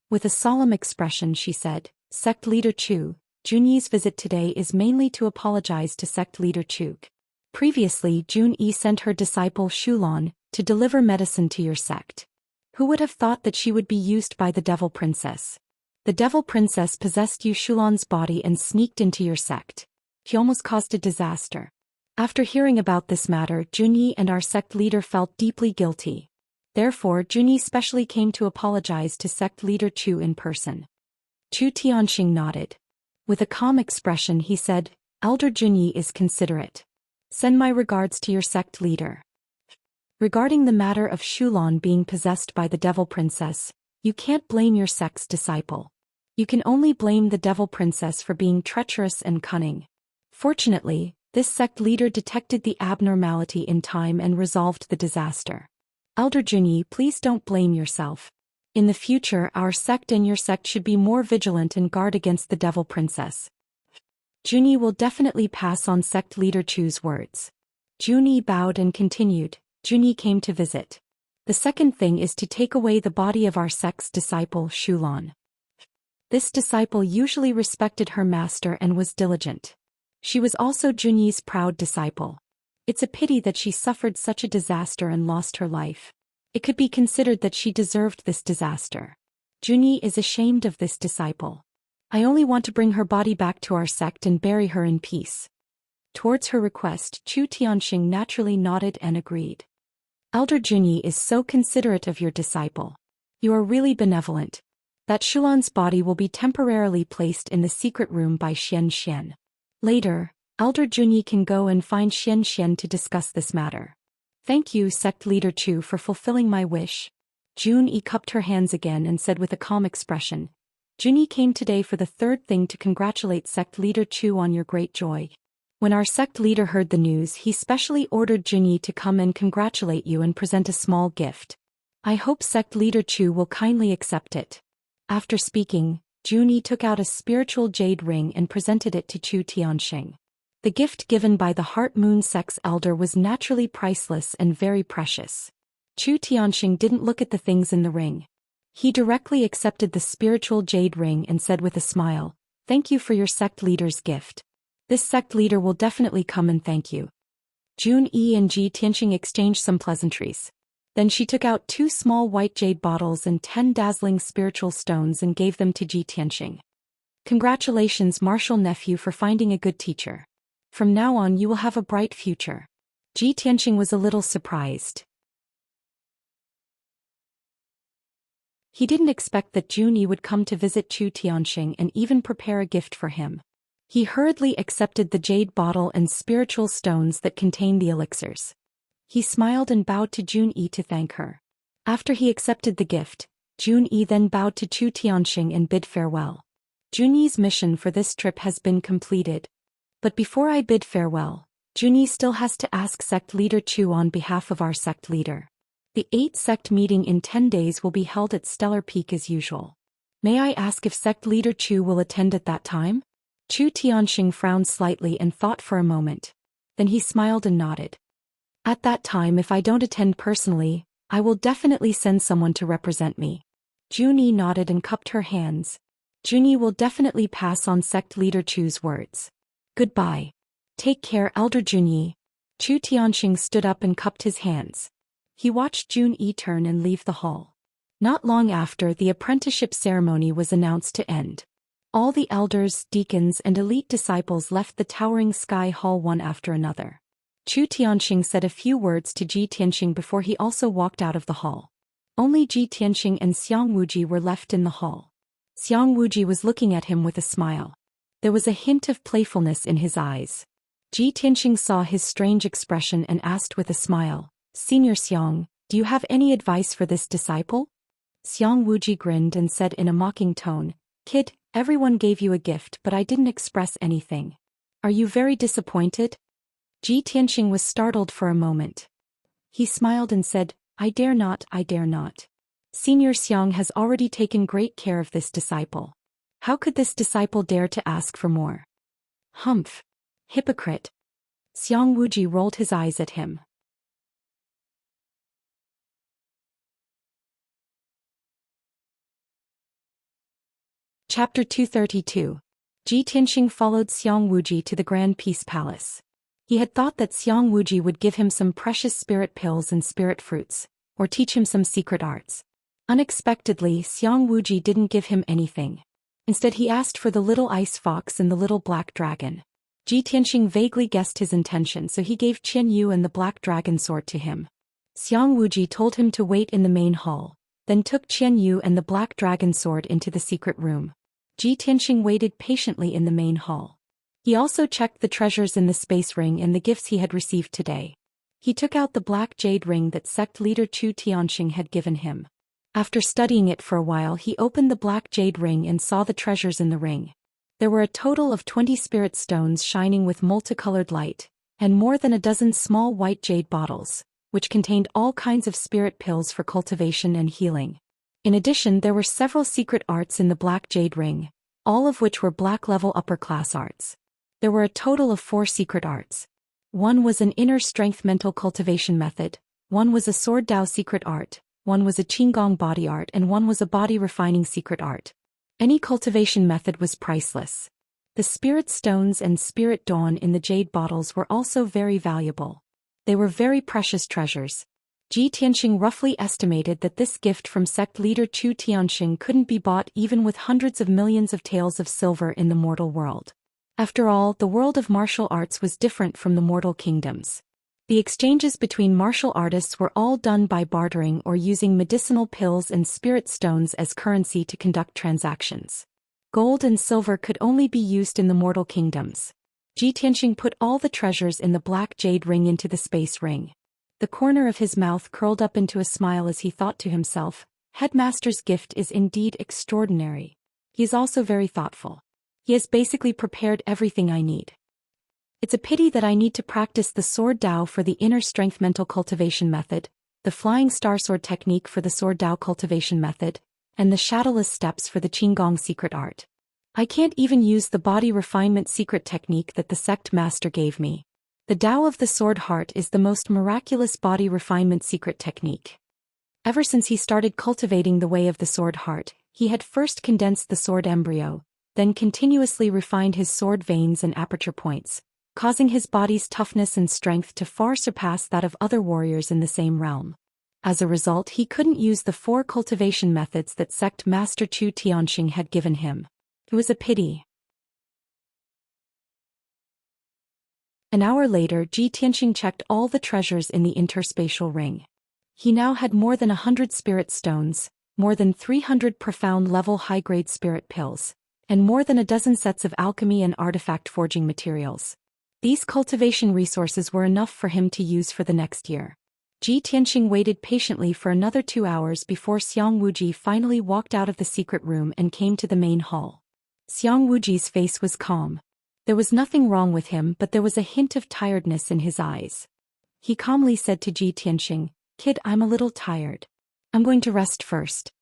With a solemn expression she said, "Sect leader Chu, Jun Yi's visit today is mainly to apologize to sect leader Chu. Previously Jun Yi sent her disciple Shulan to deliver medicine to your sect. Who would have thought that she would be used by the Devil Princess? The Devil Princess possessed Yu Shulan's body and sneaked into your sect. He almost caused a disaster." After hearing about this matter, Jun Yi and our sect leader felt deeply guilty. Therefore Jun Yi specially came to apologize to sect leader Chu in person. Chu Tianxing nodded. With a calm expression he said, "Elder Jun Yi is considerate. Send my regards to your sect leader. Regarding the matter of Shulan being possessed by the Devil Princess, you can't blame your sect's disciple. You can only blame the devil princess for being treacherous and cunning. Fortunately, this sect leader detected the abnormality in time and resolved the disaster. Elder Junyi, please don't blame yourself. In the future, our sect and your sect should be more vigilant and guard against the devil princess. Junyi will definitely pass on sect leader Chu's words. Junyi bowed and continued. Junyi came to visit. The second thing is to take away the body of our sect's disciple Shulan. This disciple usually respected her master and was diligent. She was also Junyi's proud disciple. It's a pity that she suffered such a disaster and lost her life. It could be considered that she deserved this disaster. Junyi is ashamed of this disciple. I only want to bring her body back to our sect and bury her in peace. Towards her request, Chu Tianxing naturally nodded and agreed. Elder Junyi is so considerate of your disciple. You are really benevolent. That Shulan's body will be temporarily placed in the secret room by Xianxia. Later, Elder Junyi can go and find Xianxia to discuss this matter. Thank you, sect leader Chu, for fulfilling my wish. Junyi cupped her hands again and said with a calm expression, Junyi came today for the third thing to congratulate sect leader Chu on your great joy. When our sect leader heard the news, he specially ordered Junyi to come and congratulate you and present a small gift. I hope sect leader Chu will kindly accept it. After speaking, Junyi took out a spiritual jade ring and presented it to Chu Tianxing. The gift given by the Heart Moon sect's elder was naturally priceless and very precious. Chu Tianxing didn't look at the things in the ring. He directly accepted the spiritual jade ring and said with a smile, Thank you for your sect leader's gift. This sect leader will definitely come and thank you. Junyi and Ji Tianxing exchanged some pleasantries. Then she took out 2 small white jade bottles and 10 dazzling spiritual stones and gave them to Ji Tianxing. Congratulations, martial nephew, for finding a good teacher. From now on you will have a bright future. Ji Tianxing was a little surprised. He didn't expect that Junyi would come to visit Chu Tianxing and even prepare a gift for him. He hurriedly accepted the jade bottle and spiritual stones that contained the elixirs. He smiled and bowed to Junyi to thank her. After he accepted the gift, Junyi then bowed to Chu Tianxing and bid farewell. Junyi's mission for this trip has been completed. But before I bid farewell, Junyi still has to ask sect leader Chu on behalf of our sect leader. The 8th sect meeting in 10 days will be held at Stellar Peak as usual. May I ask if sect leader Chu will attend at that time? Chu Tianxing frowned slightly and thought for a moment. Then he smiled and nodded. At that time, if I don't attend personally, I will definitely send someone to represent me. Junyi nodded and cupped her hands. Junyi will definitely pass on sect leader Chu's words. Goodbye. Take care, Elder Junyi. Chu Tianxing stood up and cupped his hands. He watched Junyi turn and leave the hall. Not long after, the apprenticeship ceremony was announced to end. All the elders, deacons, and elite disciples left the towering sky hall one after another. Chu Tianxing said a few words to Ji Tianxing before he also walked out of the hall. Only Ji Tianxing and Xiang Wuji were left in the hall. Xiang Wuji was looking at him with a smile. There was a hint of playfulness in his eyes. Ji Tianxing saw his strange expression and asked with a smile, Senior Xiang, do you have any advice for this disciple? Xiang Wuji grinned and said in a mocking tone, Kid, everyone gave you a gift but I didn't express anything. Are you very disappointed? Ji Tianxing was startled for a moment. He smiled and said, I dare not. Senior Xiang has already taken great care of this disciple. How could this disciple dare to ask for more? Humph. Hypocrite. Xiang Wuji rolled his eyes at him. Chapter 232. Ji Tianxing followed Xiang Wuji to the Grand Peace Palace. He had thought that Xiang Wuji would give him some precious spirit pills and spirit fruits, or teach him some secret arts. Unexpectedly, Xiang Wuji didn't give him anything. Instead, he asked for the little ice fox and the little black dragon. Ji Tianxing vaguely guessed his intention, so he gave Qian Yu and the black dragon sword to him. Xiang Wuji told him to wait in the main hall, then took Qian Yu and the black dragon sword into the secret room. Ji Tianxing waited patiently in the main hall. He also checked the treasures in the space ring and the gifts he had received today. He took out the black jade ring that sect leader Chu Tianxing had given him. After studying it for a while, he opened the black jade ring and saw the treasures in the ring. There were a total of 20 spirit stones shining with multicolored light, and more than a dozen small white jade bottles, which contained all kinds of spirit pills for cultivation and healing. In addition, there were several secret arts in the black jade ring, all of which were black-level upper-class arts. There were a total of 4 secret arts. One was an inner strength mental cultivation method, one was a sword Dao secret art, one was a Qigong body art, and one was a body refining secret art. Any cultivation method was priceless. The spirit stones and spirit dawn in the jade bottles were also very valuable. They were very precious treasures. Ji Tianxing roughly estimated that this gift from sect leader Chu Tianxing couldn't be bought even with hundreds of millions of taels of silver in the mortal world. After all, the world of martial arts was different from the mortal kingdoms. The exchanges between martial artists were all done by bartering or using medicinal pills and spirit stones as currency to conduct transactions. Gold and silver could only be used in the mortal kingdoms. Ji Tianxing put all the treasures in the black jade ring into the space ring. The corner of his mouth curled up into a smile as he thought to himself, Headmaster's gift is indeed extraordinary. He is also very thoughtful. He has basically prepared everything I need. It's a pity that I need to practice the sword Dao for the inner strength mental cultivation method, the flying star sword technique for the sword Dao cultivation method, and the shadowless steps for the Qigong secret art. I can't even use the body refinement secret technique that the sect master gave me. The Dao of the sword heart is the most miraculous body refinement secret technique. Ever since he started cultivating the way of the sword heart, he had first condensed the sword embryo, then continuously refined his sword veins and aperture points, causing his body's toughness and strength to far surpass that of other warriors in the same realm. As a result, he couldn't use the 4 cultivation methods that sect master Chu Tianxing had given him. It was a pity. An hour later, Ji Tianxing checked all the treasures in the interspatial ring. He now had more than 100 spirit stones, more than 300 profound-level high-grade spirit pills, and more than a dozen sets of alchemy and artifact forging materials. These cultivation resources were enough for him to use for the next year. Ji Tianxing waited patiently for another 2 hours before Xiang Wuji finally walked out of the secret room and came to the main hall. Xiang Wuji's face was calm. There was nothing wrong with him, but there was a hint of tiredness in his eyes. He calmly said to Ji Tianxing, "Kid, I'm a little tired. I'm going to rest first.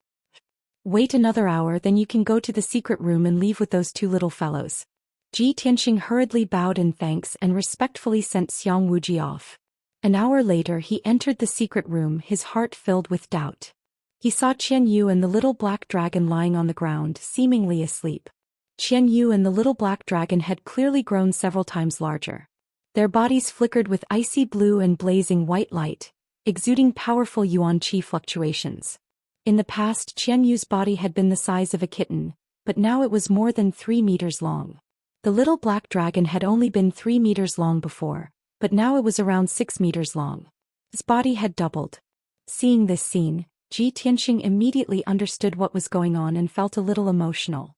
Wait another hour, then you can go to the secret room and leave with those 2 little fellows." Ji Tianxing hurriedly bowed in thanks and respectfully sent Xiang Wuji off. An hour later he entered the secret room, his heart filled with doubt. He saw Qian Yu and the little black dragon lying on the ground, seemingly asleep. Qian Yu and the little black dragon had clearly grown several times larger. Their bodies flickered with icy blue and blazing white light, exuding powerful yuan qi fluctuations. In the past, Qian Yu's body had been the size of a kitten, but now it was more than 3 meters long. The little black dragon had only been 3 meters long before, but now it was around 6 meters long. His body had doubled. Seeing this scene, Ji Tianxing immediately understood what was going on and felt a little emotional.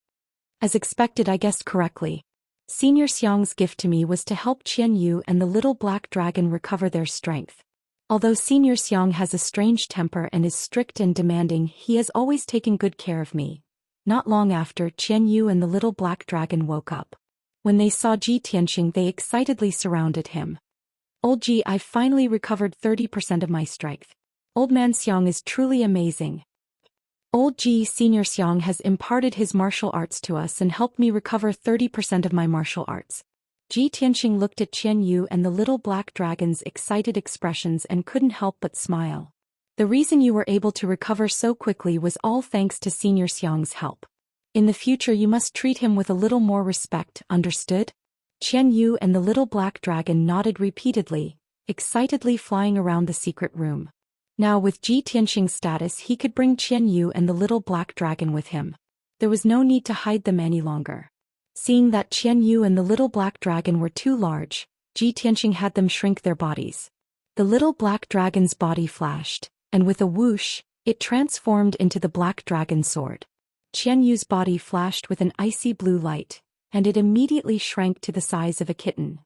As expected, I guessed correctly. Senior Xiang's gift to me was to help Qian Yu and the little black dragon recover their strength. Although Senior Xiang has a strange temper and is strict and demanding, he has always taken good care of me. Not long after, Qian Yu and the little black dragon woke up. When they saw Ji Tianxing, they excitedly surrounded him. "Old Ji, I've finally recovered 30% of my strength. Old man Xiang is truly amazing. Old Ji, Senior Xiang has imparted his martial arts to us and helped me recover 30% of my martial arts." Ji Tianxing looked at Qian Yu and the little black dragon's excited expressions and couldn't help but smile. "The reason you were able to recover so quickly was all thanks to Senior Xiang's help. In the future you must treat him with a little more respect, understood?" Qian Yu and the little black dragon nodded repeatedly, excitedly flying around the secret room. Now with Ji Tianxing's status, he could bring Qian Yu and the little black dragon with him. There was no need to hide them any longer. Seeing that Qian Yu and the little black dragon were too large, Ji Tianxing had them shrink their bodies. The little black dragon's body flashed, and with a whoosh, it transformed into the black dragon sword. Qian Yu's body flashed with an icy blue light, and it immediately shrank to the size of a kitten.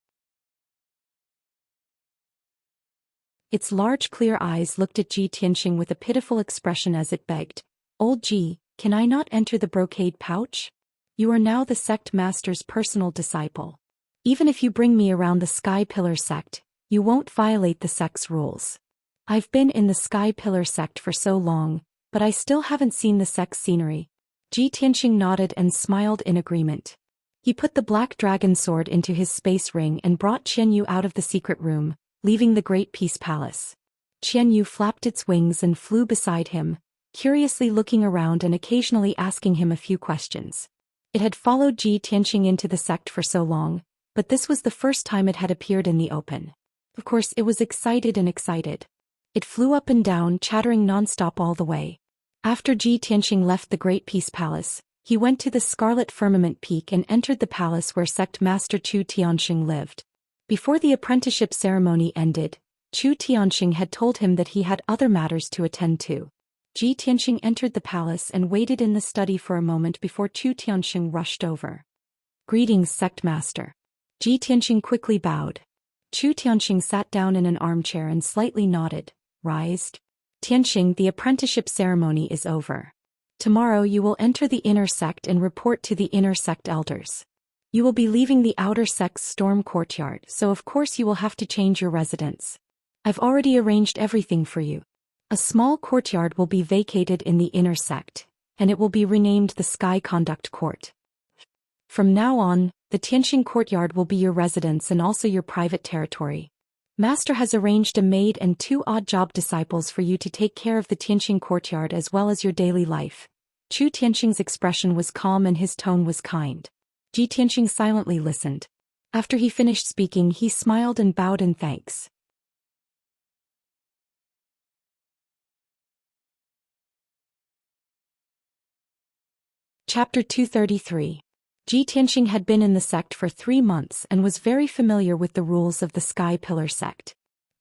Its large clear eyes looked at Ji Tianxing with a pitiful expression as it begged, "Old Ji, can I not enter the brocade pouch? You are now the sect master's personal disciple. Even if you bring me around the Sky Pillar sect, you won't violate the sect's rules. I've been in the Sky Pillar sect for so long, but I still haven't seen the sect's scenery." Ji Tianxing nodded and smiled in agreement. He put the black dragon sword into his space ring and brought Qianyu out of the secret room, leaving the Great Peace Palace. Qianyu flapped its wings and flew beside him, curiously looking around and occasionally asking him a few questions. It had followed Ji Tianxing into the sect for so long, but this was the first time it had appeared in the open. Of course, it was excited. It flew up and down, chattering nonstop all the way. After Ji Tianxing left the Great Peace Palace, he went to the Scarlet Firmament Peak and entered the palace where Sect Master Chu Tianxing lived. Before the apprenticeship ceremony ended, Chu Tianxing had told him that he had other matters to attend to. Ji Tianxing entered the palace and waited in the study for a moment before Chu Tianxing rushed over. "Greetings, Sect Master." Ji Tianxing quickly bowed. Chu Tianxing sat down in an armchair and slightly nodded, rised. "Tianxing, the apprenticeship ceremony is over. Tomorrow you will enter the inner sect and report to the inner sect elders. You will be leaving the outer sect's storm courtyard, so of course you will have to change your residence. I've already arranged everything for you. A small courtyard will be vacated in the inner sect, and it will be renamed the Sky Conduct Court. From now on, the Tianxing courtyard will be your residence and also your private territory. Master has arranged a maid and 2 odd job disciples for you to take care of the Tianxing courtyard as well as your daily life." Chu Tianxing's expression was calm and his tone was kind. Ji Tianxing silently listened. After he finished speaking, he smiled and bowed in thanks. Chapter 233. Ji Tianxing had been in the sect for 3 months and was very familiar with the rules of the Sky Pillar sect.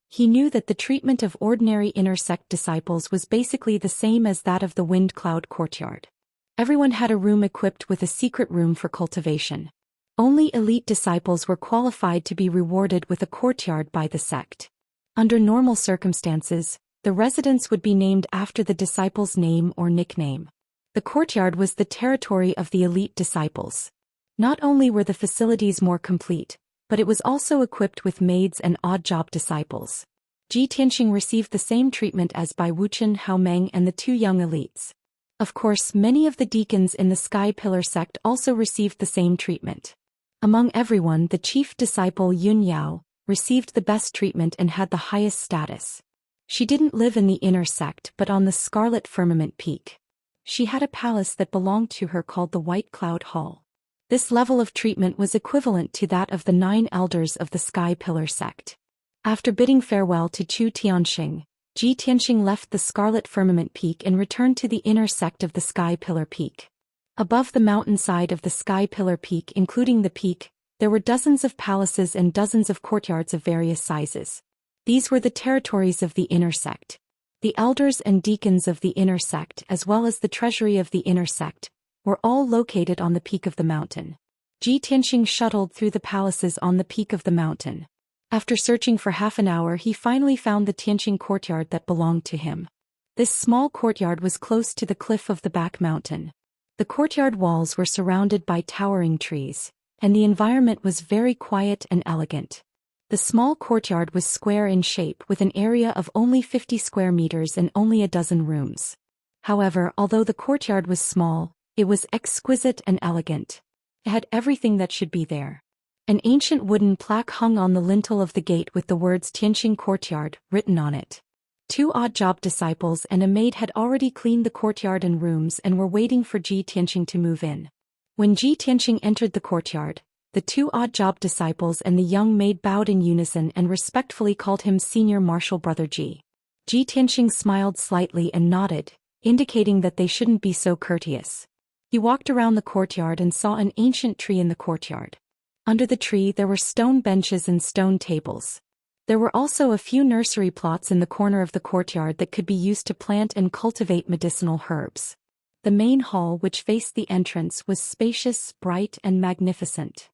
He knew that the treatment of ordinary inner sect disciples was basically the same as that of the Wind Cloud courtyard. Everyone had a room equipped with a secret room for cultivation. Only elite disciples were qualified to be rewarded with a courtyard by the sect. Under normal circumstances, the residence would be named after the disciple's name or nickname. The courtyard was the territory of the elite disciples. Not only were the facilities more complete, but it was also equipped with maids and odd job disciples. Ji Tianxing received the same treatment as by Wuchen, Hao Meng and the 2 young elites. Of course, many of the deacons in the Sky Pillar sect also received the same treatment. Among everyone, the chief disciple Yun Yao received the best treatment and had the highest status. She didn't live in the inner sect but on the Scarlet Firmament Peak. She had a palace that belonged to her called the White Cloud Hall. This level of treatment was equivalent to that of the 9 elders of the Sky Pillar sect. After bidding farewell to Chu Tianxing, Ji Tianxing left the Scarlet Firmament Peak and returned to the inner sect of the Sky Pillar Peak. Above the mountainside of the Sky Pillar Peak, including the peak, there were dozens of palaces and dozens of courtyards of various sizes. These were the territories of the inner sect. The elders and deacons of the inner sect as well as the treasury of the inner sect were all located on the peak of the mountain. Ji Tianxing shuttled through the palaces on the peak of the mountain. After searching for half an hour, he finally found the Tianxing courtyard that belonged to him. This small courtyard was close to the cliff of the back mountain. The courtyard walls were surrounded by towering trees, and the environment was very quiet and elegant. The small courtyard was square in shape with an area of only 50 square meters and only a dozen rooms. However, although the courtyard was small, it was exquisite and elegant. It had everything that should be there. An ancient wooden plaque hung on the lintel of the gate with the words Tianxing Courtyard written on it. 2 odd job disciples and a maid had already cleaned the courtyard and rooms and were waiting for Ji Tianxing to move in. When Ji Tianxing entered the courtyard, the 2 odd job disciples and the young maid bowed in unison and respectfully called him Senior Marshal Brother Ji. Ji Tianxing smiled slightly and nodded, indicating that they shouldn't be so courteous. He walked around the courtyard and saw an ancient tree in the courtyard. Under the tree there were stone benches and stone tables. There were also a few nursery plots in the corner of the courtyard that could be used to plant and cultivate medicinal herbs. The main hall, which faced the entrance, was spacious, bright, and magnificent.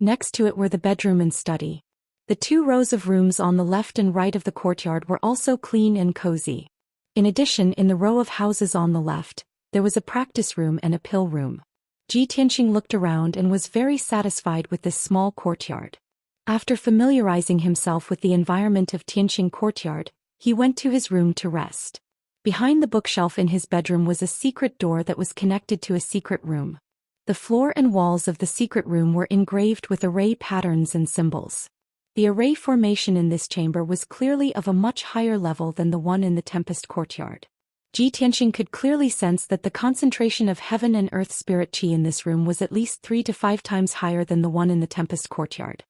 Next to it were the bedroom and study. The 2 rows of rooms on the left and right of the courtyard were also clean and cozy. In addition, in the row of houses on the left, there was a practice room and a pill room. Ji Tianqing looked around and was very satisfied with this small courtyard. After familiarizing himself with the environment of Tianqing courtyard, he went to his room to rest. Behind the bookshelf in his bedroom was a secret door that was connected to a secret room. The floor and walls of the secret room were engraved with array patterns and symbols. The array formation in this chamber was clearly of a much higher level than the one in the Tempest courtyard. Ji Tianqing could clearly sense that the concentration of heaven and earth spirit qi in this room was at least 3 to 5 times higher than the one in the Tempest courtyard.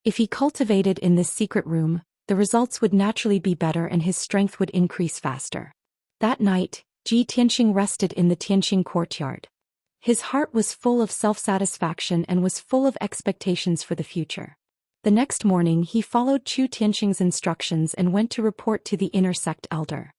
If he cultivated in this secret room, the results would naturally be better and his strength would increase faster. That night, Ji Tianqing rested in the Tianqing courtyard. His heart was full of self-satisfaction and was full of expectations for the future. The next morning he followed Chu Tianqing's instructions and went to report to the inner sect elder.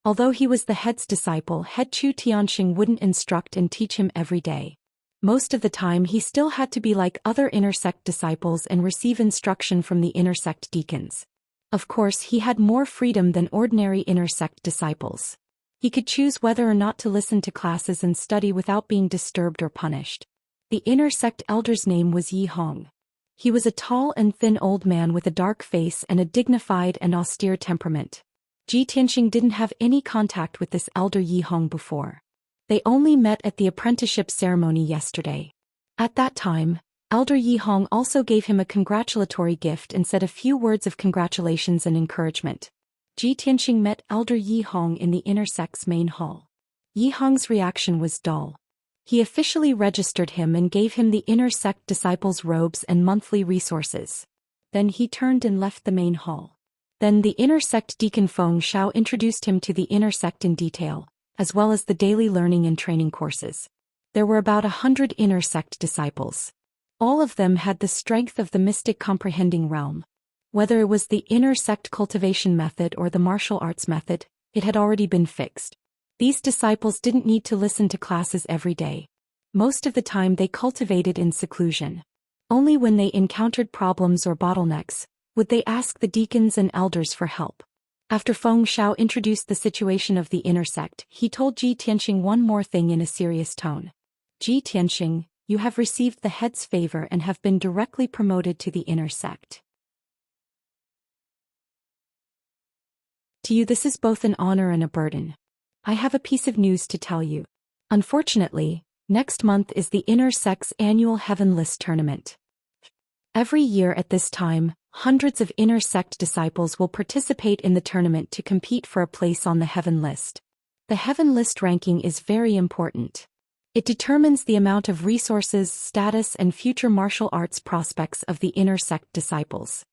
Although he was the head's disciple, head Chu Tianqing wouldn't instruct and teach him every day. Most of the time he still had to be like other inner sect disciples and receive instruction from the inner sect deacons. Of course, he had more freedom than ordinary inner sect disciples. He could choose whether or not to listen to classes and study without being disturbed or punished. The inner sect elder's name was Yi Hong. He was a tall and thin old man with a dark face and a dignified and austere temperament. Ji Tianqing didn't have any contact with this elder Yi Hong before. They only met at the apprenticeship ceremony yesterday. At that time, elder Yi Hong also gave him a congratulatory gift and said a few words of congratulations and encouragement. Ji Tianqing met elder Yi Hong in the inner sect's main hall. Yi Hong's reaction was dull. He officially registered him and gave him the inner sect disciples' robes and monthly resources. Then he turned and left the main hall. Then the inner sect deacon Feng Shao introduced him to the inner sect in detail, as well as the daily learning and training courses. There were about 100 inner sect disciples. All of them had the strength of the mystic comprehending realm. Whether it was the inner sect cultivation method or the martial arts method, it had already been fixed. These disciples didn't need to listen to classes every day. Most of the time they cultivated in seclusion. Only when they encountered problems or bottlenecks would they ask the deacons and elders for help. After Feng Shao introduced the situation of the inner sect, he told Ji Tianqing one more thing in a serious tone. Ji Tianqing, you have received the head's favor and have been directly promoted to the inner sect. To you this is both an honor and a burden. I have a piece of news to tell you. Unfortunately, next month is the inner sect's annual Heaven List tournament. Every year at this time, hundreds of inner sect disciples will participate in the tournament to compete for a place on the Heaven List. The Heaven List ranking is very important. It determines the amount of resources, status, and future martial arts prospects of the inner sect disciples.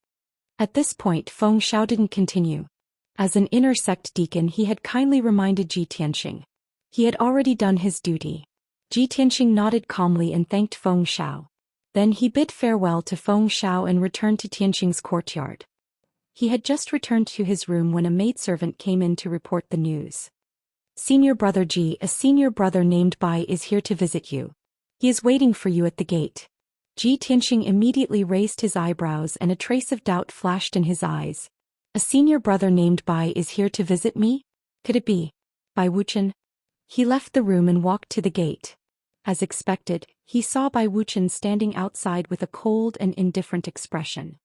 At this point, Feng Shao didn't continue. As an inner sect deacon, he had kindly reminded Ji Tianqing. He had already done his duty. Ji Tianqing nodded calmly and thanked Feng Shao. Then he bid farewell to Feng Shao and returned to Tianqing's courtyard. He had just returned to his room when a maidservant came in to report the news. Senior brother Ji, a senior brother named Bai is here to visit you. He is waiting for you at the gate. Ji Tianqing immediately raised his eyebrows and a trace of doubt flashed in his eyes. A senior brother named Bai is here to visit me? Could it be Bai Wuchen? He left the room and walked to the gate. As expected, he saw Bai Wuchen standing outside with a cold and indifferent expression.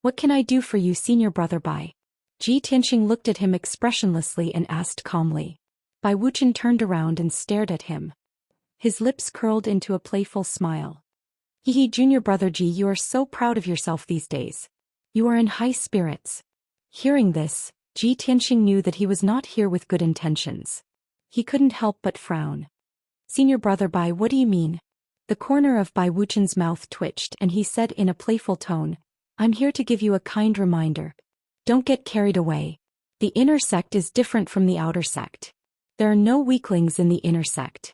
What can I do for you, senior brother Bai? Ji Tianqing looked at him expressionlessly and asked calmly. Bai Wuchen turned around and stared at him. His lips curled into a playful smile. Hehe, junior brother Ji, you are so proud of yourself these days. You are in high spirits. Hearing this, Ji Tianqing knew that he was not here with good intentions. He couldn't help but frown. Senior brother Bai, what do you mean? The corner of Bai Wuchen's mouth twitched and he said in a playful tone, I'm here to give you a kind reminder. Don't get carried away. The inner sect is different from the outer sect. There are no weaklings in the inner sect.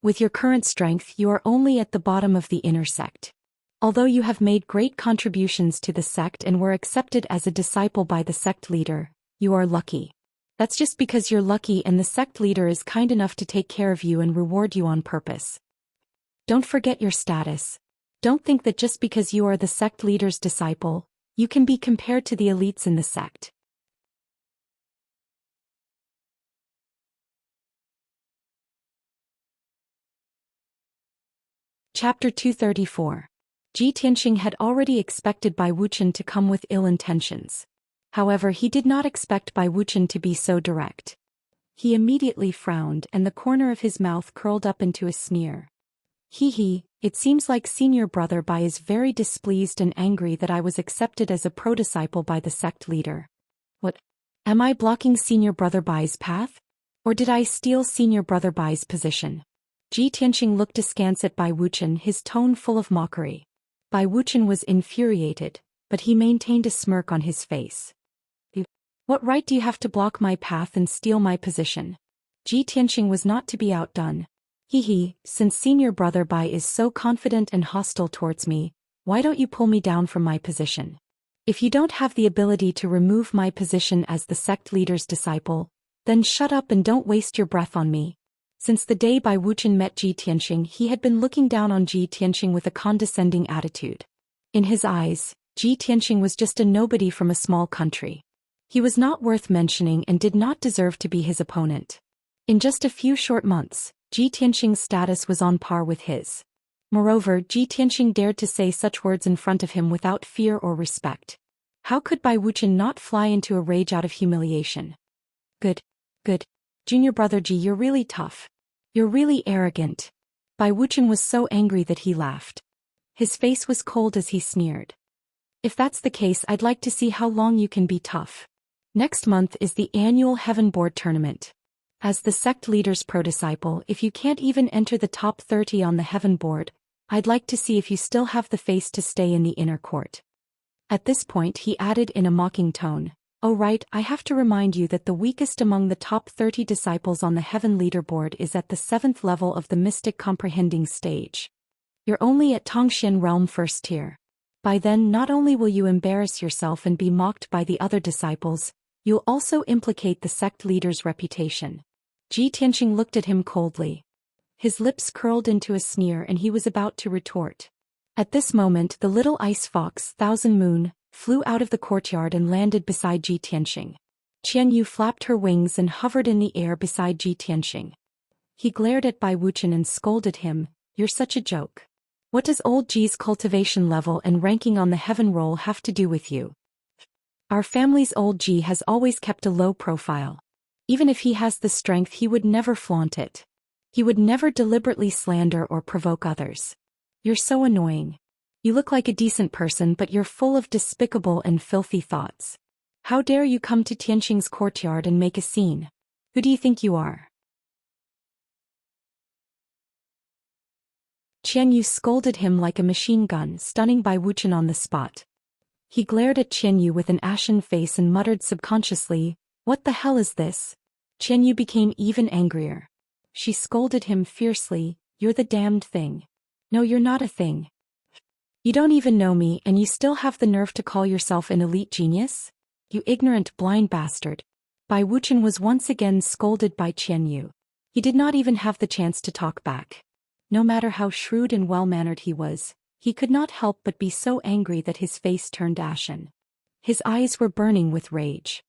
With your current strength, you are only at the bottom of the inner sect. Although you have made great contributions to the sect and were accepted as a disciple by the sect leader, you are lucky. That's just because you're lucky and the sect leader is kind enough to take care of you and reward you on purpose. Don't forget your status. Don't think that just because you are the sect leader's disciple, you can be compared to the elites in the sect. Chapter 234. Ji Tianxing had already expected Bai Wuqian to come with ill intentions. However, he did not expect Bai Wuqian to be so direct. He immediately frowned and the corner of his mouth curled up into a sneer. He, it seems like senior brother Bai is very displeased and angry that I was accepted as a pro-disciple by the sect leader. What? Am I blocking senior brother Bai's path? Or did I steal senior brother Bai's position? Ji Tianxing looked askance at Bai Wuqian, his tone full of mockery. Bai Wuqian was infuriated, but he maintained a smirk on his face. What right do you have to block my path and steal my position? Ji Tianxing was not to be outdone. Since senior brother Bai is so confident and hostile towards me, why don't you pull me down from my position? If you don't have the ability to remove my position as the sect leader's disciple, then shut up and don't waste your breath on me. Since the day Bai Wuqian met Ji Tianxing, he had been looking down on Ji Tianxing with a condescending attitude. In his eyes, Ji Tianxing was just a nobody from a small country. He was not worth mentioning and did not deserve to be his opponent. In just a few short months, Ji Tianxing's status was on par with his. Moreover, Ji Tianxing dared to say such words in front of him without fear or respect. How could Bai Wuqian not fly into a rage out of humiliation? Good. Junior brother Ji, you're really tough. You're really arrogant. Bai Wuqian was so angry that he laughed. His face was cold as he sneered. If that's the case, I'd like to see how long you can be tough. Next month is the annual Heaven Board tournament. As the sect leader's pro-disciple, if you can't even enter the top 30 on the Heaven Board, I'd like to see if you still have the face to stay in the inner court. At this point he added in a mocking tone, "Oh right, I have to remind you that the weakest among the top 30 disciples on the Heaven Leaderboard is at the 7th level of the Mystic Comprehending stage. You're only at Tongxian Realm 1st tier. By then not only will you embarrass yourself and be mocked by the other disciples, you'll also implicate the sect leader's reputation." Ji Tianxing looked at him coldly. His lips curled into a sneer and he was about to retort. At this moment the little ice fox, Thousand Moon, flew out of the courtyard and landed beside Ji Tianxing. Qianyu flapped her wings and hovered in the air beside Ji Tianxing. He glared at Bai Wuqian and scolded him, "You're such a joke. What does old Ji's cultivation level and ranking on the heaven roll have to do with you? Our family's old Ji has always kept a low profile. Even if he has the strength, he would never flaunt it. He would never deliberately slander or provoke others. You're so annoying. You look like a decent person, but you're full of despicable and filthy thoughts. How dare you come to Tianxing's courtyard and make a scene? Who do you think you are?" Qianyu scolded him like a machine gun, stunning Bai Wuqian on the spot. He glared at Qianyu with an ashen face and muttered subconsciously, "What the hell is this?" Qianyu became even angrier. She scolded him fiercely, "You're the damned thing. No, you're not a thing. You don't even know me and you still have the nerve to call yourself an elite genius? You ignorant blind bastard." Bai Wuqian was once again scolded by Qianyu. He did not even have the chance to talk back. No matter how shrewd and well-mannered he was, he could not help but be so angry that his face turned ashen. His eyes were burning with rage.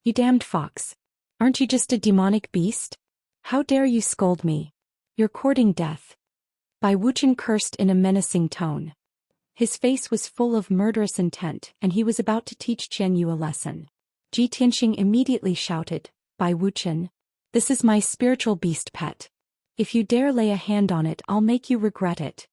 "You damned fox. Aren't you just a demonic beast? How dare you scold me? You're courting death." Bai Wuqian cursed in a menacing tone. His face was full of murderous intent and he was about to teach Qianyu a lesson. Ji Tianxing immediately shouted, "Bai Wuqian, this is my spiritual beast pet. If you dare lay a hand on it, I'll make you regret it."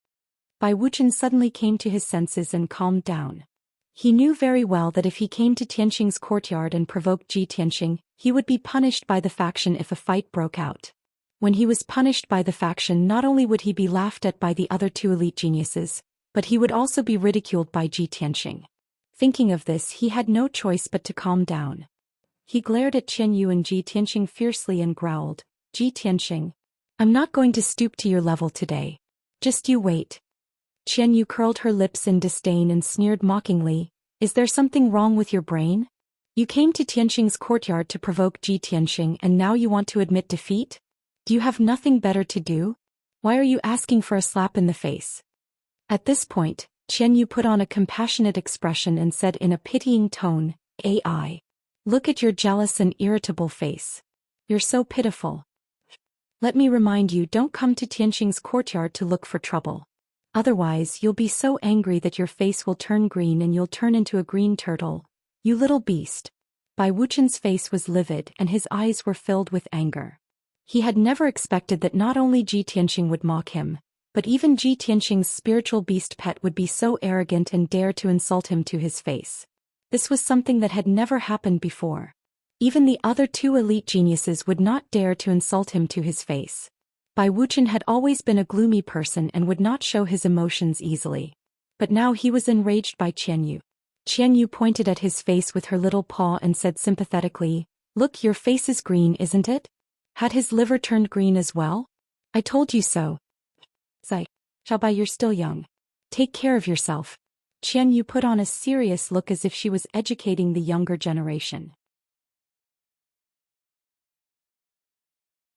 Bai Wuqian suddenly came to his senses and calmed down. He knew very well that if he came to Tianxing's courtyard and provoked Ji Tianxing, he would be punished by the faction if a fight broke out. When he was punished by the faction, not only would he be laughed at by the other two elite geniuses, but he would also be ridiculed by Ji Tianxing. Thinking of this, he had no choice but to calm down. He glared at Qianyu and Ji Tianxing fiercely and growled, "Ji Tianxing, I'm not going to stoop to your level today. Just you wait." Qianyu curled her lips in disdain and sneered mockingly, "Is there something wrong with your brain? You came to Tianxing's courtyard to provoke Ji Tianxing and now you want to admit defeat? Do you have nothing better to do? Why are you asking for a slap in the face?" At this point, Qian Yu put on a compassionate expression and said in a pitying tone, "AI. Look at your jealous and irritable face. You're so pitiful. Let me remind you, don't come to Tianqing's courtyard to look for trouble. Otherwise you'll be so angry that your face will turn green and you'll turn into a green turtle. You little beast." Bai Wuqian's face was livid and his eyes were filled with anger. He had never expected that not only Ji Tianqing would mock him, but even Ji Tianqing's spiritual beast pet would be so arrogant and dare to insult him to his face. This was something that had never happened before. Even the other two elite geniuses would not dare to insult him to his face. Bai Wuqian had always been a gloomy person and would not show his emotions easily. But now he was enraged by Qian Yu. Qian Yu pointed at his face with her little paw and said sympathetically, "Look, your face is green, isn't it? Had his liver turned green as well? I told you so. Zai, Xiaobai, you're still young. Take care of yourself." Qian Yu put on a serious look as if she was educating the younger generation.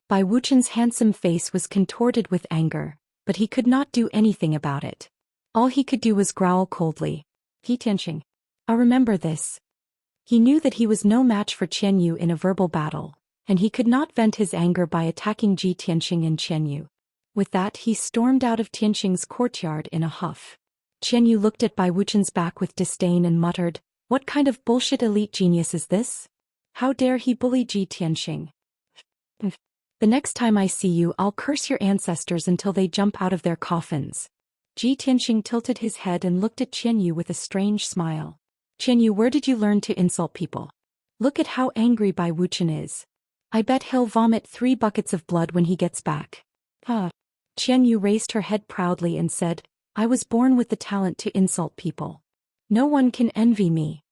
Bai Wuqian's handsome face was contorted with anger, but he could not do anything about it. All he could do was growl coldly. "Ji Tianqing, I'll remember this." He knew that he was no match for Qian Yu in a verbal battle, and he could not vent his anger by attacking Ji Tianqing and Qian Yu. With that, he stormed out of Tianqing's courtyard in a huff. Qian Yu looked at Bai Wuqian's back with disdain and muttered, "What kind of bullshit elite genius is this? How dare he bully Ji Tianqing? The next time I see you, I'll curse your ancestors until they jump out of their coffins." Ji Tianqing tilted his head and looked at Qian Yu with a strange smile. "Qian Yu, where did you learn to insult people? Look at how angry Bai Wuqian is. I bet he'll vomit 3 buckets of blood when he gets back." Qian Yu raised her head proudly and said, "I was born with the talent to insult people. No one can envy me."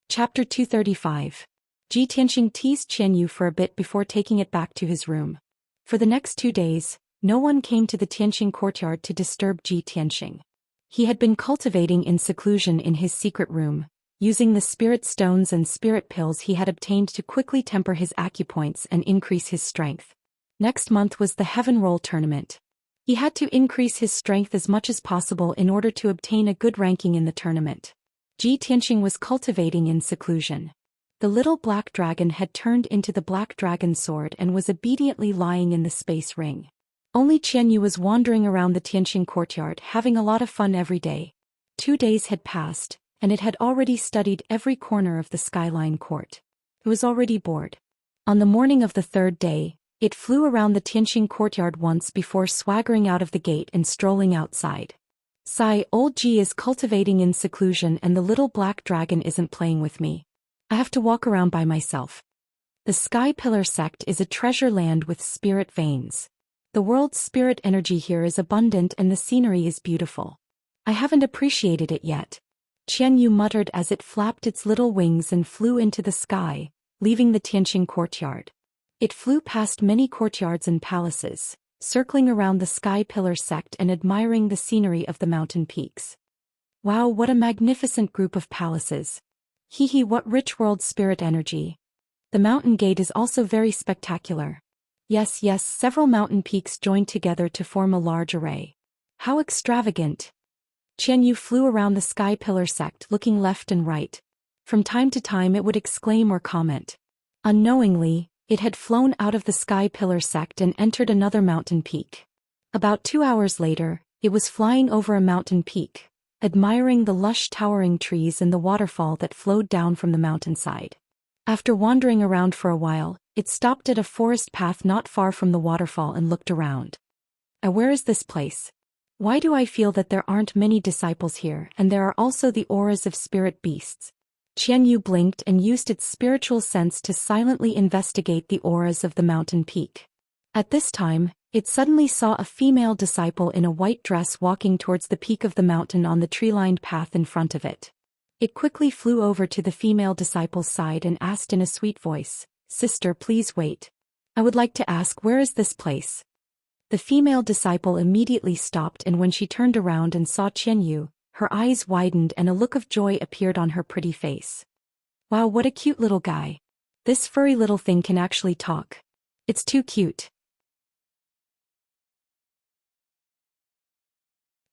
Chapter 235. Ji Tianqing teased Qian Yu for a bit before taking it back to his room. For the next 2 days, no one came to the Tianqing courtyard to disturb Ji Tianqing. He had been cultivating in seclusion in his secret room, using the spirit stones and spirit pills he had obtained to quickly temper his acupoints and increase his strength. Next month was the Heaven Roll tournament. He had to increase his strength as much as possible in order to obtain a good ranking in the tournament. Ji Tianqing was cultivating in seclusion. The little black dragon had turned into the black dragon sword and was obediently lying in the space ring. Only Qian Yu was wandering around the Tianqing courtyard having a lot of fun every day. 2 days had passed, and it had already studied every corner of the skyline court. It was already bored. On the morning of the 3rd day, it flew around the Tianqing courtyard once before swaggering out of the gate and strolling outside. "Sigh, old Ji is cultivating in seclusion and the little black dragon isn't playing with me. I have to walk around by myself." The Sky Pillar sect is a treasure land with spirit veins. The world's spirit energy here is abundant and the scenery is beautiful. I haven't appreciated it yet. Qian Yu muttered as it flapped its little wings and flew into the sky, leaving the Tianqing courtyard. It flew past many courtyards and palaces, circling around the Sky Pillar sect and admiring the scenery of the mountain peaks. "Wow, what a magnificent group of palaces. Hee, what rich world spirit energy. The mountain gate is also very spectacular. Yes, several mountain peaks joined together to form a large array. How extravagant." Qian Yu flew around the Sky Pillar sect looking left and right. From time to time it would exclaim or comment. Unknowingly, it had flown out of the Sky Pillar sect and entered another mountain peak. About 2 hours later, it was flying over a mountain peak, admiring the lush towering trees and the waterfall that flowed down from the mountainside. After wandering around for a while, it stopped at a forest path not far from the waterfall and looked around. Where is this place? Why do I feel that there aren't many disciples here and there are also the auras of spirit beasts? Qian Yu blinked and used its spiritual sense to silently investigate the auras of the mountain peak. At this time, it suddenly saw a female disciple in a white dress walking towards the peak of the mountain on the tree-lined path in front of it. It quickly flew over to the female disciple's side and asked in a sweet voice, "Sister, please wait. I would like to ask, where is this place?" The female disciple immediately stopped, and when she turned around and saw Qian Yu, her eyes widened and a look of joy appeared on her pretty face. "Wow, what a cute little guy. This furry little thing can actually talk. It's too cute.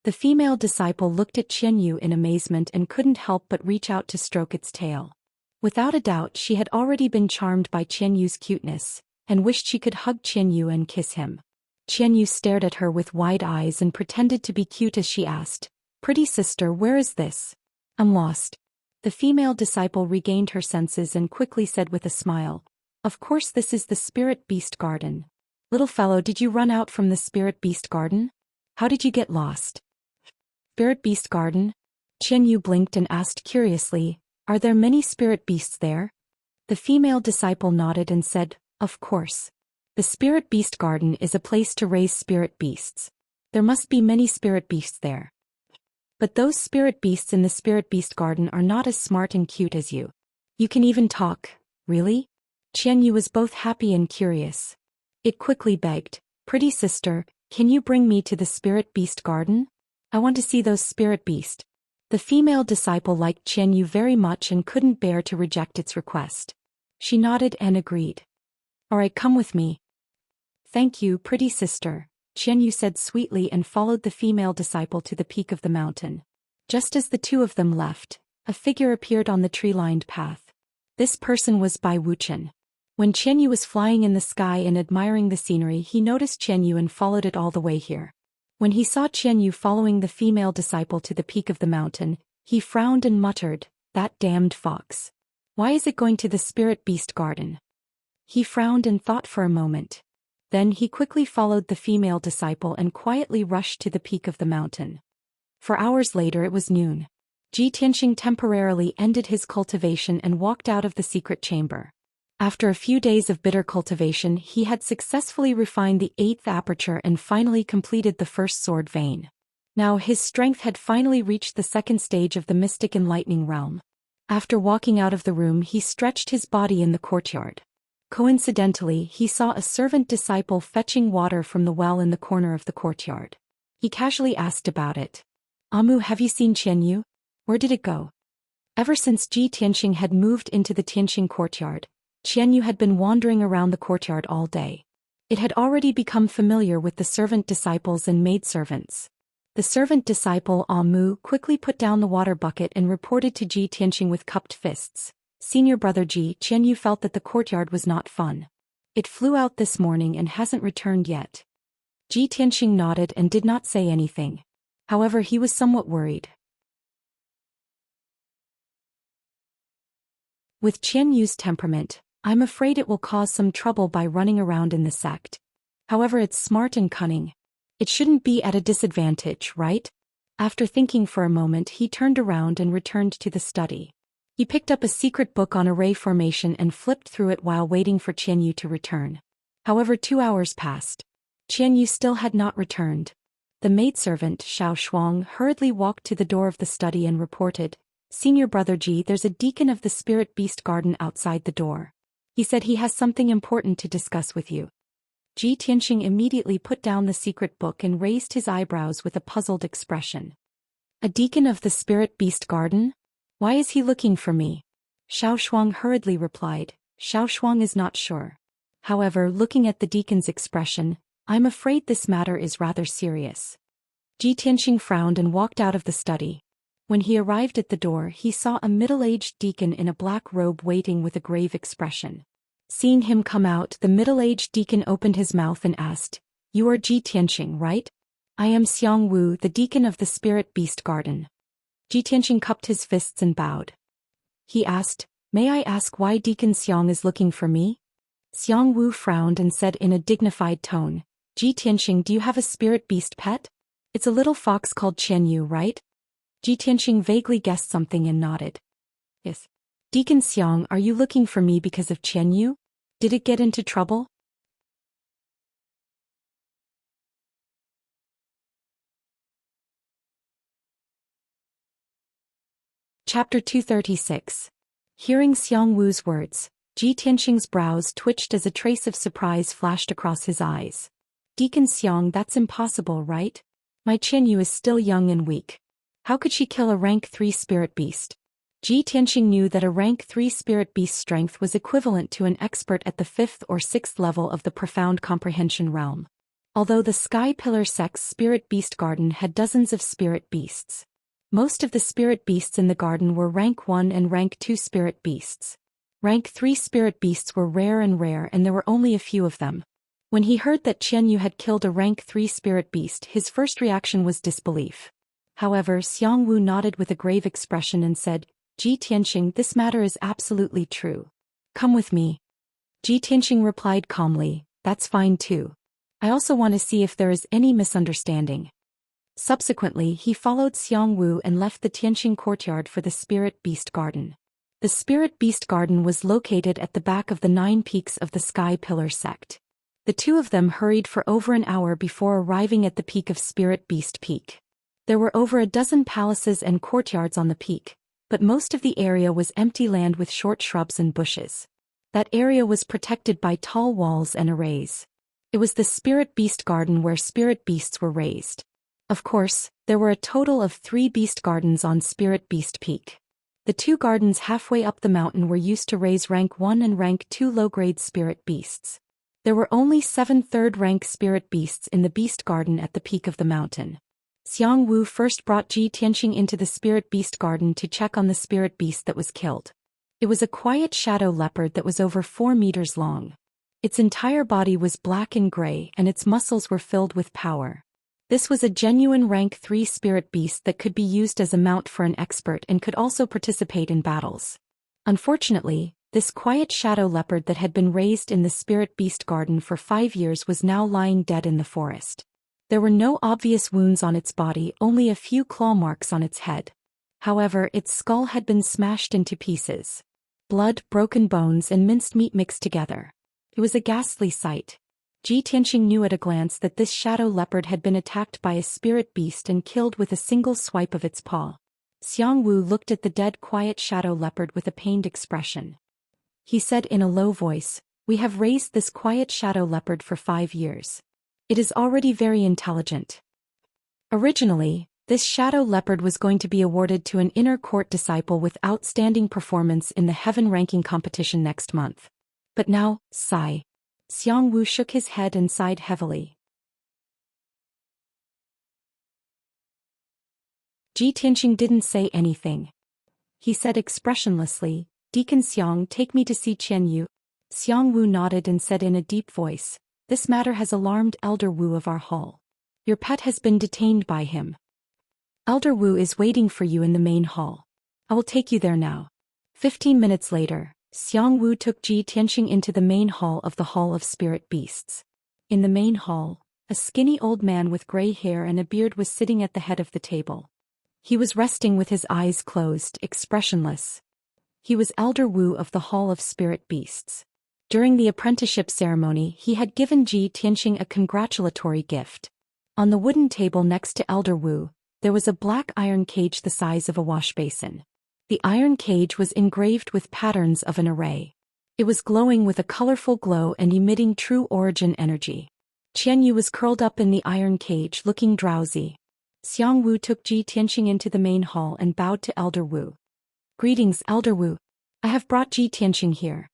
The female disciple looked at Qianyu in amazement and couldn't help but reach out to stroke its tail. Without a doubt, she had already been charmed by Qianyu's cuteness, and wished she could hug Qianyu and kiss him. Qianyu stared at her with wide eyes and pretended to be cute as she asked, "Pretty sister, where is this? I'm lost." The female disciple regained her senses and quickly said with a smile, "Of course this is the Spirit Beast Garden. Little fellow, did you run out from the Spirit Beast Garden? How did you get lost?" Spirit Beast Garden? Qianyu blinked and asked curiously, "Are there many spirit beasts there?" The female disciple nodded and said, "Of course. The Spirit Beast Garden is a place to raise spirit beasts. There must be many spirit beasts there. But those spirit beasts in the Spirit Beast Garden are not as smart and cute as you. You can even talk, really?" Qianyu was both happy and curious. It quickly begged, "Pretty sister, can you bring me to the Spirit Beast Garden? I want to see those spirit beasts." The female disciple liked Qianyu very much and couldn't bear to reject its request. She nodded and agreed. "All right, come with me." "Thank you, pretty sister," Qianyu said sweetly and followed the female disciple to the peak of the mountain. Just as the two of them left, a figure appeared on the tree-lined path. This person was Bai Wuxian. When Qianyu was flying in the sky and admiring the scenery, he noticed Qianyu and followed it all the way here. When he saw Qianyu following the female disciple to the peak of the mountain, he frowned and muttered, "That damned fox. Why is it going to the Spirit Beast Garden?" He frowned and thought for a moment. Then he quickly followed the female disciple and quietly rushed to the peak of the mountain. For hours later it was noon. Ji Tianxing temporarily ended his cultivation and walked out of the secret chamber. After a few days of bitter cultivation, he had successfully refined the 8th aperture and finally completed the first sword vein. Now his strength had finally reached the second stage of the mystic enlightening realm. After walking out of the room, he stretched his body in the courtyard. Coincidentally, he saw a servant disciple fetching water from the well in the corner of the courtyard. He casually asked about it. "Amu, have you seen Qianyu? Where did it go?" Ever since Ji Tianxing had moved into the Tianxing courtyard, Qianyu had been wandering around the courtyard all day. It had already become familiar with the servant disciples and maidservants. The servant disciple Amu quickly put down the water bucket and reported to Ji Tianxing with cupped fists, "Senior brother Ji." Qianyu felt that the courtyard was not fun. "It flew out this morning and hasn't returned yet." Ji Tianxing nodded and did not say anything. However, he was somewhat worried. With Qianyu's temperament, I'm afraid it will cause some trouble by running around in the sect. However, it's smart and cunning. It shouldn't be at a disadvantage, right? After thinking for a moment, he turned around and returned to the study. He picked up a secret book on array formation and flipped through it while waiting for Qianyu to return. However, 2 hours passed. Qianyu still had not returned. The maidservant, Xiao hurriedly walked to the door of the study and reported, "Senior brother Ji, there's a deacon of the Spirit Beast Garden outside the door. He said he has something important to discuss with you." Ji Tianxing immediately put down the secret book and raised his eyebrows with a puzzled expression. "A deacon of the Spirit Beast Garden? Why is he looking for me?" Xiao hurriedly replied. Xiao is not sure. However, looking at the deacon's expression, "I'm afraid this matter is rather serious." Ji Tianxing frowned and walked out of the study. When he arrived at the door, he saw a middle-aged deacon in a black robe waiting with a grave expression. Seeing him come out, the middle-aged deacon opened his mouth and asked, "You are Ji Tianxing, right?" "I am Xiang Wu, the deacon of the Spirit Beast Garden." Ji Tianxing cupped his fists and bowed. He asked, "May I ask why Deacon Xiang is looking for me?" Xiang Wu frowned and said in a dignified tone, "Ji Tianxing, do you have a spirit beast pet? It's a little fox called Qianyu, right?" Ji Tianxing vaguely guessed something and nodded. "Yes." "Deacon Xiang, are you looking for me because of Qianyu? Did it get into trouble?" Chapter 236. Hearing Xiang Wu's words, Ji Tianxing's brows twitched as a trace of surprise flashed across his eyes. "Deacon Xiang, that's impossible, right? My Qianyu is still young and weak. How could she kill a rank 3 spirit beast?" Ji Tianxing knew that a rank 3 spirit beast strength was equivalent to an expert at the 5th or 6th level of the profound comprehension realm. Although the Sky Pillar sect's spirit beast garden had dozens of spirit beasts. Most of the spirit beasts in the garden were rank 1 and rank 2 spirit beasts. Rank 3 spirit beasts were rare and there were only a few of them. When he heard that Qian Yu had killed a rank 3 spirit beast, his first reaction was disbelief. However, Xiang Wu nodded with a grave expression and said, Ji Tianxing, this matter is absolutely true. Come with me. Ji Tianxing replied calmly, that's fine too. I also want to see if there is any misunderstanding. Subsequently, he followed Xiang Wu and left the Tianxing courtyard for the Spirit Beast Garden. The Spirit Beast Garden was located at the back of the 9 peaks of the Sky Pillar sect. The two of them hurried for over an hour before arriving at the peak of Spirit Beast Peak. There were over a dozen palaces and courtyards on the peak, but most of the area was empty land with short shrubs and bushes. That area was protected by tall walls and arrays. It was the Spirit Beast Garden where spirit beasts were raised. Of course, there were a total of 3 beast gardens on Spirit Beast Peak. The 2 gardens halfway up the mountain were used to raise rank 1 and rank 2 low-grade spirit beasts. There were only 7 third-rank spirit beasts in the beast garden at the peak of the mountain. Xiang Wu first brought Ji Tianxing into the Spirit Beast Garden to check on the spirit beast that was killed. It was a quiet shadow leopard that was over 4 meters long. Its entire body was black and gray and its muscles were filled with power. This was a genuine rank 3 spirit beast that could be used as a mount for an expert and could also participate in battles. Unfortunately, this quiet shadow leopard that had been raised in the Spirit Beast Garden for 5 years was now lying dead in the forest. There were no obvious wounds on its body, only a few claw marks on its head. However, its skull had been smashed into pieces. Blood, broken bones and minced meat mixed together. It was a ghastly sight. Ji Tianxing knew at a glance that this shadow leopard had been attacked by a spirit beast and killed with a single swipe of its paw. Xiang Wu looked at the dead quiet shadow leopard with a pained expression. He said in a low voice, "We have raised this quiet shadow leopard for 5 years. It is already very intelligent." Originally, this shadow leopard was going to be awarded to an inner court disciple with outstanding performance in the heaven ranking competition next month. But now, sigh. Xiang Wu shook his head and sighed heavily. Ji Tianxing didn't say anything. He said expressionlessly, "Deacon Xiang, take me to see Qian Yu." Xiang Wu nodded and said in a deep voice, "This matter has alarmed Elder Wu of our hall. Your pet has been detained by him. Elder Wu is waiting for you in the main hall. I will take you there now." 15 minutes later, Xiang Wu took Ji Tianxing into the main hall of the Hall of Spirit Beasts. In the main hall, a skinny old man with gray hair and a beard was sitting at the head of the table. He was resting with his eyes closed, expressionless. He was Elder Wu of the Hall of Spirit Beasts. During the apprenticeship ceremony, he had given Ji Tianxing a congratulatory gift. On the wooden table next to Elder Wu, there was a black iron cage the size of a wash basin. The iron cage was engraved with patterns of an array. It was glowing with a colorful glow and emitting true origin energy. Qian Yu was curled up in the iron cage, looking drowsy. Xiang Wu took Ji Tianxing into the main hall and bowed to Elder Wu. "Greetings, Elder Wu. I have brought Ji Tianxing here."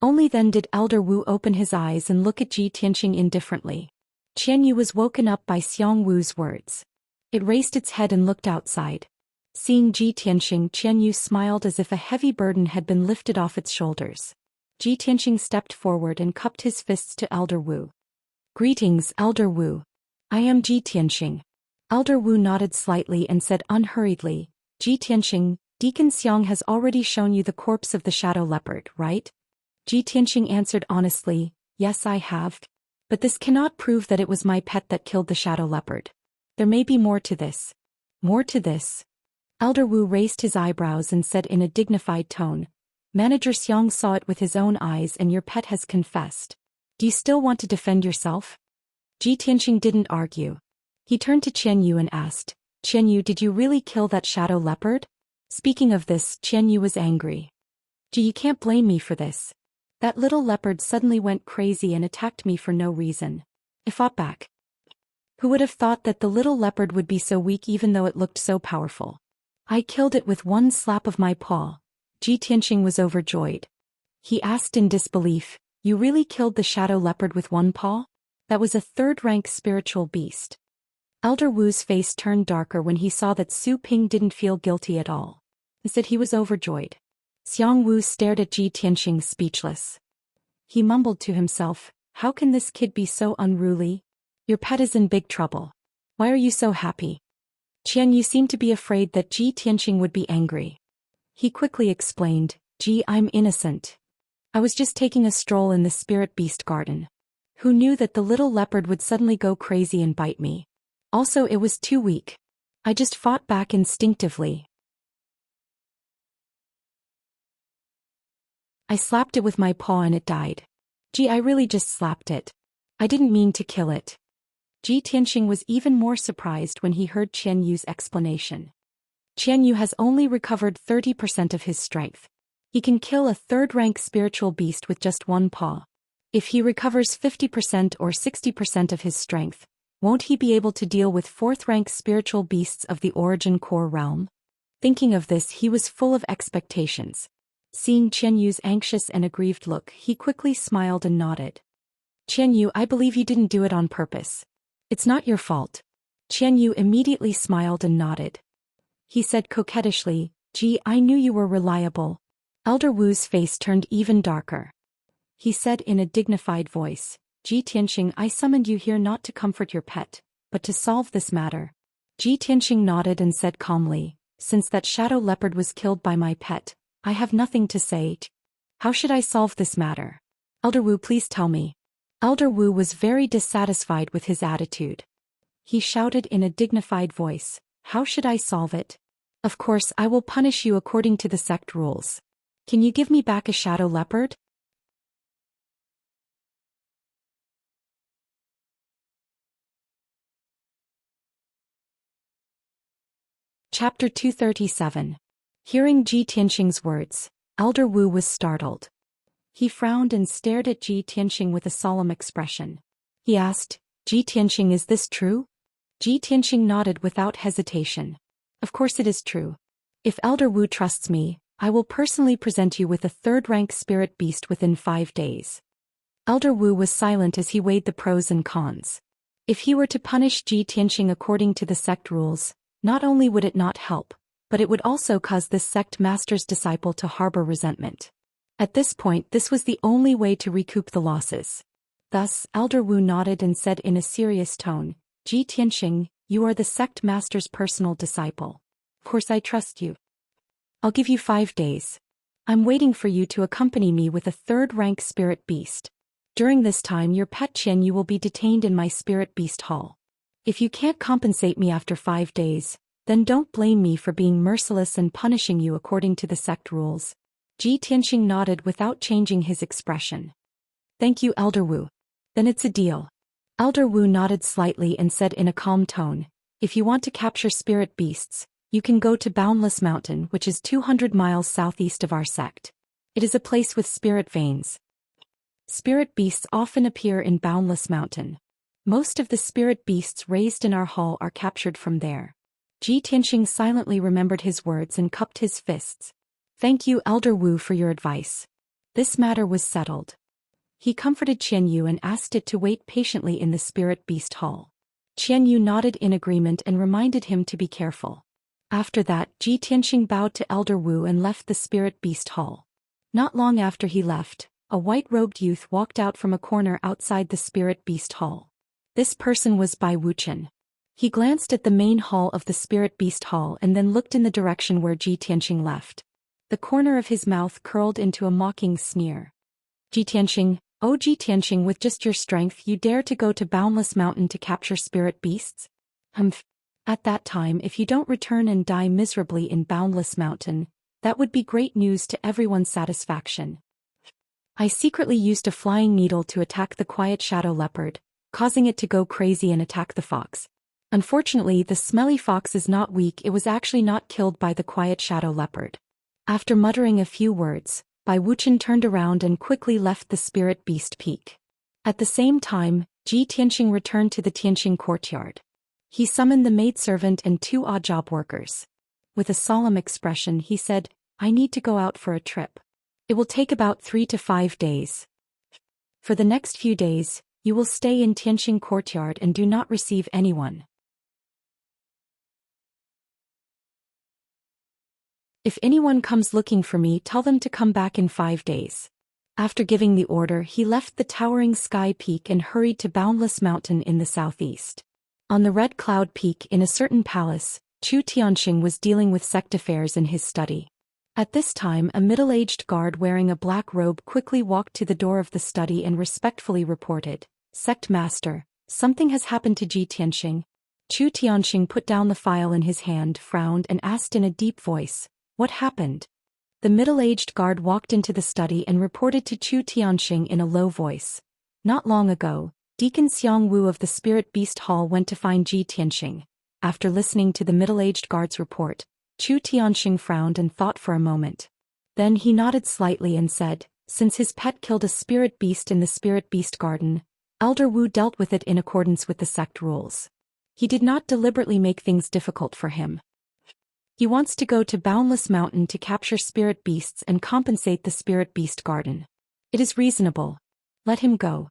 Only then did Elder Wu open his eyes and look at Ji Tianxing indifferently. Qian Yu was woken up by Xiang Wu's words. It raised its head and looked outside. Seeing Ji Tianxing, Qian Yu smiled as if a heavy burden had been lifted off its shoulders. Ji Tianxing stepped forward and cupped his fists to Elder Wu. "Greetings, Elder Wu. I am Ji Tianxing." Elder Wu nodded slightly and said unhurriedly, "Ji Tianxing, Deacon Xiang has already shown you the corpse of the shadow leopard, right?" Ji Tianxing answered honestly, "Yes, I have. But this cannot prove that it was my pet that killed the shadow leopard. There may be more to this." "More to this?" Elder Wu raised his eyebrows and said in a dignified tone, "Manager Xiang saw it with his own eyes and your pet has confessed. Do you still want to defend yourself?" Ji Tianxing didn't argue. He turned to Qian Yu and asked, "Qian Yu, did you really kill that shadow leopard?" Speaking of this, Qian Yu was angry. "Ji, you can't blame me for this. That little leopard suddenly went crazy and attacked me for no reason. I fought back. Who would have thought that the little leopard would be so weak even though it looked so powerful? I killed it with one slap of my paw. Ji Tianqing was overjoyed. He asked in disbelief, you really killed the shadow leopard with one paw? That was a third-rank spiritual beast. Elder Wu's face turned darker when he saw that Su Ping didn't feel guilty at all. Instead he was overjoyed. Xiang Wu stared at Ji Tianqing speechless. He mumbled to himself, how can this kid be so unruly? Your pet is in big trouble. Why are you so happy? Qian, you seem to be afraid that Ji Tianqing would be angry. He quickly explained, Ji, I'm innocent. I was just taking a stroll in the spirit beast garden. Who knew that the little leopard would suddenly go crazy and bite me? Also, it was too weak. I just fought back instinctively. I slapped it with my paw and it died. Gee, I really just slapped it. I didn't mean to kill it. Ji Tianqing was even more surprised when he heard Qian Yu's explanation. Qian Yu has only recovered 30% of his strength. He can kill a third-rank spiritual beast with just one paw. If he recovers 50% or 60% of his strength, won't he be able to deal with fourth-rank spiritual beasts of the origin core realm? Thinking of this, he was full of expectations. Seeing Qian Yu's anxious and aggrieved look, he quickly smiled and nodded. Qian Yu, I believe you didn't do it on purpose. It's not your fault. Qian Yu immediately smiled and nodded. He said coquettishly, Gee, I knew you were reliable. Elder Wu's face turned even darker. He said in a dignified voice, Ji Tianqing, I summoned you here not to comfort your pet, but to solve this matter. Ji Tianqing nodded and said calmly, since that shadow leopard was killed by my pet, I have nothing to say. How should I solve this matter? Elder Wu, please tell me. Elder Wu was very dissatisfied with his attitude. He shouted in a dignified voice, how should I solve it? Of course, I will punish you according to the sect rules. Can you give me back a shadow leopard? Chapter 237. Hearing Ji Tianqing's words, Elder Wu was startled. He frowned and stared at Ji Tianqing with a solemn expression. He asked, Ji Tianqing, is this true? Ji Tianqing nodded without hesitation. Of course it is true. If Elder Wu trusts me, I will personally present you with a third-rank spirit beast within 5 days. Elder Wu was silent as he weighed the pros and cons. If he were to punish Ji Tianqing according to the sect rules, not only would it not help, but it would also cause this sect master's disciple to harbor resentment. At this point, this was the only way to recoup the losses. Thus, Elder Wu nodded and said in a serious tone, Ji Tianqing, you are the sect master's personal disciple. Of course I trust you. I'll give you 5 days. I'm waiting for you to accompany me with a third-rank spirit beast. During this time your pet Qian Yu will be detained in my spirit beast hall. If you can't compensate me after 5 days, then don't blame me for being merciless and punishing you according to the sect rules. Ji Tianqing nodded without changing his expression. Thank you, Elder Wu. Then it's a deal. Elder Wu nodded slightly and said in a calm tone, if you want to capture spirit beasts, you can go to Boundless Mountain, which is 200 miles southeast of our sect. It is a place with spirit veins. Spirit beasts often appear in Boundless Mountain. Most of the spirit beasts raised in our hall are captured from there. Ji Tianqing silently remembered his words and cupped his fists. Thank you, Elder Wu, for your advice. This matter was settled. He comforted Qian Yu and asked it to wait patiently in the spirit beast hall. Qian Yu nodded in agreement and reminded him to be careful. After that, Ji Tianqing bowed to Elder Wu and left the spirit beast hall. Not long after he left, a white-robed youth walked out from a corner outside the spirit beast hall. This person was Bai Wuchen. He glanced at the main hall of the spirit beast hall and then looked in the direction where Ji Tianqing left. The corner of his mouth curled into a mocking sneer. Ji Tianqing, oh Ji Tianqing, with just your strength you dare to go to Boundless Mountain to capture spirit beasts? At that time, if you don't return and die miserably in Boundless Mountain, that would be great news to everyone's satisfaction. I secretly used a flying needle to attack the quiet shadow leopard, causing it to go crazy and attack the fox. Unfortunately, the smelly fox is not weak, it was actually not killed by the quiet shadow leopard. After muttering a few words, Bai Wuchen turned around and quickly left the spirit beast peak. At the same time, Ji Tianqing returned to the Tianqing courtyard. He summoned the maidservant and 2 odd job workers. With a solemn expression he said, "I need to go out for a trip. It will take about 3 to 5 days. For the next few days, you will stay in Tianxing courtyard and do not receive anyone. If anyone comes looking for me, tell them to come back in 5 days." After giving the order, he left the towering sky peak and hurried to Boundless Mountain in the southeast. On the Red Cloud Peak in a certain palace, Chu Tianxing was dealing with sect affairs in his study. At this time, a middle-aged guard wearing a black robe quickly walked to the door of the study and respectfully reported, "Sect Master, something has happened to Ji Tianxing." Chu Tianxing put down the file in his hand, frowned and asked in a deep voice, "What happened?" The middle-aged guard walked into the study and reported to Chu Tianxing in a low voice, "Not long ago, Deacon Xiang Wu of the Spirit Beast Hall went to find Ji Tianxing." After listening to the middle-aged guard's report, Chu Tianxing frowned and thought for a moment. Then he nodded slightly and said, "Since his pet killed a spirit beast in the Spirit Beast Garden, Elder Wu dealt with it in accordance with the sect rules. He did not deliberately make things difficult for him. He wants to go to Boundless Mountain to capture spirit beasts and compensate the Spirit Beast Garden. It is reasonable. Let him go.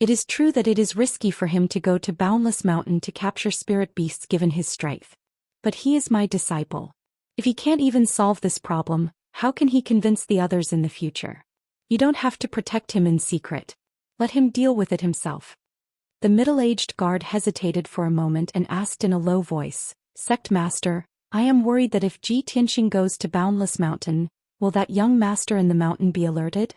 It is true that it is risky for him to go to Boundless Mountain to capture spirit beasts given his strength. But he is my disciple. If he can't even solve this problem, how can he convince the others in the future? You don't have to protect him in secret. Let him deal with it himself." The middle-aged guard hesitated for a moment and asked in a low voice, "Sect Master, I am worried that if Ji Tianxing goes to Boundless Mountain, will that young master in the mountain be alerted?"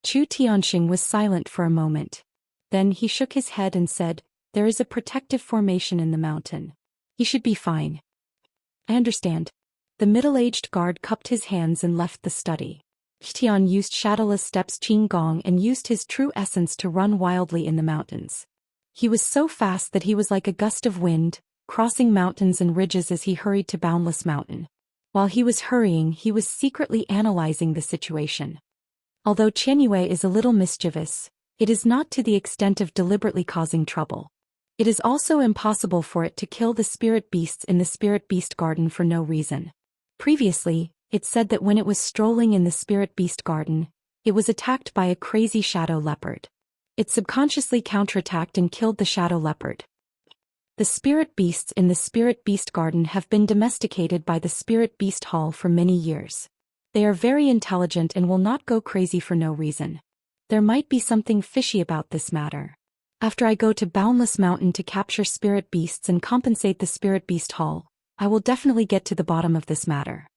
Chu Tianxing was silent for a moment. Then he shook his head and said, "There is a protective formation in the mountain. He should be fine." "I understand." The middle-aged guard cupped his hands and left the study. Tian used shadowless steps Qing Gong and used his true essence to run wildly in the mountains. He was so fast that he was like a gust of wind, crossing mountains and ridges as he hurried to Boundless Mountain. While he was hurrying, he was secretly analyzing the situation. Although Qianyue is a little mischievous, it is not to the extent of deliberately causing trouble. It is also impossible for it to kill the spirit beasts in the Spirit Beast Garden for no reason. Previously, it said that when it was strolling in the Spirit Beast Garden, it was attacked by a crazy shadow leopard. It subconsciously counterattacked and killed the shadow leopard. The spirit beasts in the Spirit Beast Garden have been domesticated by the Spirit Beast Hall for many years. They are very intelligent and will not go crazy for no reason. There might be something fishy about this matter. After I go to Boundless Mountain to capture spirit beasts and compensate the Spirit Beast Hall, I will definitely get to the bottom of this matter.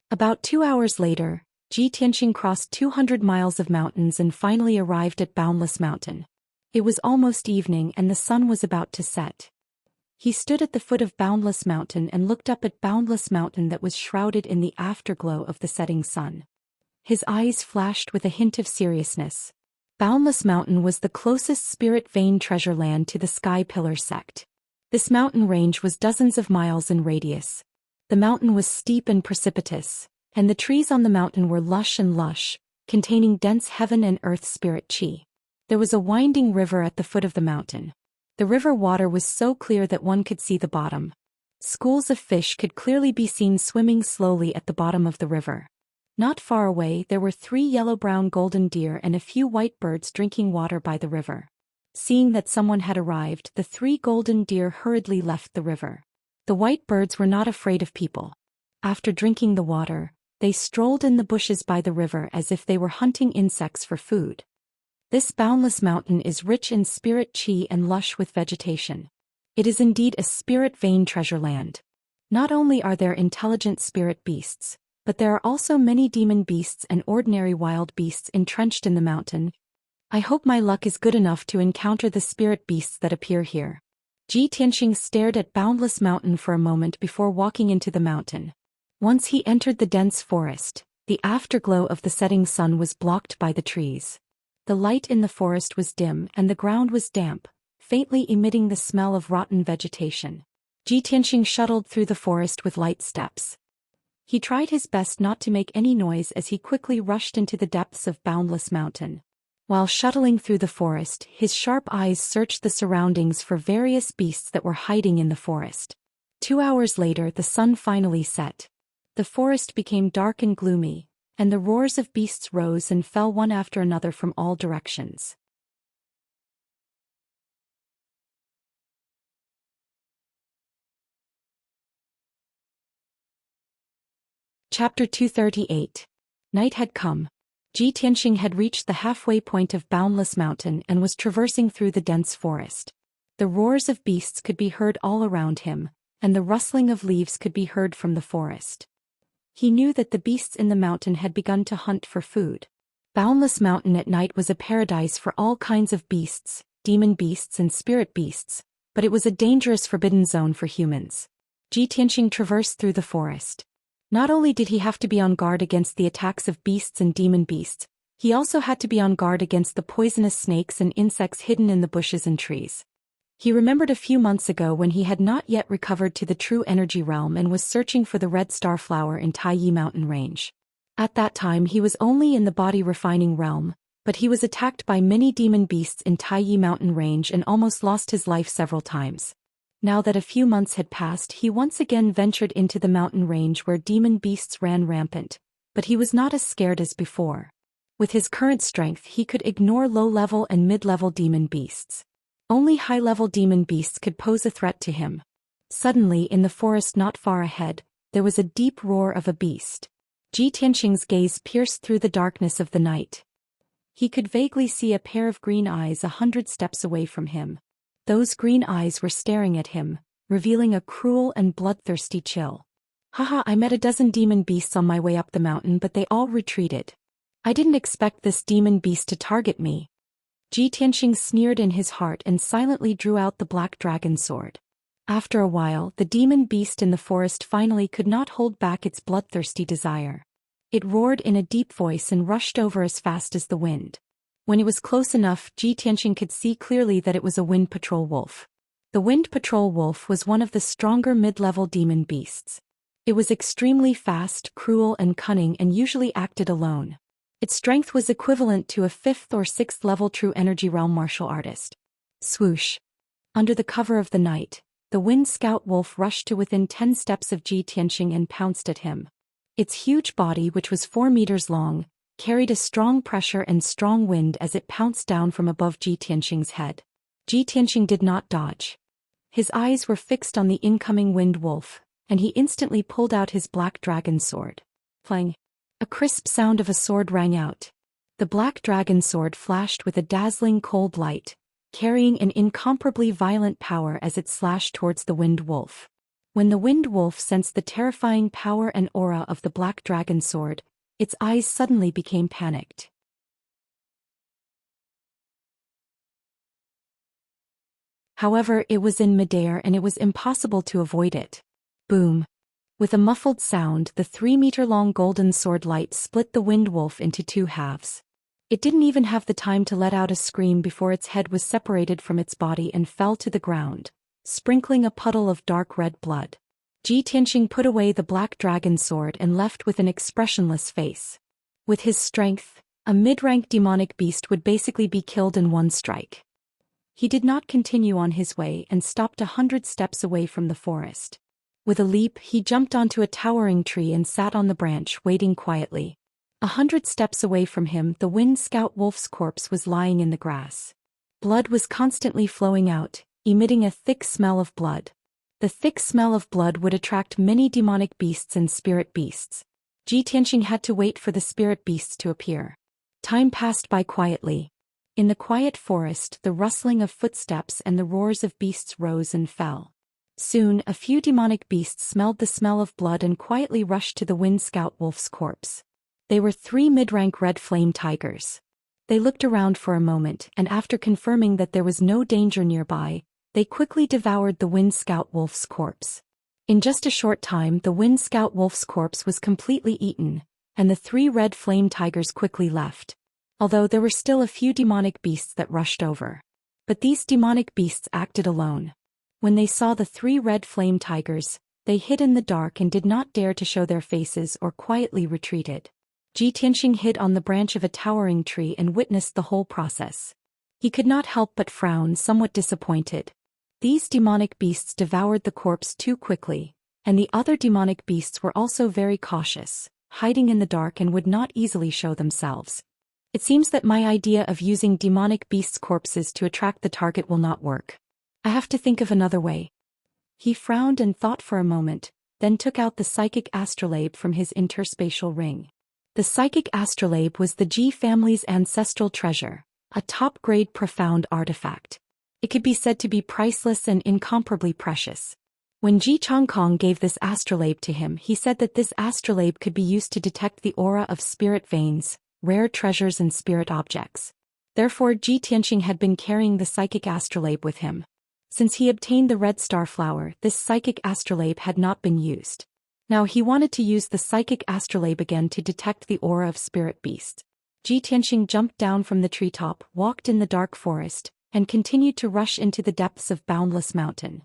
About 2 hours later, Ji Tianxing crossed 200 miles of mountains and finally arrived at Boundless Mountain. It was almost evening and the sun was about to set. He stood at the foot of Boundless Mountain and looked up at Boundless Mountain that was shrouded in the afterglow of the setting sun. His eyes flashed with a hint of seriousness. Boundless Mountain was the closest spirit vein treasure land to the Sky Pillar sect. This mountain range was dozens of miles in radius. The mountain was steep and precipitous, and the trees on the mountain were lush and lush, containing dense heaven and earth spirit chi. There was a winding river at the foot of the mountain. The river water was so clear that one could see the bottom. Schools of fish could clearly be seen swimming slowly at the bottom of the river. Not far away there were 3 yellow-brown golden deer and a few white birds drinking water by the river. Seeing that someone had arrived, the 3 golden deer hurriedly left the river. The white birds were not afraid of people. After drinking the water, they strolled in the bushes by the river as if they were hunting insects for food. This Boundless Mountain is rich in spirit chi and lush with vegetation. It is indeed a spirit vein treasure land. Not only are there intelligent spirit beasts, but there are also many demon beasts and ordinary wild beasts entrenched in the mountain. I hope my luck is good enough to encounter the spirit beasts that appear here. Ji Tianxing stared at Boundless Mountain for a moment before walking into the mountain. Once he entered the dense forest, the afterglow of the setting sun was blocked by the trees. The light in the forest was dim and the ground was damp, faintly emitting the smell of rotten vegetation. Ji Tianxing shuttled through the forest with light steps. He tried his best not to make any noise as he quickly rushed into the depths of Boundless Mountain. While shuttling through the forest, his sharp eyes searched the surroundings for various beasts that were hiding in the forest. 2 hours later, the sun finally set. The forest became dark and gloomy, and the roars of beasts rose and fell one after another from all directions. Chapter 238. Night had come. Ji Tianxing had reached the halfway point of Boundless Mountain and was traversing through the dense forest. The roars of beasts could be heard all around him, and the rustling of leaves could be heard from the forest. He knew that the beasts in the mountain had begun to hunt for food. Boundless Mountain at night was a paradise for all kinds of beasts, demon beasts and spirit beasts, but it was a dangerous forbidden zone for humans. Ji Tianxing traversed through the forest. Not only did he have to be on guard against the attacks of beasts and demon beasts, he also had to be on guard against the poisonous snakes and insects hidden in the bushes and trees. He remembered a few months ago when he had not yet recovered to the true energy realm and was searching for the red star flower in Taiyi mountain range. At that time he was only in the body refining realm, but he was attacked by many demon beasts in Taiyi mountain range and almost lost his life several times. Now that a few months had passed, he once again ventured into the mountain range where demon beasts ran rampant, but he was not as scared as before. With his current strength he could ignore low-level and mid-level demon beasts. Only high-level demon beasts could pose a threat to him. Suddenly, in the forest not far ahead, there was a deep roar of a beast. Ji Tianxing's gaze pierced through the darkness of the night. He could vaguely see a pair of green eyes 100 steps away from him. Those green eyes were staring at him, revealing a cruel and bloodthirsty chill. Haha, I met a dozen demon beasts on my way up the mountain, but they all retreated. I didn't expect this demon beast to target me. Ji Tianxing sneered in his heart and silently drew out the black dragon sword. After a while, the demon beast in the forest finally could not hold back its bloodthirsty desire. It roared in a deep voice and rushed over as fast as the wind. When it was close enough, Ji Tianxing could see clearly that it was a wind patrol wolf. The wind patrol wolf was one of the stronger mid-level demon beasts. It was extremely fast, cruel and cunning and usually acted alone. Its strength was equivalent to a 5th or 6th level true energy realm martial artist. Swoosh. Under the cover of the night, the wind scout wolf rushed to within 10 steps of Ji Tianxing and pounced at him. Its huge body, which was 4 meters long, carried a strong pressure and strong wind as it pounced down from above Ji Tianxing's head. Ji Tianxing did not dodge. His eyes were fixed on the incoming wind wolf, and he instantly pulled out his black dragon sword. Clang! A crisp sound of a sword rang out. The black dragon sword flashed with a dazzling cold light, carrying an incomparably violent power as it slashed towards the wind wolf. When the wind wolf sensed the terrifying power and aura of the black dragon sword, its eyes suddenly became panicked. However, it was in midair and it was impossible to avoid it. Boom! With a muffled sound, the 3-meter-long golden sword light split the wind wolf into 2 halves. It didn't even have the time to let out a scream before its head was separated from its body and fell to the ground, sprinkling a puddle of dark red blood. Ji Tianxing put away the black dragon sword and left with an expressionless face. With his strength, a mid-rank demonic beast would basically be killed in one strike. He did not continue on his way and stopped 100 steps away from the forest. With a leap, he jumped onto a towering tree and sat on the branch, waiting quietly. 100 steps away from him, the wind scout wolf's corpse was lying in the grass. Blood was constantly flowing out, emitting a thick smell of blood. The thick smell of blood would attract many demonic beasts and spirit beasts. Ji Tianxing had to wait for the spirit beasts to appear. Time passed by quietly. In the quiet forest, the rustling of footsteps and the roars of beasts rose and fell. Soon, a few demonic beasts smelled the smell of blood and quietly rushed to the wind scout wolf's corpse. They were 3 mid-rank red flame tigers. They looked around for a moment, and after confirming that there was no danger nearby, they quickly devoured the wind scout wolf's corpse. In just a short time, the wind scout wolf's corpse was completely eaten, and the 3 red flame tigers quickly left. Although there were still a few demonic beasts that rushed over. But these demonic beasts acted alone. When they saw the 3 red flame tigers, they hid in the dark and did not dare to show their faces or quietly retreated. Ji Tianxing hid on the branch of a towering tree and witnessed the whole process. He could not help but frown, somewhat disappointed. These demonic beasts devoured the corpse too quickly, and the other demonic beasts were also very cautious, hiding in the dark and would not easily show themselves. It seems that my idea of using demonic beasts' corpses to attract the target will not work. I have to think of another way. He frowned and thought for a moment, then took out the psychic astrolabe from his interspatial ring. The psychic astrolabe was the Ji family's ancestral treasure, a top-grade profound artifact. It could be said to be priceless and incomparably precious. When Ji Changkong gave this astrolabe to him, he said that this astrolabe could be used to detect the aura of spirit veins, rare treasures and spirit objects. Therefore Ji Tianxing had been carrying the psychic astrolabe with him. Since he obtained the red star flower, this psychic astrolabe had not been used. Now he wanted to use the psychic astrolabe again to detect the aura of spirit beasts. Ji Tianxing jumped down from the treetop, walked in the dark forest, and continued to rush into the depths of boundless mountain.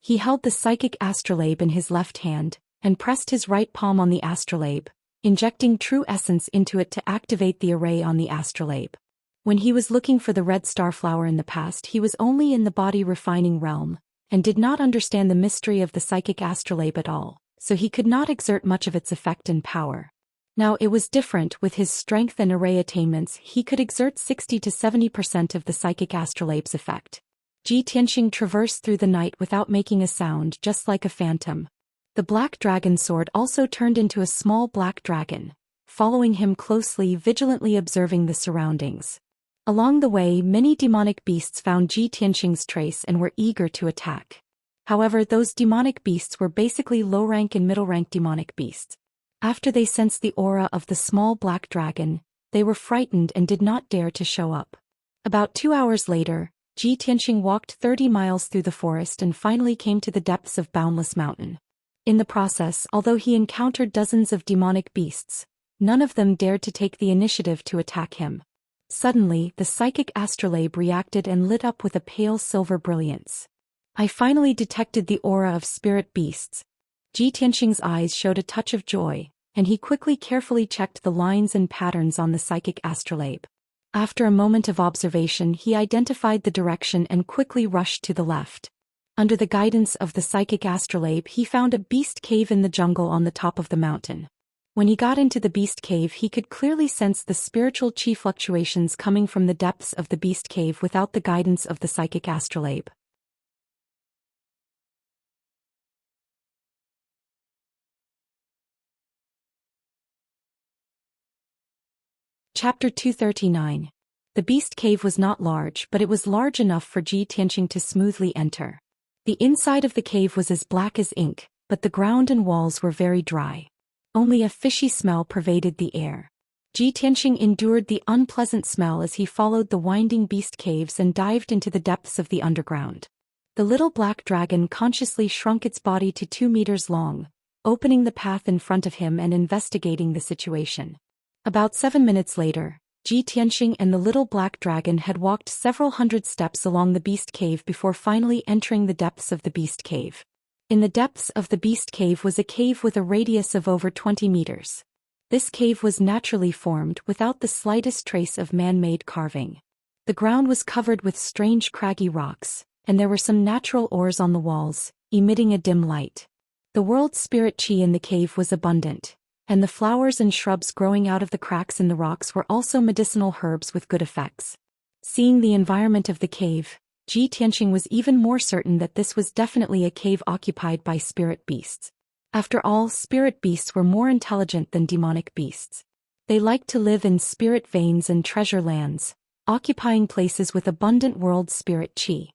He held the psychic astrolabe in his left hand, and pressed his right palm on the astrolabe, injecting true essence into it to activate the array on the astrolabe. When he was looking for the red star flower in the past, he was only in the body refining realm, and did not understand the mystery of the psychic astrolabe at all, so he could not exert much of its effect and power. Now it was different. With his strength and array attainments, he could exert 60 to 70% of the psychic astrolabe's effect. Ji Tianxing traversed through the night without making a sound, just like a phantom. The black dragon sword also turned into a small black dragon, following him closely, vigilantly observing the surroundings. Along the way, many demonic beasts found Ji Tianxing's trace and were eager to attack. However, those demonic beasts were basically low-rank and middle-rank demonic beasts. After they sensed the aura of the small black dragon, they were frightened and did not dare to show up. About 2 hours later, Ji Tianxing walked 30 miles through the forest and finally came to the depths of Boundless Mountain. In the process, although he encountered dozens of demonic beasts, none of them dared to take the initiative to attack him. Suddenly, the psychic astrolabe reacted and lit up with a pale silver brilliance. I finally detected the aura of spirit beasts. Ji Tianxing's eyes showed a touch of joy, and he quickly carefully checked the lines and patterns on the psychic astrolabe. After a moment of observation, he identified the direction and quickly rushed to the left. Under the guidance of the psychic astrolabe, he found a beast cave in the jungle on the top of the mountain. When he got into the beast cave, he could clearly sense the spiritual chi fluctuations coming from the depths of the beast cave without the guidance of the psychic astrolabe. Chapter 239. The beast cave was not large, but it was large enough for Ji Tianxing to smoothly enter. The inside of the cave was as black as ink, but the ground and walls were very dry. Only a fishy smell pervaded the air. Ji Tianxing endured the unpleasant smell as he followed the winding beast caves and dived into the depths of the underground. The little black dragon consciously shrunk its body to 2 meters long, opening the path in front of him and investigating the situation. About 7 minutes later, Ji Tianxing and the little black dragon had walked several hundred steps along the beast cave before finally entering the depths of the beast cave. In the depths of the beast cave was a cave with a radius of over 20 meters. This cave was naturally formed without the slightest trace of man-made carving. The ground was covered with strange craggy rocks, and there were some natural ores on the walls, emitting a dim light. The world spirit chi in the cave was abundant, and the flowers and shrubs growing out of the cracks in the rocks were also medicinal herbs with good effects. Seeing the environment of the cave, Ji Tianxing was even more certain that this was definitely a cave occupied by spirit beasts. After all, spirit beasts were more intelligent than demonic beasts. They liked to live in spirit veins and treasure lands, occupying places with abundant world spirit chi.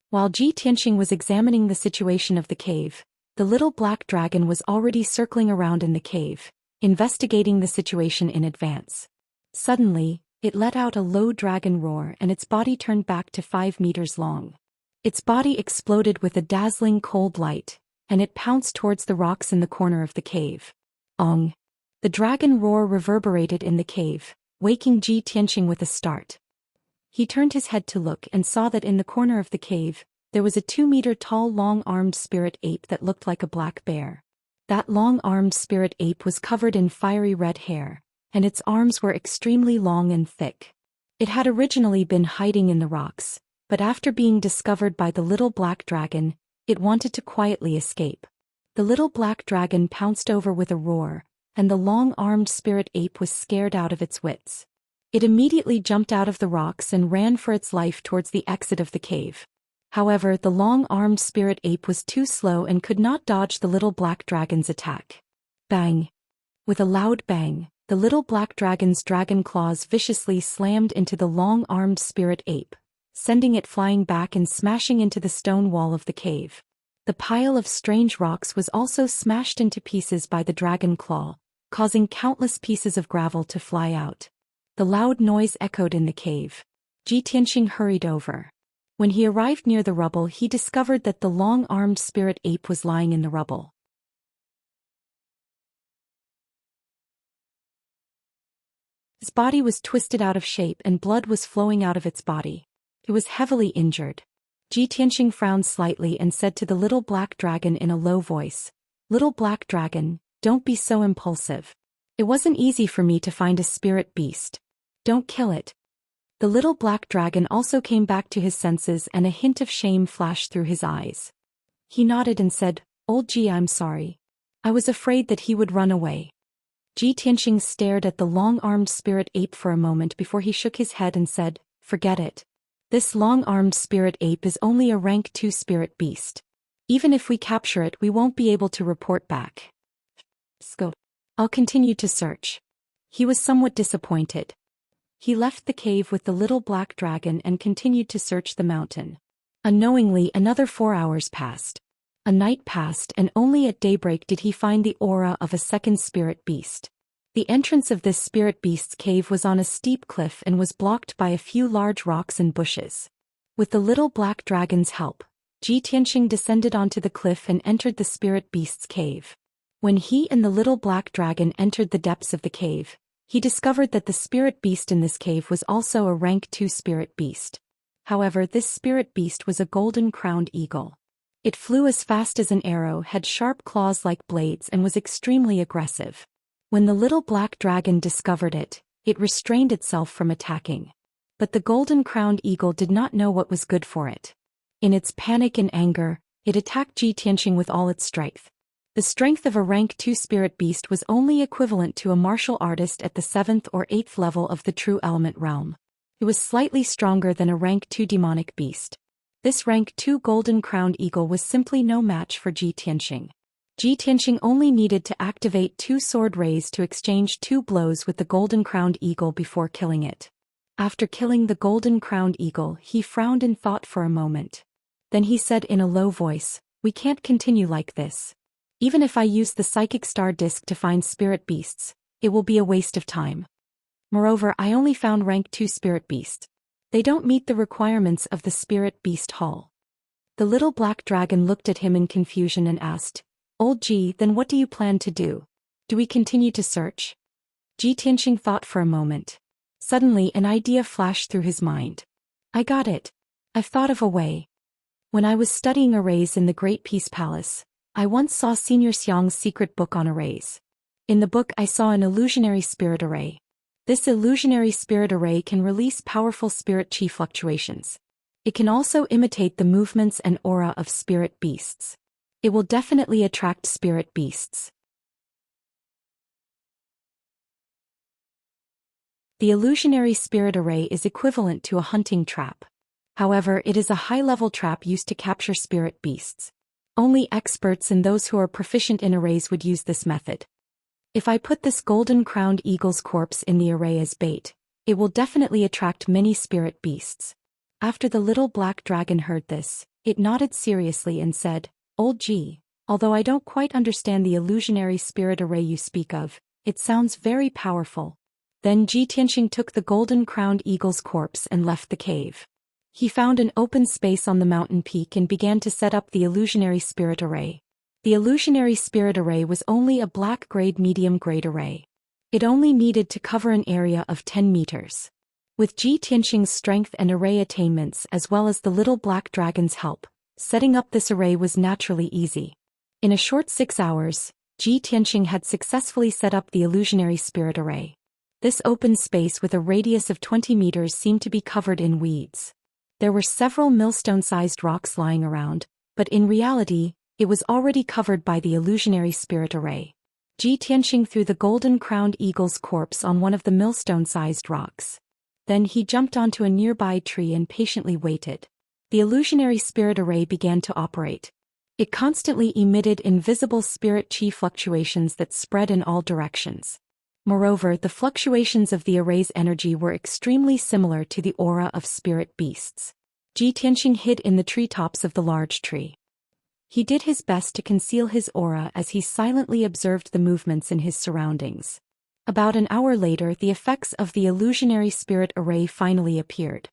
While Ji Tianxing was examining the situation of the cave, the little black dragon was already circling around in the cave, investigating the situation in advance. Suddenly, it let out a low dragon roar and its body turned back to 5 meters long. Its body exploded with a dazzling cold light, and it pounced towards the rocks in the corner of the cave. Ong! The dragon roar reverberated in the cave, waking Ji Tianxing with a start. He turned his head to look and saw that in the corner of the cave, there was a 2-meter tall long-armed spirit ape that looked like a black bear. That long-armed spirit ape was covered in fiery red hair, and its arms were extremely long and thick. It had originally been hiding in the rocks, but after being discovered by the little black dragon, it wanted to quietly escape. The little black dragon pounced over with a roar, and the long-armed spirit ape was scared out of its wits. It immediately jumped out of the rocks and ran for its life towards the exit of the cave. However, the long-armed spirit ape was too slow and could not dodge the little black dragon's attack. Bang! With a loud bang, the little black dragon's dragon claws viciously slammed into the long-armed spirit ape, sending it flying back and smashing into the stone wall of the cave. The pile of strange rocks was also smashed into pieces by the dragon claw, causing countless pieces of gravel to fly out. The loud noise echoed in the cave. Ji Tianxing hurried over. When he arrived near the rubble, he discovered that the long-armed spirit ape was lying in the rubble. His body was twisted out of shape and blood was flowing out of its body. It was heavily injured. Ji Tianxing frowned slightly and said to the little black dragon in a low voice, "Little black dragon, don't be so impulsive. It wasn't easy for me to find a spirit beast. Don't kill it." The little black dragon also came back to his senses and a hint of shame flashed through his eyes. He nodded and said, "Old Ji, I'm sorry. I was afraid that he would run away." Ji Tianxing stared at the long-armed spirit ape for a moment before he shook his head and said, "Forget it. This long-armed spirit ape is only a rank 2 spirit beast. Even if we capture it, we won't be able to report back. Go. I'll continue to search." He was somewhat disappointed. He left the cave with the little black dragon and continued to search the mountain. Unknowingly, another 4 hours passed. A night passed and only at daybreak did he find the aura of a second spirit beast. The entrance of this spirit beast's cave was on a steep cliff and was blocked by a few large rocks and bushes. With the little black dragon's help, Ji Tianxing descended onto the cliff and entered the spirit beast's cave. When he and the little black dragon entered the depths of the cave, he discovered that the spirit beast in this cave was also a rank 2 spirit beast. However, this spirit beast was a golden-crowned eagle. It flew as fast as an arrow, had sharp claws like blades, and was extremely aggressive. When the little black dragon discovered it, it restrained itself from attacking. But the golden-crowned eagle did not know what was good for it. In its panic and anger, it attacked Ji Tianxing with all its strength. The strength of a rank 2 spirit beast was only equivalent to a martial artist at the 7th or 8th level of the true element realm. It was slightly stronger than a rank 2 demonic beast. This rank 2 golden-crowned eagle was simply no match for Ji Tianxing. Ji Tianxing only needed to activate 2 sword rays to exchange 2 blows with the golden-crowned eagle before killing it. After killing the golden-crowned eagle, he frowned in thought for a moment. Then he said in a low voice, "We can't continue like this. Even if I use the psychic star disc to find spirit beasts, it will be a waste of time. Moreover, I only found rank 2 spirit beasts. They don't meet the requirements of the spirit beast hall." The little black dragon looked at him in confusion and asked, "Old Ji, then what do you plan to do? Do we continue to search?" Ji Tianxing thought for a moment. Suddenly an idea flashed through his mind. "I got it. I've thought of a way. When I was studying arrays in the Great Peace Palace, I once saw Senior Xiang's secret book on arrays. In the book I saw an illusionary spirit array. This illusionary spirit array can release powerful spirit chi fluctuations. It can also imitate the movements and aura of spirit beasts. It will definitely attract spirit beasts." The illusionary spirit array is equivalent to a hunting trap. However, it is a high-level trap used to capture spirit beasts. Only experts and those who are proficient in arrays would use this method. If I put this golden-crowned eagle's corpse in the array as bait, it will definitely attract many spirit beasts. After the little black dragon heard this, it nodded seriously and said, "Old Ji, although I don't quite understand the illusionary spirit array you speak of, it sounds very powerful." Then Ji Tianxing took the golden-crowned eagle's corpse and left the cave. He found an open space on the mountain peak and began to set up the illusionary spirit array. The illusionary spirit array was only a black-grade medium-grade array. It only needed to cover an area of 10 meters. With Ji Tianxing's strength and array attainments as well as the little black dragon's help, setting up this array was naturally easy. In a short 6 hours, Ji Tianqing had successfully set up the illusionary spirit array. This open space with a radius of 20 meters seemed to be covered in weeds. There were several millstone-sized rocks lying around, but in reality, it was already covered by the illusionary spirit array. Ji Tianqing threw the golden-crowned eagle's corpse on one of the millstone-sized rocks. Then he jumped onto a nearby tree and patiently waited. The illusionary spirit array began to operate. It constantly emitted invisible spirit chi fluctuations that spread in all directions. Moreover, the fluctuations of the array's energy were extremely similar to the aura of spirit beasts. Ji Tianqing hid in the treetops of the large tree. He did his best to conceal his aura as he silently observed the movements in his surroundings. About an hour later, the effects of the illusionary spirit array finally appeared.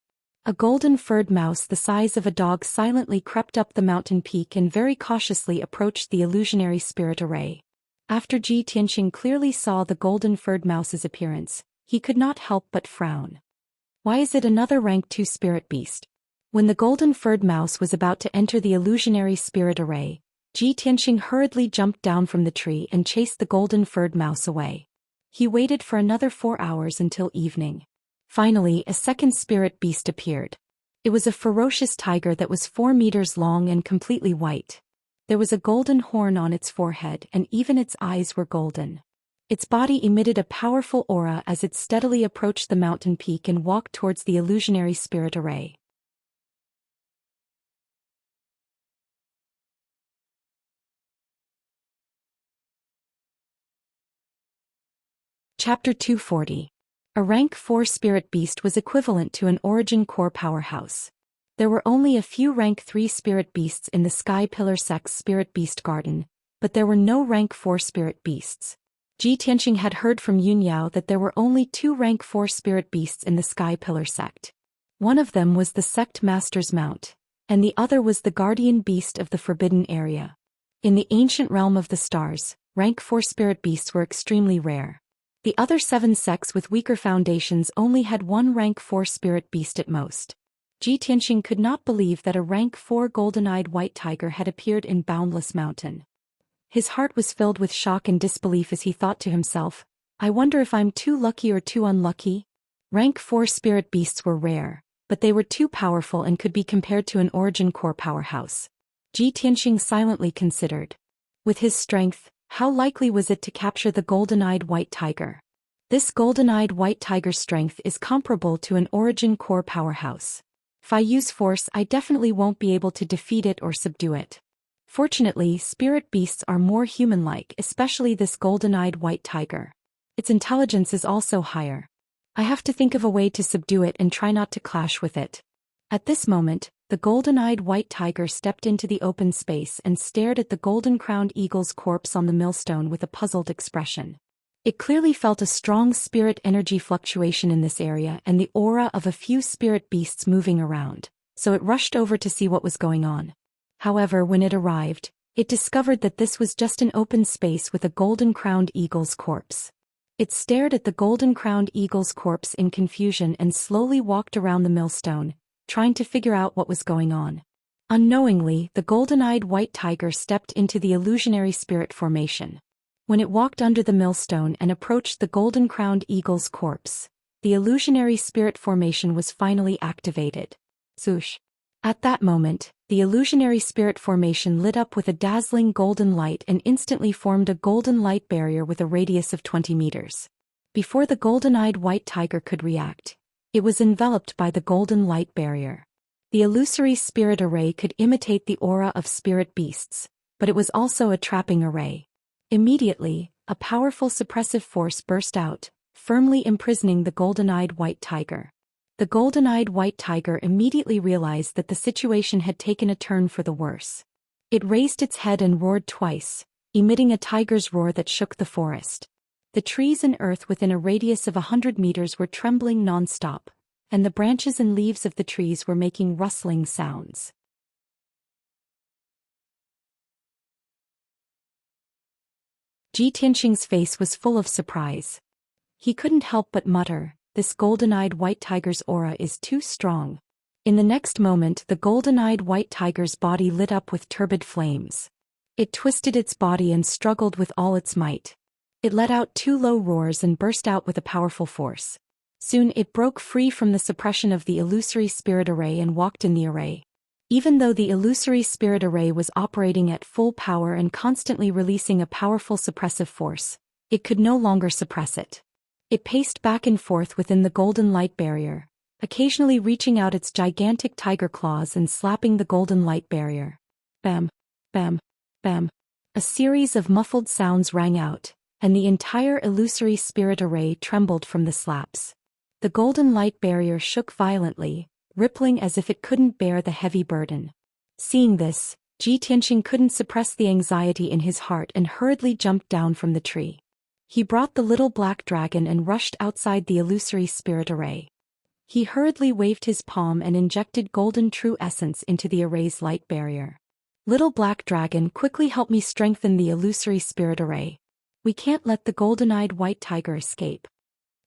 A golden-furred mouse the size of a dog silently crept up the mountain peak and very cautiously approached the illusionary spirit array. After Ji Tianqing clearly saw the golden-furred mouse's appearance, he could not help but frown. Why is it another rank 2 spirit beast? When the golden-furred mouse was about to enter the illusionary spirit array, Ji Tianqing hurriedly jumped down from the tree and chased the golden-furred mouse away. He waited for another 4 hours until evening. Finally, a second spirit beast appeared. It was a ferocious tiger that was 4 meters long and completely white. There was a golden horn on its forehead and even its eyes were golden. Its body emitted a powerful aura as it steadily approached the mountain peak and walked towards the illusionary spirit array. Chapter 240. A rank 4 spirit beast was equivalent to an origin core powerhouse. There were only a few rank 3 spirit beasts in the Sky Pillar Sect's spirit beast garden, but there were no rank 4 spirit beasts. Ji Tianqing had heard from Yunyao that there were only 2 rank 4 spirit beasts in the Sky Pillar Sect. One of them was the Sect Master's Mount, and the other was the guardian beast of the Forbidden Area. In the ancient realm of the stars, rank 4 spirit beasts were extremely rare. The other 7 sects with weaker foundations only had 1 rank 4 spirit beast at most. Ji Tianqing could not believe that a rank 4 golden-eyed white tiger had appeared in Boundless Mountain. His heart was filled with shock and disbelief as he thought to himself, I wonder if I'm too lucky or too unlucky? Rank 4 spirit beasts were rare, but they were too powerful and could be compared to an origin core powerhouse. Ji Tianqing silently considered. With his strength, how likely was it to capture the golden-eyed white tiger? This golden-eyed white tiger's strength is comparable to an origin core powerhouse. If I use force, I definitely won't be able to defeat it or subdue it. Fortunately, spirit beasts are more human-like, especially this golden-eyed white tiger. Its intelligence is also higher. I have to think of a way to subdue it and try not to clash with it. At this moment, the golden-eyed white tiger stepped into the open space and stared at the golden-crowned eagle's corpse on the millstone with a puzzled expression. It clearly felt a strong spirit energy fluctuation in this area and the aura of a few spirit beasts moving around, so it rushed over to see what was going on. However, when it arrived, it discovered that this was just an open space with a golden-crowned eagle's corpse. It stared at the golden-crowned eagle's corpse in confusion and slowly walked around the millstone, trying to figure out what was going on. Unknowingly, the golden-eyed white tiger stepped into the illusionary spirit formation. When it walked under the millstone and approached the golden-crowned eagle's corpse, the illusionary spirit formation was finally activated. Swoosh! At that moment, the illusionary spirit formation lit up with a dazzling golden light and instantly formed a golden light barrier with a radius of 20 meters. Before the golden-eyed white tiger could react, it was enveloped by the golden light barrier. The illusory spirit array could imitate the aura of spirit beasts, but it was also a trapping array. Immediately, a powerful suppressive force burst out, firmly imprisoning the golden-eyed white tiger. The golden-eyed white tiger immediately realized that the situation had taken a turn for the worse. It raised its head and roared twice, emitting a tiger's roar that shook the forest. The trees and earth within a radius of 100 meters were trembling non-stop, and the branches and leaves of the trees were making rustling sounds. Ji Tianqing's face was full of surprise. He couldn't help but mutter, "This golden-eyed white tiger's aura is too strong." In the next moment, the golden-eyed white tiger's body lit up with turbid flames. It twisted its body and struggled with all its might. It let out 2 low roars and burst out with a powerful force. Soon it broke free from the suppression of the illusory spirit array and walked in the array. Even though the illusory spirit array was operating at full power and constantly releasing a powerful suppressive force, it could no longer suppress it. It paced back and forth within the golden light barrier, occasionally reaching out its gigantic tiger claws and slapping the golden light barrier. Bam, bam, bam. A series of muffled sounds rang out, and the entire illusory spirit array trembled from the slaps. The golden light barrier shook violently, rippling as if it couldn't bear the heavy burden. Seeing this, Ji Tianxing couldn't suppress the anxiety in his heart and hurriedly jumped down from the tree. He brought the little black dragon and rushed outside the illusory spirit array. He hurriedly waved his palm and injected golden true essence into the array's light barrier. Little black dragon, quickly help me strengthen the illusory spirit array. We can't let the golden-eyed white tiger escape.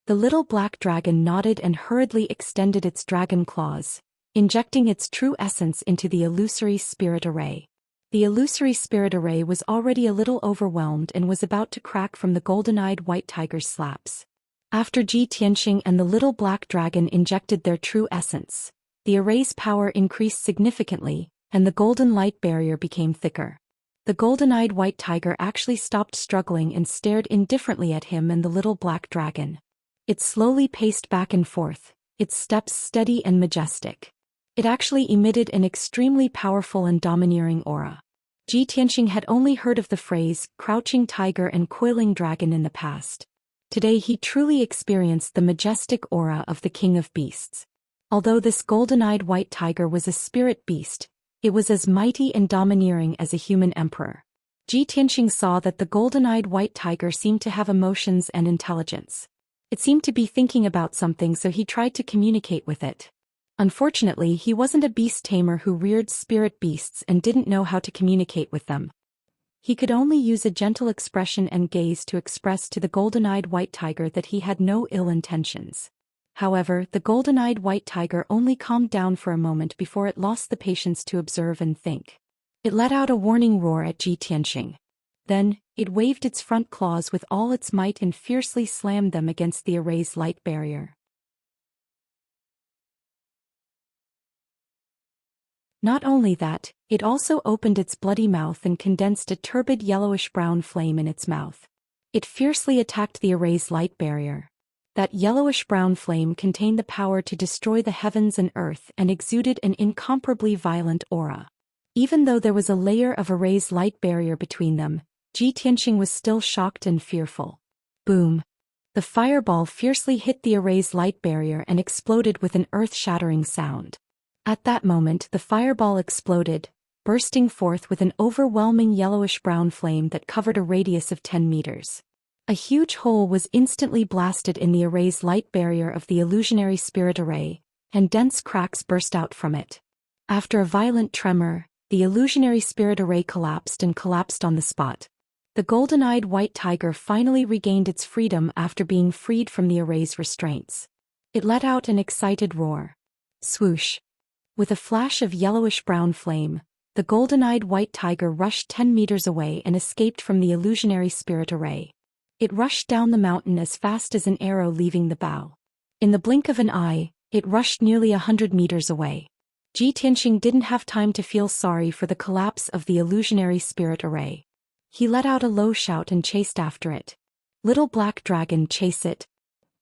The little black dragon nodded and hurriedly extended its dragon claws, injecting its true essence into the illusory spirit array. The illusory spirit array was already a little overwhelmed and was about to crack from the golden-eyed white tiger's slaps. After Ji Tianxing and the little black dragon injected their true essence, the array's power increased significantly, and the golden light barrier became thicker. The golden-eyed white tiger actually stopped struggling and stared indifferently at him and the little black dragon. It slowly paced back and forth, its steps steady and majestic. It actually emitted an extremely powerful and domineering aura. Ji Tianxing had only heard of the phrase, crouching tiger and coiling dragon in the past. Today he truly experienced the majestic aura of the king of beasts. Although this golden-eyed white tiger was a spirit beast, it was as mighty and domineering as a human emperor. Ji Tianxing saw that the golden-eyed white tiger seemed to have emotions and intelligence. It seemed to be thinking about something, so he tried to communicate with it. Unfortunately, he wasn't a beast tamer who reared spirit beasts and didn't know how to communicate with them. He could only use a gentle expression and gaze to express to the golden-eyed white tiger that he had no ill intentions. However, the golden-eyed white tiger only calmed down for a moment before it lost the patience to observe and think. It let out a warning roar at Ji Tianxing. Then, it waved its front claws with all its might and fiercely slammed them against the array's light barrier. Not only that, it also opened its bloody mouth and condensed a turbid yellowish-brown flame in its mouth. It fiercely attacked the array's light barrier. That yellowish-brown flame contained the power to destroy the heavens and earth and exuded an incomparably violent aura. Even though there was a layer of array's light barrier between them, Ji Tianxing was still shocked and fearful. Boom! The fireball fiercely hit the array's light barrier and exploded with an earth-shattering sound. At that moment the fireball exploded, bursting forth with an overwhelming yellowish-brown flame that covered a radius of 10 meters. A huge hole was instantly blasted in the array's light barrier of the illusionary spirit array, and dense cracks burst out from it. After a violent tremor, the illusionary spirit array collapsed on the spot. The golden-eyed white tiger finally regained its freedom after being freed from the array's restraints. It let out an excited roar. Swoosh! With a flash of yellowish-brown flame, the golden-eyed white tiger rushed 10 meters away and escaped from the illusionary spirit array. It rushed down the mountain as fast as an arrow leaving the bow. In the blink of an eye, it rushed nearly 100 meters away. Ji Tianxing didn't have time to feel sorry for the collapse of the illusionary spirit array. He let out a low shout and chased after it. Little black dragon, chase it!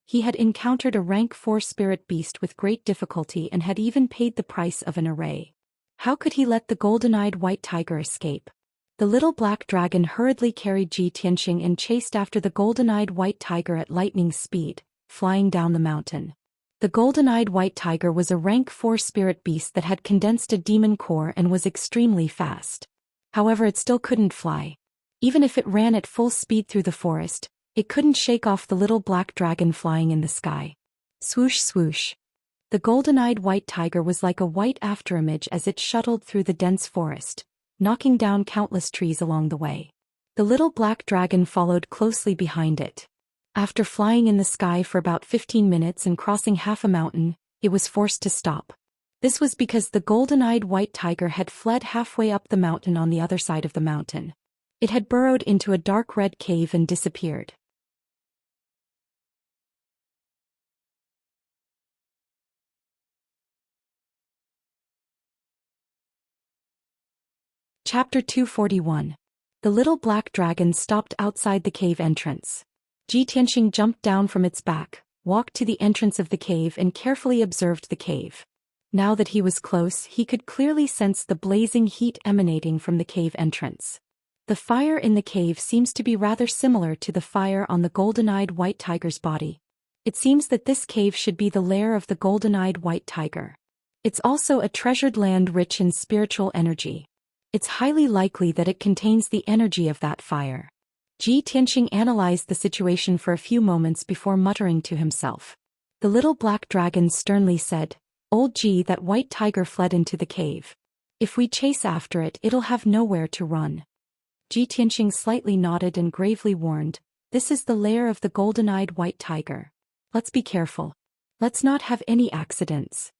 He had encountered a rank 4 spirit beast with great difficulty and had even paid the price of an array. How could he let the golden-eyed white tiger escape? The little black dragon hurriedly carried Ji Tianxing and chased after the golden-eyed white tiger at lightning speed, flying down the mountain. The golden-eyed white tiger was a rank 4 spirit beast that had condensed a demon core and was extremely fast. However, it still couldn't fly. Even if it ran at full speed through the forest, it couldn't shake off the little black dragon flying in the sky. Swoosh swoosh! The golden-eyed white tiger was like a white afterimage as it shuttled through the dense forest, knocking down countless trees along the way. The little black dragon followed closely behind it. After flying in the sky for about 15 minutes and crossing half a mountain, it was forced to stop. This was because the golden-eyed white tiger had fled halfway up the mountain on the other side of the mountain. It had burrowed into a dark red cave and disappeared. Chapter 241. The little black dragon stopped outside the cave entrance. Ji Tianxing jumped down from its back, walked to the entrance of the cave and carefully observed the cave. Now that he was close, he could clearly sense the blazing heat emanating from the cave entrance. The fire in the cave seems to be rather similar to the fire on the golden-eyed white tiger's body. It seems that this cave should be the lair of the golden-eyed white tiger. It's also a treasured land rich in spiritual energy. It's highly likely that it contains the energy of that fire. Ji Tianxing analyzed the situation for a few moments before muttering to himself. The little black dragon sternly said, "Old Ji, that white tiger fled into the cave. If we chase after it, it'll have nowhere to run." Ji Tianxing slightly nodded and gravely warned, "This is the lair of the golden-eyed white tiger. Let's be careful. Let's not have any accidents."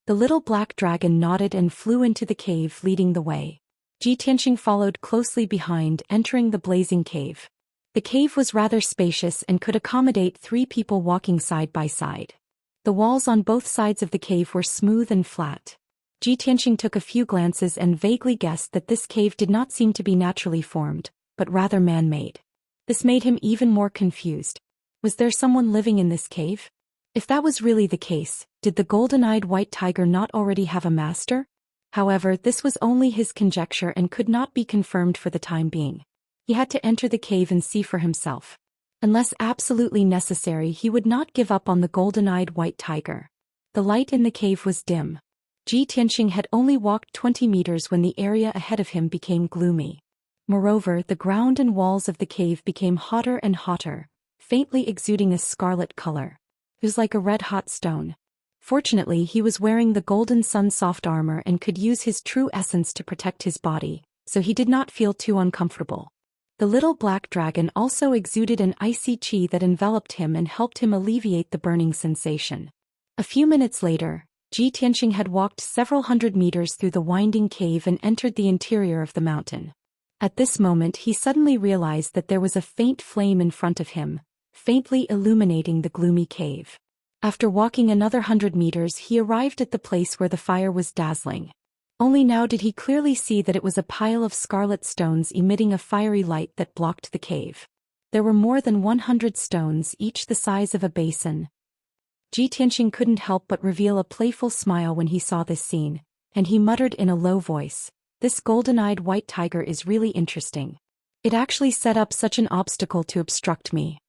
The little black dragon nodded and flew into the cave, leading the way. Ji Tianxing followed closely behind, entering the blazing cave. The cave was rather spacious and could accommodate 3 people walking side by side. The walls on both sides of the cave were smooth and flat. Ji Tianxing took a few glances and vaguely guessed that this cave did not seem to be naturally formed, but rather man-made. This made him even more confused. Was there someone living in this cave? If that was really the case, did the golden-eyed white tiger not already have a master? However, this was only his conjecture and could not be confirmed for the time being. He had to enter the cave and see for himself. Unless absolutely necessary, he would not give up on the golden-eyed white tiger. The light in the cave was dim. Ji Tianxing had only walked 20 meters when the area ahead of him became gloomy. Moreover, the ground and walls of the cave became hotter and hotter, faintly exuding a scarlet color. It was like a red-hot stone. Fortunately, he was wearing the Golden Sun soft armor and could use his true essence to protect his body, so he did not feel too uncomfortable. The little black dragon also exuded an icy chi that enveloped him and helped him alleviate the burning sensation. A few minutes later, Ji Tianxing had walked several hundred meters through the winding cave and entered the interior of the mountain. At this moment he suddenly realized that there was a faint flame in front of him, faintly illuminating the gloomy cave. After walking another 100 meters, he arrived at the place where the fire was dazzling. Only now did he clearly see that it was a pile of scarlet stones emitting a fiery light that blocked the cave. There were more than 100 stones, each the size of a basin. Ji Tianxing couldn't help but reveal a playful smile when he saw this scene, and he muttered in a low voice, "This golden-eyed white tiger is really interesting. It actually set up such an obstacle to obstruct me."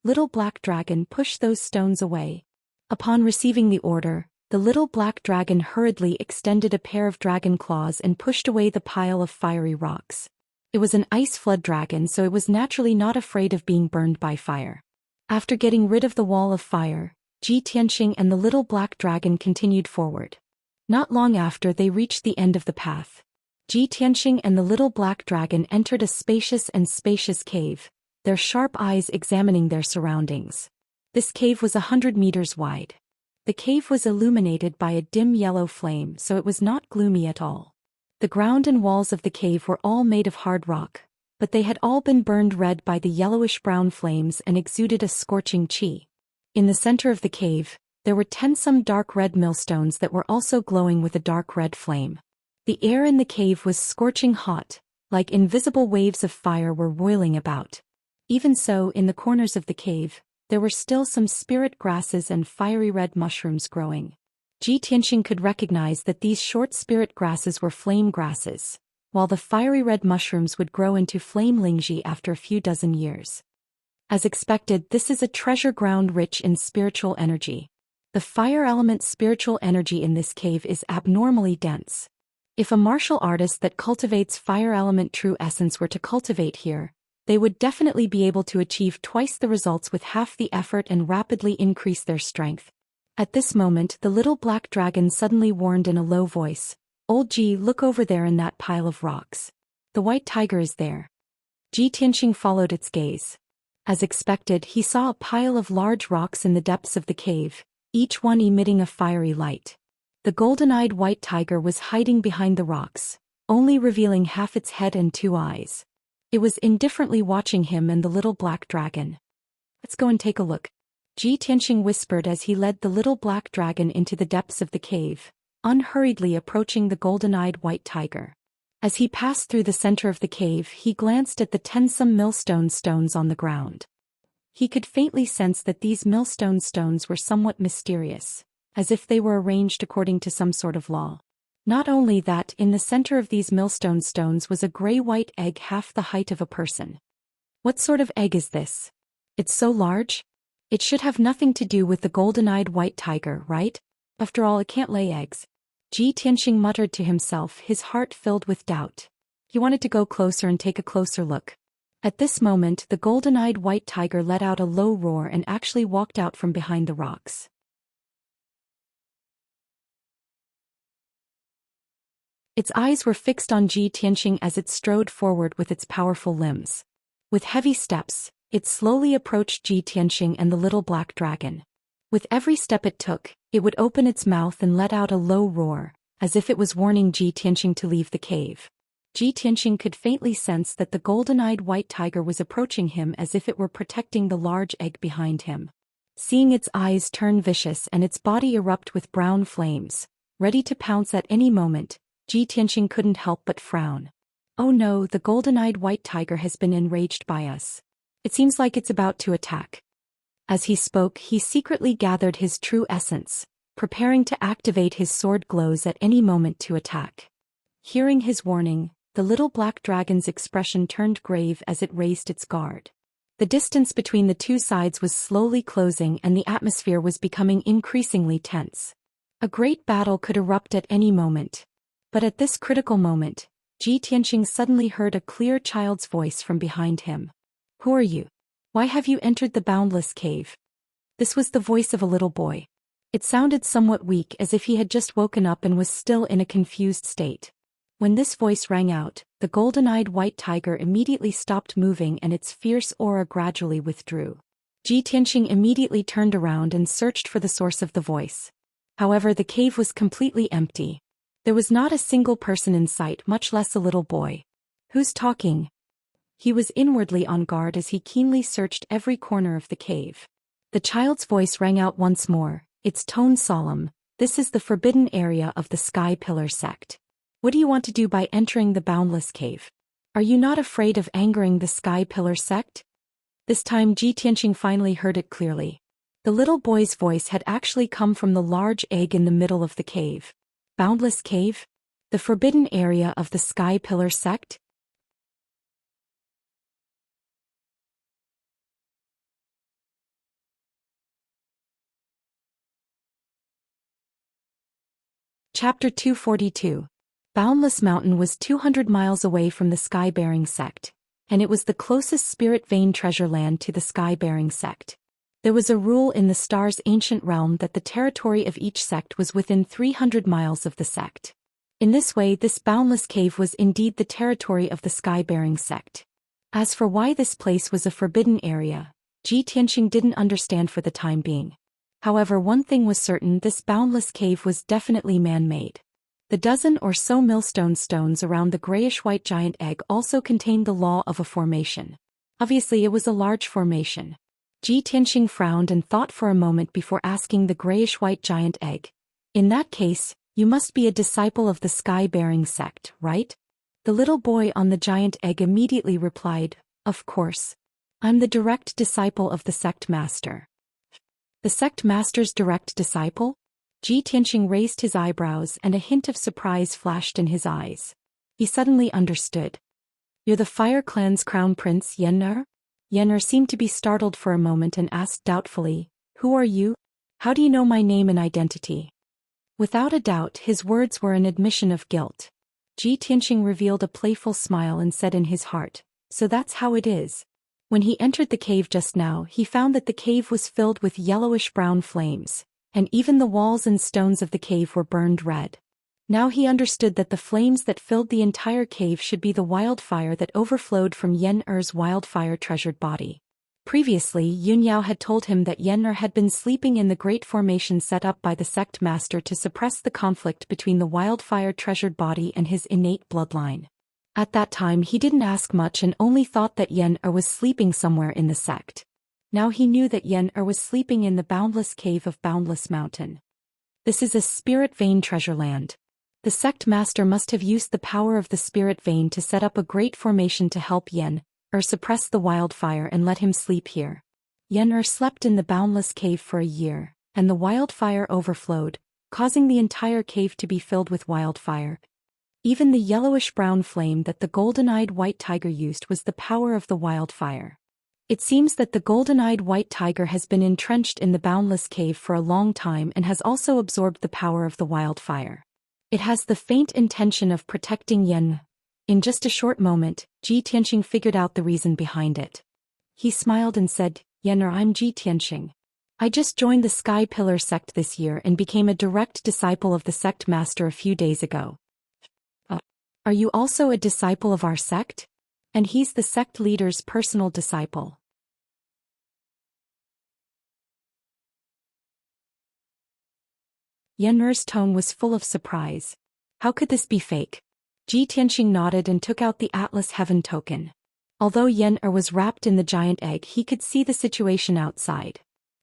Little black dragon, push those stones away. Upon receiving the order, the little black dragon hurriedly extended a pair of dragon claws and pushed away the pile of fiery rocks. It was an ice flood dragon, so it was naturally not afraid of being burned by fire. After getting rid of the wall of fire, Ji Tianxing and the little black dragon continued forward. Not long after, they reached the end of the path. Ji Tianxing and the little black dragon entered a spacious cave, their sharp eyes examining their surroundings. This cave was 100 meters wide. The cave was illuminated by a dim yellow flame, so it was not gloomy at all. The ground and walls of the cave were all made of hard rock, but they had all been burned red by the yellowish-brown flames and exuded a scorching chi. In the center of the cave, there were 10 some dark red millstones that were also glowing with a dark red flame. The air in the cave was scorching hot, like invisible waves of fire were roiling about. Even so, in the corners of the cave, there were still some spirit grasses and fiery red mushrooms growing. Ji Tianxing could recognize that these short spirit grasses were flame grasses, while the fiery red mushrooms would grow into flame lingji after a few dozen years. As expected, this is a treasure ground rich in spiritual energy. The fire element spiritual energy in this cave is abnormally dense. If a martial artist that cultivates fire element true essence were to cultivate here, they would definitely be able to achieve twice the results with half the effort and rapidly increase their strength. At this moment, the little black dragon suddenly warned in a low voice, "Old Ji, look over there in that pile of rocks. The white tiger is there." Ji Tianxing followed its gaze. As expected, he saw a pile of large rocks in the depths of the cave, each one emitting a fiery light. The golden-eyed white tiger was hiding behind the rocks, only revealing half its head and 2 eyes. It was indifferently watching him and the little black dragon. "Let's go and take a look," Ji Tianxing whispered as he led the little black dragon into the depths of the cave, unhurriedly approaching the golden-eyed white tiger. As he passed through the center of the cave, he glanced at the 10-some millstone stones on the ground. He could faintly sense that these millstone stones were somewhat mysterious, as if they were arranged according to some sort of law. Not only that, in the center of these millstone stones was a gray-white egg half the height of a person. What sort of egg is this? It's so large? It should have nothing to do with the golden-eyed white tiger, right? After all, it can't lay eggs. Ji Tianxing muttered to himself, his heart filled with doubt. He wanted to go closer and take a closer look. At this moment, the golden-eyed white tiger let out a low roar and actually walked out from behind the rocks. Its eyes were fixed on Ji Tianxing as it strode forward with its powerful limbs. With heavy steps, it slowly approached Ji Tianxing and the little black dragon. With every step it took, it would open its mouth and let out a low roar, as if it was warning Ji Tianxing to leave the cave. Ji Tianxing could faintly sense that the golden-eyed white tiger was approaching him as if it were protecting the large egg behind him. Seeing its eyes turn vicious and its body erupt with brown flames, ready to pounce at any moment, Ji Tianxing couldn't help but frown. "Oh no, the golden-eyed white tiger has been enraged by us. It seems like it's about to attack." As he spoke, he secretly gathered his true essence, preparing to activate his sword glows at any moment to attack. Hearing his warning, the little black dragon's expression turned grave as it raised its guard. The distance between the two sides was slowly closing and the atmosphere was becoming increasingly tense. A great battle could erupt at any moment. But at this critical moment, Ji Tianxing suddenly heard a clear child's voice from behind him. "Who are you? Why have you entered the boundless cave?" This was the voice of a little boy. It sounded somewhat weak, as if he had just woken up and was still in a confused state. When this voice rang out, the golden-eyed white tiger immediately stopped moving and its fierce aura gradually withdrew. Ji Tianxing immediately turned around and searched for the source of the voice. However, the cave was completely empty. There was not a single person in sight, much less a little boy. "Who's talking?" He was inwardly on guard as he keenly searched every corner of the cave. The child's voice rang out once more, its tone solemn. "This is the forbidden area of the Sky Pillar sect. What do you want to do by entering the boundless cave? Are you not afraid of angering the Sky Pillar sect?" This time Ji Tianxing finally heard it clearly. The little boy's voice had actually come from the large egg in the middle of the cave. Boundless cave? The forbidden area of the Sky Pillar sect? Chapter 242. Boundless Mountain was 200 miles away from the Sky-bearing sect, and it was the closest spirit vein treasure land to the Sky-bearing sect. There was a rule in the star's ancient realm that the territory of each sect was within 300 miles of the sect. In this way, this boundless cave was indeed the territory of the Sky-bearing sect. As for why this place was a forbidden area, Ji Tianxing didn't understand for the time being. However, one thing was certain: this boundless cave was definitely man-made. The dozen or so millstone stones around the grayish-white giant egg also contained the law of a formation. Obviously, it was a large formation. Ji Tianxing frowned and thought for a moment before asking the grayish-white giant egg, "In that case, you must be a disciple of the Sky-bearing sect, right?" The little boy on the giant egg immediately replied, "Of course. I'm the direct disciple of the sect master." The sect master's direct disciple? Ji Tianxing raised his eyebrows and a hint of surprise flashed in his eyes. He suddenly understood. "You're the Fire Clan's crown prince, Yen'er?" Yen'er seemed to be startled for a moment and asked doubtfully, "Who are you? How do you know my name and identity?" Without a doubt, his words were an admission of guilt. Ji Tianxing revealed a playful smile and said in his heart, "So that's how it is." When he entered the cave just now, he found that the cave was filled with yellowish-brown flames, and even the walls and stones of the cave were burned red. Now he understood that the flames that filled the entire cave should be the wildfire that overflowed from Yen'er's wildfire-treasured body. Previously, Yunyao had told him that Yen'er had been sleeping in the great formation set up by the sect master to suppress the conflict between the wildfire treasured body and his innate bloodline. At that time he didn't ask much and only thought that Yen'er was sleeping somewhere in the sect. Now he knew that Yen'er was sleeping in the boundless cave of Boundless Mountain. This is a spirit vein treasure land. The sect master must have used the power of the spirit vein to set up a great formation to help Yen'er suppress the wildfire and let him sleep here. Yen'er slept in the boundless cave for a year, and the wildfire overflowed, causing the entire cave to be filled with wildfire. Even the yellowish-brown flame that the golden-eyed white tiger used was the power of the wildfire. It seems that the golden-eyed white tiger has been entrenched in the boundless cave for a long time and has also absorbed the power of the wildfire. It has the faint intention of protecting Yen'er. In just a short moment, Ji Tianxing figured out the reason behind it. He smiled and said, "Yen'er, I'm Ji Tianxing. I just joined the Sky Pillar sect this year and became a direct disciple of the sect master a few days ago." "Are you also a disciple of our sect?" "And he's the sect leader's personal disciple." Yen'er's tone was full of surprise. How could this be fake? Ji Tianxing nodded and took out the Atlas Heaven token. Although Yen'er was wrapped in the giant egg, he could see the situation outside.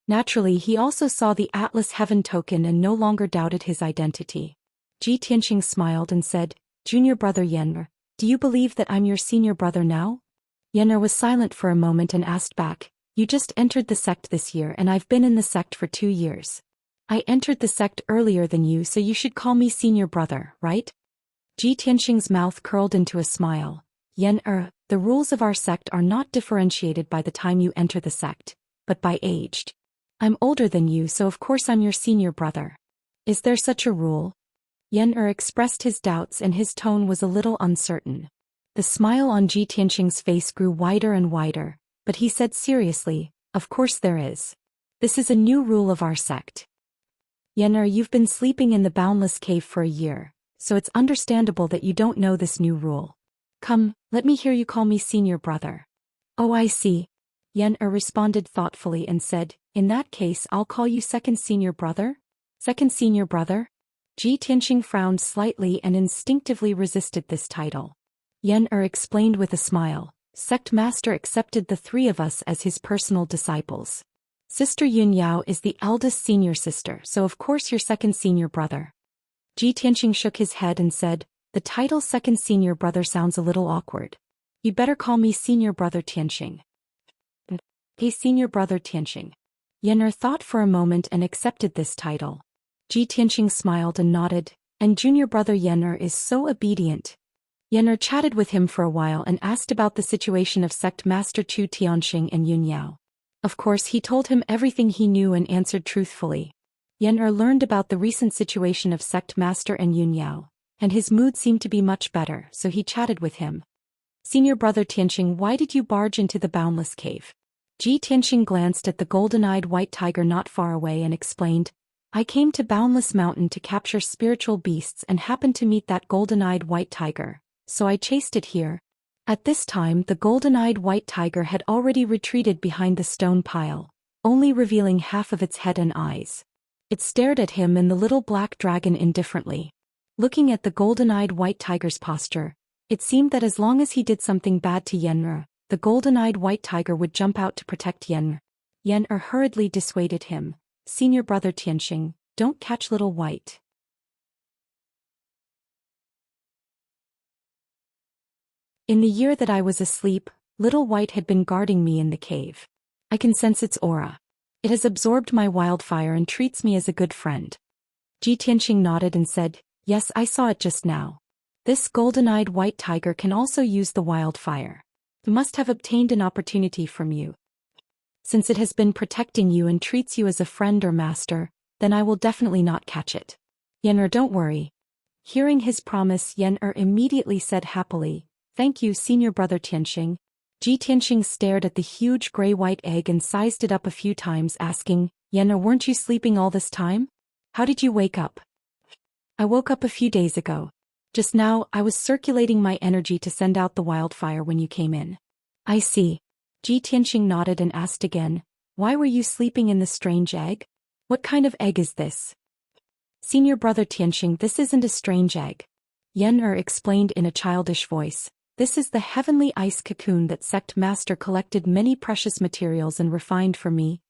Naturally, he also saw the Atlas Heaven token and no longer doubted his identity. Ji Tianxing smiled and said, "Junior brother Yen'er, do you believe that I'm your senior brother now?" Yen'er was silent for a moment and asked back, "You just entered the sect this year and I've been in the sect for 2 years. I entered the sect earlier than you, so you should call me senior brother, right?" Ji Tianxing's mouth curled into a smile. "Yen'er, the rules of our sect are not differentiated by the time you enter the sect, but by age. I'm older than you, so of course I'm your senior brother. Is there such a rule?" Yen'er expressed his doubts and his tone was a little uncertain. The smile on Ji Tianxing's face grew wider and wider, but he said seriously, "Of course there is. This is a new rule of our sect. Yen'er, you've been sleeping in the boundless cave for a year, so it's understandable that you don't know this new rule. Come, let me hear you call me senior brother." "Oh, I see." Yen'er responded thoughtfully and said, "In that case I'll call you second senior brother?" "Second senior brother?" Ji Tianxing frowned slightly and instinctively resisted this title. Yen'er explained with a smile, "Sect master accepted the 3 of us as his personal disciples. Sister Yunyao is the eldest senior sister, so of course you're second senior brother." Ji Tianxing shook his head and said, "The title second senior brother sounds a little awkward. You better call me senior brother Tianxing." "Hey, senior brother Tianxing." Yen'er thought for a moment and accepted this title. Ji Tianxing smiled and nodded, "And junior brother Yen'er is so obedient." Yen'er chatted with him for a while and asked about the situation of sect master Chu Tianxing and Yunyao. Of course he told him everything he knew and answered truthfully. Yen'er learned about the recent situation of sect master and Yunyao, and his mood seemed to be much better, so he chatted with him. "Senior brother Tianxing, why did you barge into the boundless cave?" Ji Tianxing glanced at the golden-eyed white tiger not far away and explained, "I came to Boundless Mountain to capture spiritual beasts and happened to meet that golden-eyed white tiger, so I chased it here." At this time the golden-eyed white tiger had already retreated behind the stone pile, only revealing half of its head and eyes. It stared at him and the little black dragon indifferently. Looking at the golden-eyed white tiger's posture, it seemed that as long as he did something bad to Yen'er, the golden-eyed white tiger would jump out to protect Yen'er. Yen'er hurriedly dissuaded him, "Senior brother Tianxing, don't catch little white. In the year that I was asleep, little white had been guarding me in the cave. I can sense its aura. It has absorbed my wildfire and treats me as a good friend." Ji Tianxing nodded and said, "Yes, I saw it just now. This golden-eyed white tiger can also use the wildfire. It must have obtained an opportunity from you. Since it has been protecting you and treats you as a friend or master, then I will definitely not catch it. Yen'er, don't worry." Hearing his promise, Yen'er immediately said happily, "Thank you, senior brother Tianxing." Ji Tianxing stared at the huge gray-white egg and sized it up a few times, asking, "Yen'er, weren't you sleeping all this time? How did you wake up?" "I woke up a few days ago. Just now, I was circulating my energy to send out the wildfire when you came in." "I see." Ji Tianxing nodded and asked again, "Why were you sleeping in the strange egg? What kind of egg is this?" "Senior brother Tianxing, this isn't a strange egg," Yen explained in a childish voice. "This is the heavenly ice cocoon that Sect Master collected many precious materials and refined for me.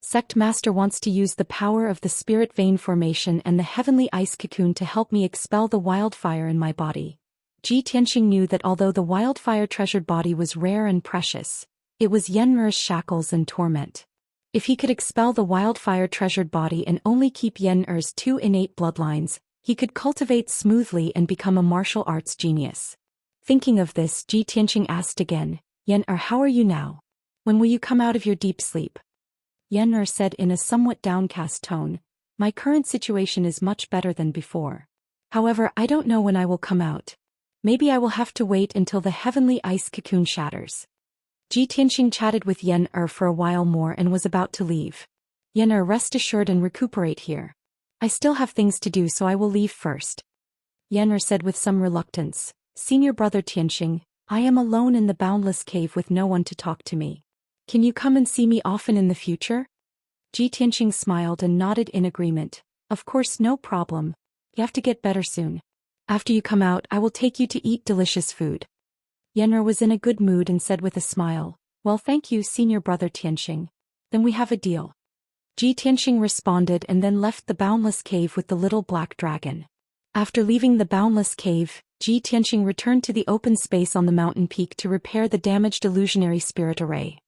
Sect Master wants to use the power of the spirit vein formation and the heavenly ice cocoon to help me expel the wildfire in my body." Ji Tianxing knew that although the wildfire treasured body was rare and precious, it was Yen's shackles and torment. If he could expel the wildfire treasured body and only keep Yen's two innate bloodlines, he could cultivate smoothly and become a martial arts genius. Thinking of this, Ji Tianxing asked again, "Yen, how are you now? When will you come out of your deep sleep?" Yen said in a somewhat downcast tone, "My current situation is much better than before. However, I don't know when I will come out. Maybe I will have to wait until the heavenly ice cocoon shatters." Ji Tianxing chatted with Yen for a while more and was about to leave. "Yen, rest assured and recuperate here. I still have things to do, so I will leave first." Yen said with some reluctance, "Senior brother Tianxing, I am alone in the boundless cave with no one to talk to me. Can you come and see me often in the future?" Ji Tianxing smiled and nodded in agreement. "Of course, no problem. You have to get better soon. After you come out, I will take you to eat delicious food." Yen was in a good mood and said with a smile, "Well, thank you, Senior brother Tianxing. Then we have a deal." Ji Tianxing responded and then left the boundless cave with the little black dragon. After leaving the boundless cave, Ji Tianxing returned to the open space on the mountain peak to repair the damaged illusionary spirit array.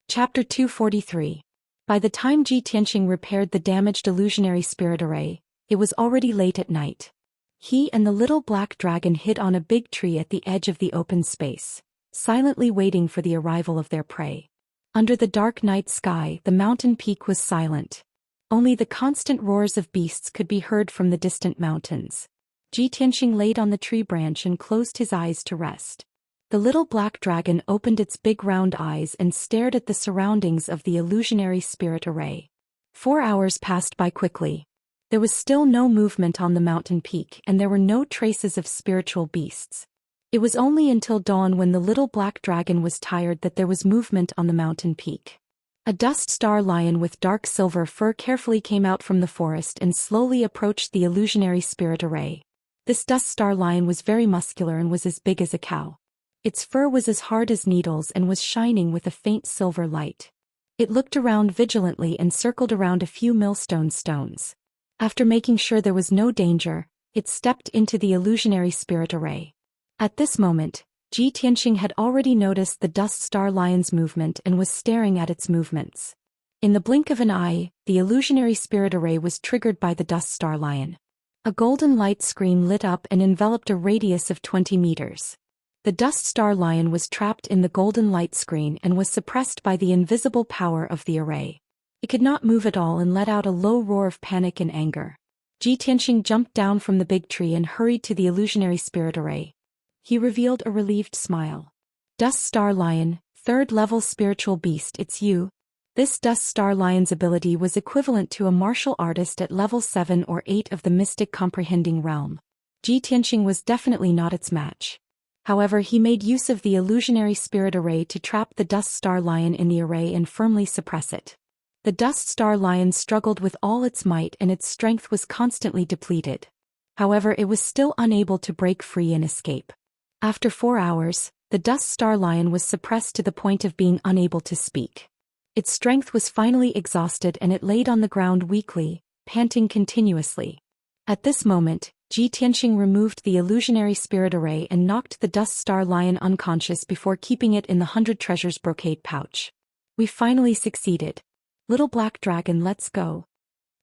Chapter 243. By the time Ji Tianxing repaired the damaged illusionary spirit array, it was already late at night. He and the little black dragon hid on a big tree at the edge of the open space, silently waiting for the arrival of their prey. Under the dark night sky, the mountain peak was silent. Only the constant roars of beasts could be heard from the distant mountains. Ji Tianxing laid on the tree branch and closed his eyes to rest. The little black dragon opened its big round eyes and stared at the surroundings of the illusionary spirit array. 4 hours passed by quickly. There was still no movement on the mountain peak and there were no traces of spiritual beasts. It was only until dawn when the little black dragon was tired that there was movement on the mountain peak. A dust star lion with dark silver fur carefully came out from the forest and slowly approached the illusionary spirit array. This dust star lion was very muscular and was as big as a cow. Its fur was as hard as needles and was shining with a faint silver light. It looked around vigilantly and circled around a few millstone stones. After making sure there was no danger, it stepped into the illusionary spirit array. At this moment, Ji Tianxing had already noticed the dust star lion's movement and was staring at its movements. In the blink of an eye, the illusionary spirit array was triggered by the dust star lion. A golden light screen lit up and enveloped a radius of 20 meters. The dust star lion was trapped in the golden light screen and was suppressed by the invisible power of the array. It could not move at all and let out a low roar of panic and anger. Ji Tianxing jumped down from the big tree and hurried to the illusionary spirit array. He revealed a relieved smile. "Dust Star Lion, 3rd level spiritual beast, it's you." This Dust Star Lion's ability was equivalent to a martial artist at level 7 or 8 of the mystic comprehending realm. Ji Tianxing was definitely not its match. However, he made use of the illusionary spirit array to trap the Dust Star Lion in the array and firmly suppress it. The Dust Star Lion struggled with all its might and its strength was constantly depleted. However, it was still unable to break free and escape. After 4 hours, the Dust Star Lion was suppressed to the point of being unable to speak. Its strength was finally exhausted and it laid on the ground weakly, panting continuously. At this moment, Ji Tianxing removed the illusionary spirit array and knocked the Dust Star Lion unconscious before keeping it in the 100 treasures brocade pouch. "We finally succeeded. Little black dragon, let's go."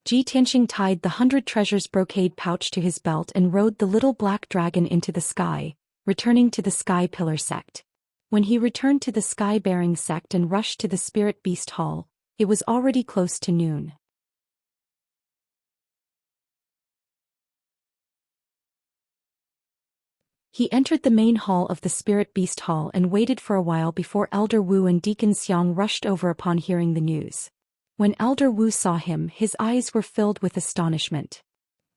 Ji Tianxing tied the 100 treasures brocade pouch to his belt and rode the little black dragon into the sky, returning to the Sky Pillar sect. When he returned to the Sky Bearing sect and rushed to the Spirit Beast Hall, it was already close to noon. He entered the main hall of the Spirit Beast Hall and waited for a while before Elder Wu and Deacon Xiang rushed over upon hearing the news. When Elder Wu saw him, his eyes were filled with astonishment.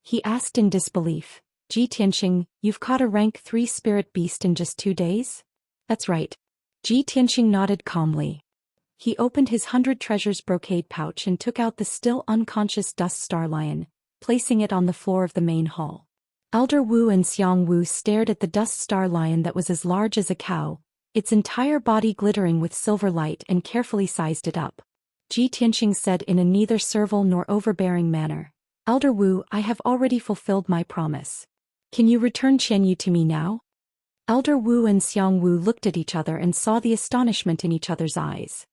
He asked in disbelief, Ji Tianxing, you've caught a rank 3 spirit beast in just 2 days? That's right. Ji Tianxing nodded calmly. He opened his 100 treasures brocade pouch and took out the still unconscious dust star lion, placing it on the floor of the main hall. Elder Wu and Xiang Wu stared at the dust star lion that was as large as a cow, its entire body glittering with silver light, and carefully sized it up. Ji Tianxing said in a neither servile nor overbearing manner, Elder Wu, I have already fulfilled my promise. Can you return Qianyu to me now? Elder Wu and Xiang Wu looked at each other and saw the astonishment in each other's eyes.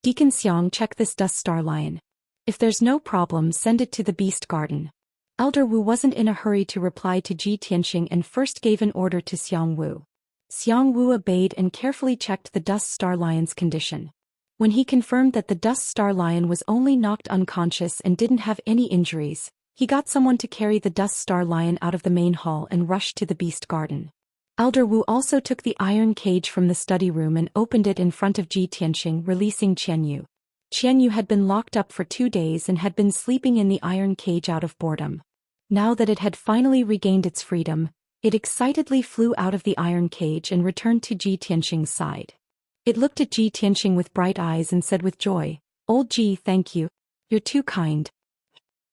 Deacon Xiang, check this dust star lion. If there's no problem, send it to the beast garden. Elder Wu wasn't in a hurry to reply to Ji Tianxing and first gave an order to Xiang Wu. Xiang Wu obeyed and carefully checked the dust star lion's condition. When he confirmed that the dust star lion was only knocked unconscious and didn't have any injuries, he got someone to carry the dust star lion out of the main hall and rushed to the beast garden. Elder Wu also took the iron cage from the study room and opened it in front of Ji Tianxing, releasing Qianyu. Qianyu had been locked up for 2 days and had been sleeping in the iron cage out of boredom. Now that it had finally regained its freedom, it excitedly flew out of the iron cage and returned to Ji Tianxing's side. It looked at Ji Tianxing with bright eyes and said with joy, Old Ji, thank you. You're too kind.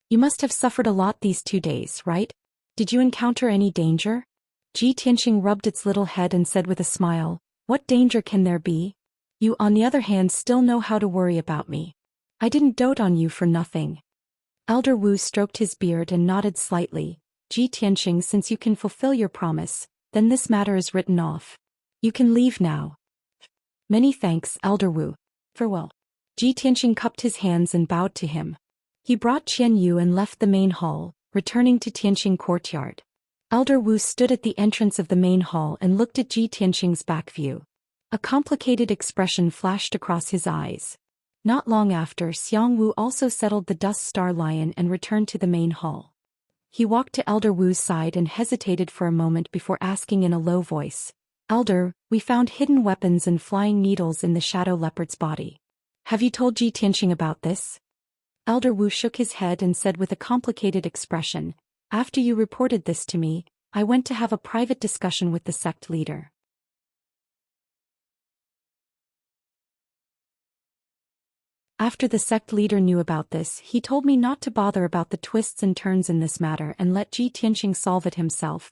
You must have suffered a lot these 2 days, right? Did you encounter any danger? Ji Tianxing rubbed its little head and said with a smile, What danger can there be? You, on the other hand, still know how to worry about me. I didn't dote on you for nothing. Elder Wu stroked his beard and nodded slightly. Ji Tianxing, since you can fulfill your promise, then this matter is written off. You can leave now. Many thanks, Elder Wu. Farewell. Ji Tianxing cupped his hands and bowed to him. He brought Qianyu and left the main hall, returning to Tianxing courtyard. Elder Wu stood at the entrance of the main hall and looked at Ji Tianxing's back view. A complicated expression flashed across his eyes. Not long after, Xiang Wu also settled the dust star lion and returned to the main hall. He walked to Elder Wu's side and hesitated for a moment before asking in a low voice, Elder, we found hidden weapons and flying needles in the shadow leopard's body. Have you told Ji Tianxing about this? Elder Wu shook his head and said with a complicated expression, After you reported this to me, I went to have a private discussion with the sect leader. After the sect leader knew about this, he told me not to bother about the twists and turns in this matter and let Ji Tianxing solve it himself.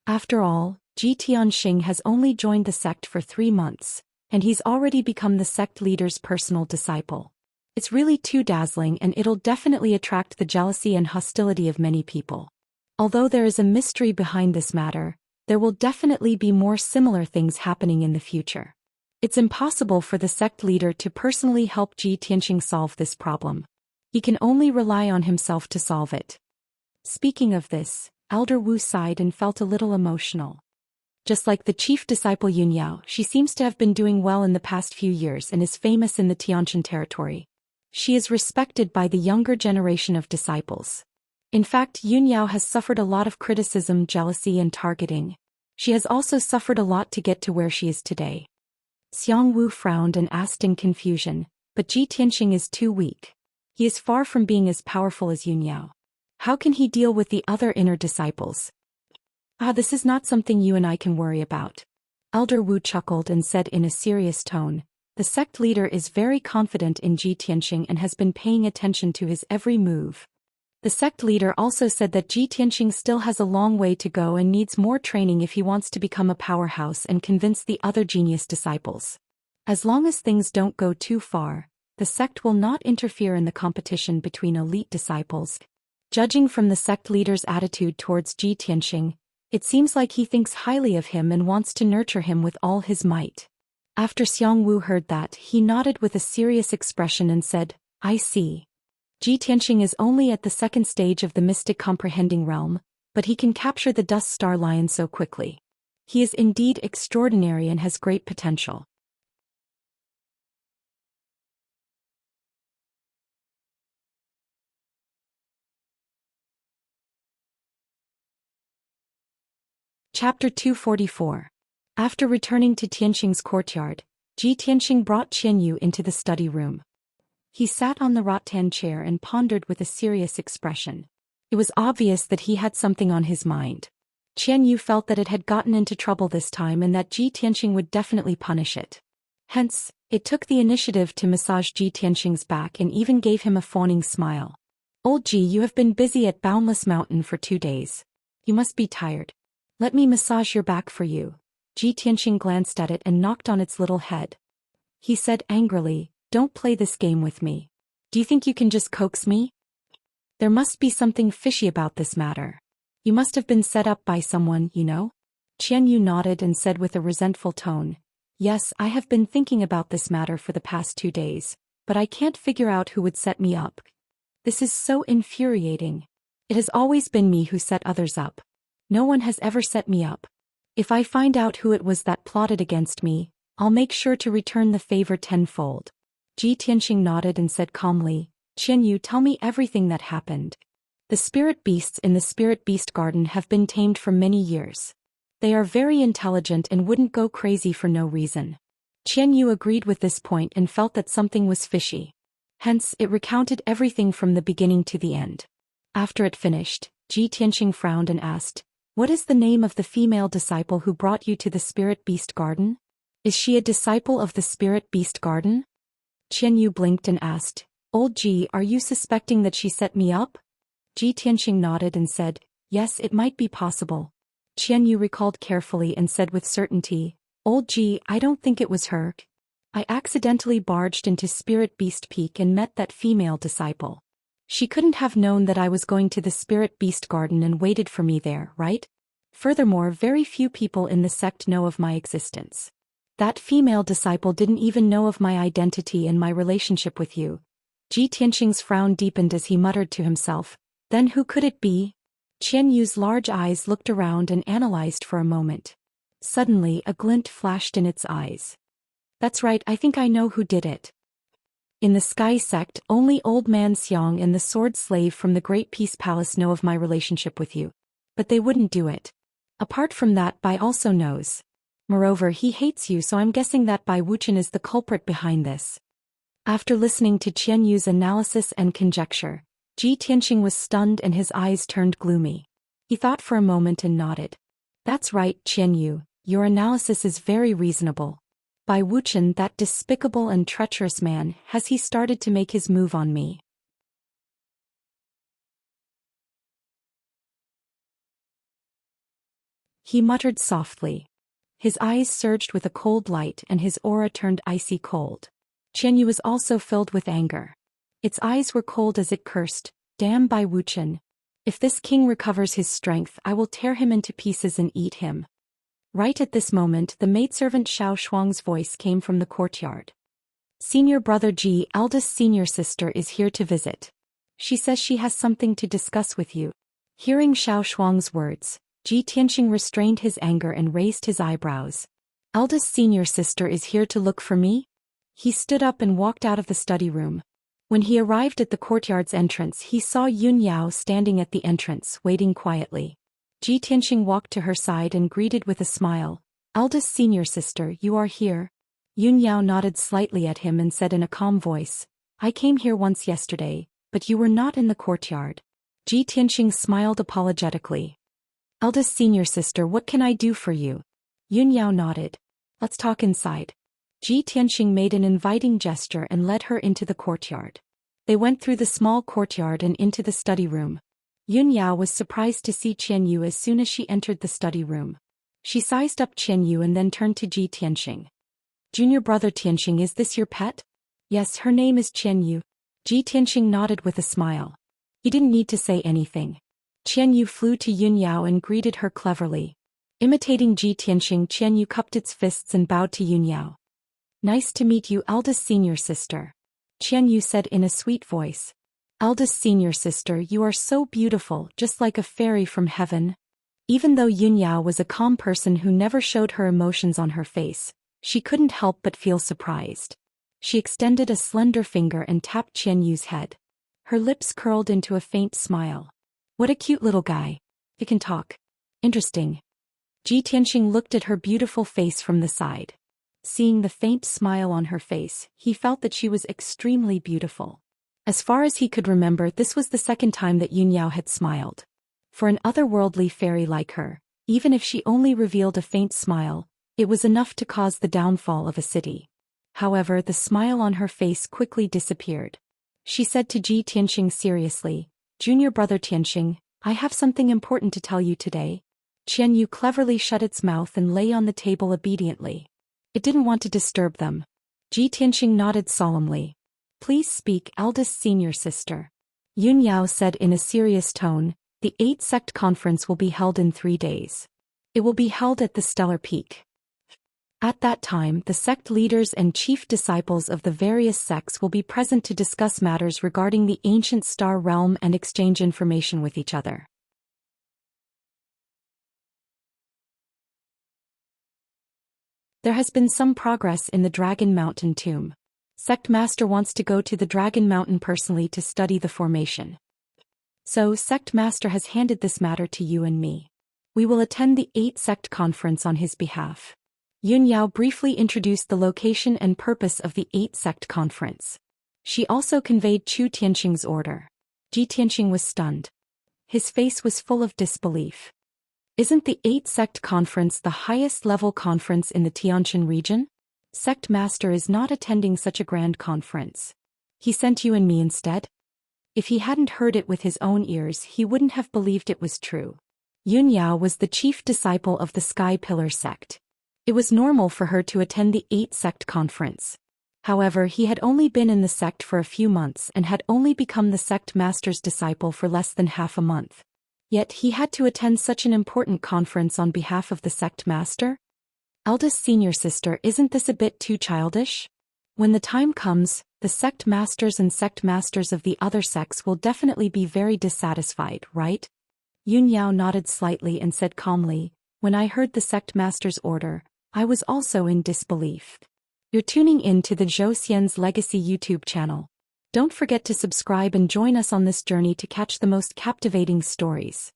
After all, Ji Tianxing has only joined the sect for 3 months, and he's already become the sect leader's personal disciple. It's really too dazzling, and it'll definitely attract the jealousy and hostility of many people. Although there is a mystery behind this matter, there will definitely be more similar things happening in the future. It's impossible for the sect leader to personally help Ji Tianxing solve this problem. He can only rely on himself to solve it. Speaking of this, Elder Wu sighed and felt a little emotional. Just like the chief disciple Yunyao, she seems to have been doing well in the past few years and is famous in the Tianshan territory. She is respected by the younger generation of disciples. In fact, Yunyao has suffered a lot of criticism, jealousy, and targeting. She has also suffered a lot to get to where she is today. Xiang Wu frowned and asked in confusion, but Ji Tianxing is too weak. He is far from being as powerful as Yunyao. How can he deal with the other inner disciples? This is not something you and I can worry about. Elder Wu chuckled and said in a serious tone, the sect leader is very confident in Ji Tianxing and has been paying attention to his every move. The sect leader also said that Ji Tianxing still has a long way to go and needs more training if he wants to become a powerhouse and convince the other genius disciples. As long as things don't go too far, the sect will not interfere in the competition between elite disciples. Judging from the sect leader's attitude towards Ji Tianxing, it seems like he thinks highly of him and wants to nurture him with all his might. After Xiang Wu heard that, he nodded with a serious expression and said, I see. Ji Tianxing is only at the 2nd stage of the mystic comprehending realm, but he can capture the dust star lion so quickly. He is indeed extraordinary and has great potential. Chapter 244. After returning to Tianxing's courtyard, Ji Tianxing brought Qianyu into the study room. He sat on the rattan chair and pondered with a serious expression. It was obvious that he had something on his mind. Qian Yu felt that it had gotten into trouble this time and that Ji Tianqing would definitely punish it. Hence, it took the initiative to massage Ji Tianqing's back and even gave him a fawning smile. Old Ji, you have been busy at Boundless Mountain for 2 days. You must be tired. Let me massage your back for you. Ji Tianqing glanced at it and knocked on its little head. He said angrily, don't play this game with me. Do you think you can just coax me? There must be something fishy about this matter. You must have been set up by someone, you know? Qian Yu nodded and said with a resentful tone, yes, I have been thinking about this matter for the past 2 days, but I can't figure out who would set me up. This is so infuriating. It has always been me who set others up. No one has ever set me up. If I find out who it was that plotted against me, I'll make sure to return the favor tenfold. Ji Tianqing nodded and said calmly, Qian Yu, tell me everything that happened. The spirit beasts in the spirit beast garden have been tamed for many years. They are very intelligent and wouldn't go crazy for no reason. Qian Yu agreed with this point and felt that something was fishy. Hence, it recounted everything from the beginning to the end. After it finished, Ji Tianqing frowned and asked, what is the name of the female disciple who brought you to the spirit beast garden? Is she a disciple of the spirit beast garden? Qian Yu blinked and asked, Old Ji, are you suspecting that she set me up? Ji Tianqing nodded and said, yes, it might be possible. Qian Yu recalled carefully and said with certainty, Old Ji, I don't think it was her. I accidentally barged into Spirit Beast Peak and met that female disciple. She couldn't have known that I was going to the Spirit Beast Garden and waited for me there, right? Furthermore, very few people in the sect know of my existence. That female disciple didn't even know of my identity and my relationship with you. Ji Tianqing's frown deepened as he muttered to himself, then who could it be? Qian Yu's large eyes looked around and analyzed for a moment. Suddenly, a glint flashed in its eyes. That's right, I think I know who did it. In the Sky Sect, only Old Man Xiang and the Sword Slave from the Great Peace Palace know of my relationship with you. But they wouldn't do it. Apart from that, Bai also knows. Moreover, he hates you, so I'm guessing that Bai Wuchen is the culprit behind this. After listening to Qian Yu's analysis and conjecture, Ji Tianqing was stunned and his eyes turned gloomy. He thought for a moment and nodded. That's right, Qian Yu, your analysis is very reasonable. Bai Wuchen, that despicable and treacherous man, has he started to make his move on me? He muttered softly. His eyes surged with a cold light and his aura turned icy cold. Qian Yu was also filled with anger. Its eyes were cold as it cursed, damn Bai Wuchen. If this king recovers his strength, I will tear him into pieces and eat him. Right at this moment, the maidservant Xiao Shuang's voice came from the courtyard. Senior brother Ji, eldest senior sister, is here to visit. She says she has something to discuss with you. Hearing Xiao Shuang's words, Ji Tianqing restrained his anger and raised his eyebrows. Eldest senior sister is here to look for me? He stood up and walked out of the study room. When he arrived at the courtyard's entrance, he saw Yun Yao standing at the entrance, waiting quietly. Ji Tianqing walked to her side and greeted with a smile, eldest senior sister, you are here? Yun Yao nodded slightly at him and said in a calm voice, I came here once yesterday, but you were not in the courtyard. Ji Tianqing smiled apologetically. Eldest senior sister, what can I do for you? Yun Yao nodded. Let's talk inside. Ji Tianqing made an inviting gesture and led her into the courtyard. They went through the small courtyard and into the study room. Yun Yao was surprised to see Qian Yu as soon as she entered the study room. She sized up Qian Yu and then turned to Ji Tianqing. Junior brother Tianqing, is this your pet? Yes, her name is Qian Yu. Ji Tianqing nodded with a smile. He didn't need to say anything. Qian Yu flew to Yun Yao and greeted her cleverly. Imitating Ji Tianqing, Qian Yu cupped its fists and bowed to Yun Yao. Nice to meet you, eldest senior sister. Qian Yu said in a sweet voice. Eldest senior sister, you are so beautiful, just like a fairy from heaven. Even though Yun Yao was a calm person who never showed her emotions on her face, she couldn't help but feel surprised. She extended a slender finger and tapped Qian Yu's head. Her lips curled into a faint smile. What a cute little guy. He can talk. Interesting. Ji Tianqing looked at her beautiful face from the side. Seeing the faint smile on her face, he felt that she was extremely beautiful. As far as he could remember, this was the second time that Yunyao had smiled. For an otherworldly fairy like her, even if she only revealed a faint smile, it was enough to cause the downfall of a city. However, the smile on her face quickly disappeared. She said to Ji Tianxing seriously, "Junior brother Tianxing, I have something important to tell you today." Qian Yu cleverly shut its mouth and lay on the table obediently. It didn't want to disturb them. Ji Tianxing nodded solemnly. "Please speak, eldest senior sister." Yun Yao said in a serious tone, "The 8th sect conference will be held in 3 days. It will be held at the Stellar Peak. At that time, the sect leaders and chief disciples of the various sects will be present to discuss matters regarding the ancient star realm and exchange information with each other." There has been some progress in the Dragon Mountain tomb. Sect Master wants to go to the Dragon Mountain personally to study the formation. So, Sect Master has handed this matter to you and me. We will attend the 8th sect conference on his behalf. Yun Yao briefly introduced the location and purpose of the 8th sect conference. She also conveyed Chu Tianxing's order. Ji Tianxing was stunned. His face was full of disbelief. Isn't the 8th sect conference the highest level conference in the Tianjin region? Sect Master is not attending such a grand conference. He sent you and me instead? If he hadn't heard it with his own ears, he wouldn't have believed it was true. Yun Yao was the chief disciple of the Sky Pillar sect. It was normal for her to attend the 8th sect conference. However, he had only been in the sect for a few months and had only become the sect master's disciple for less than half a month. Yet he had to attend such an important conference on behalf of the sect master? Eldest senior sister, isn't this a bit too childish? When the time comes, the sect masters and sect masters of the other sects will definitely be very dissatisfied, right? Yun Yao nodded slightly and said calmly, "When I heard the sect master's order, I was also in disbelief." You're tuning in to the Zhou Xian's Legacy YouTube channel. Don't forget to subscribe and join us on this journey to catch the most captivating stories.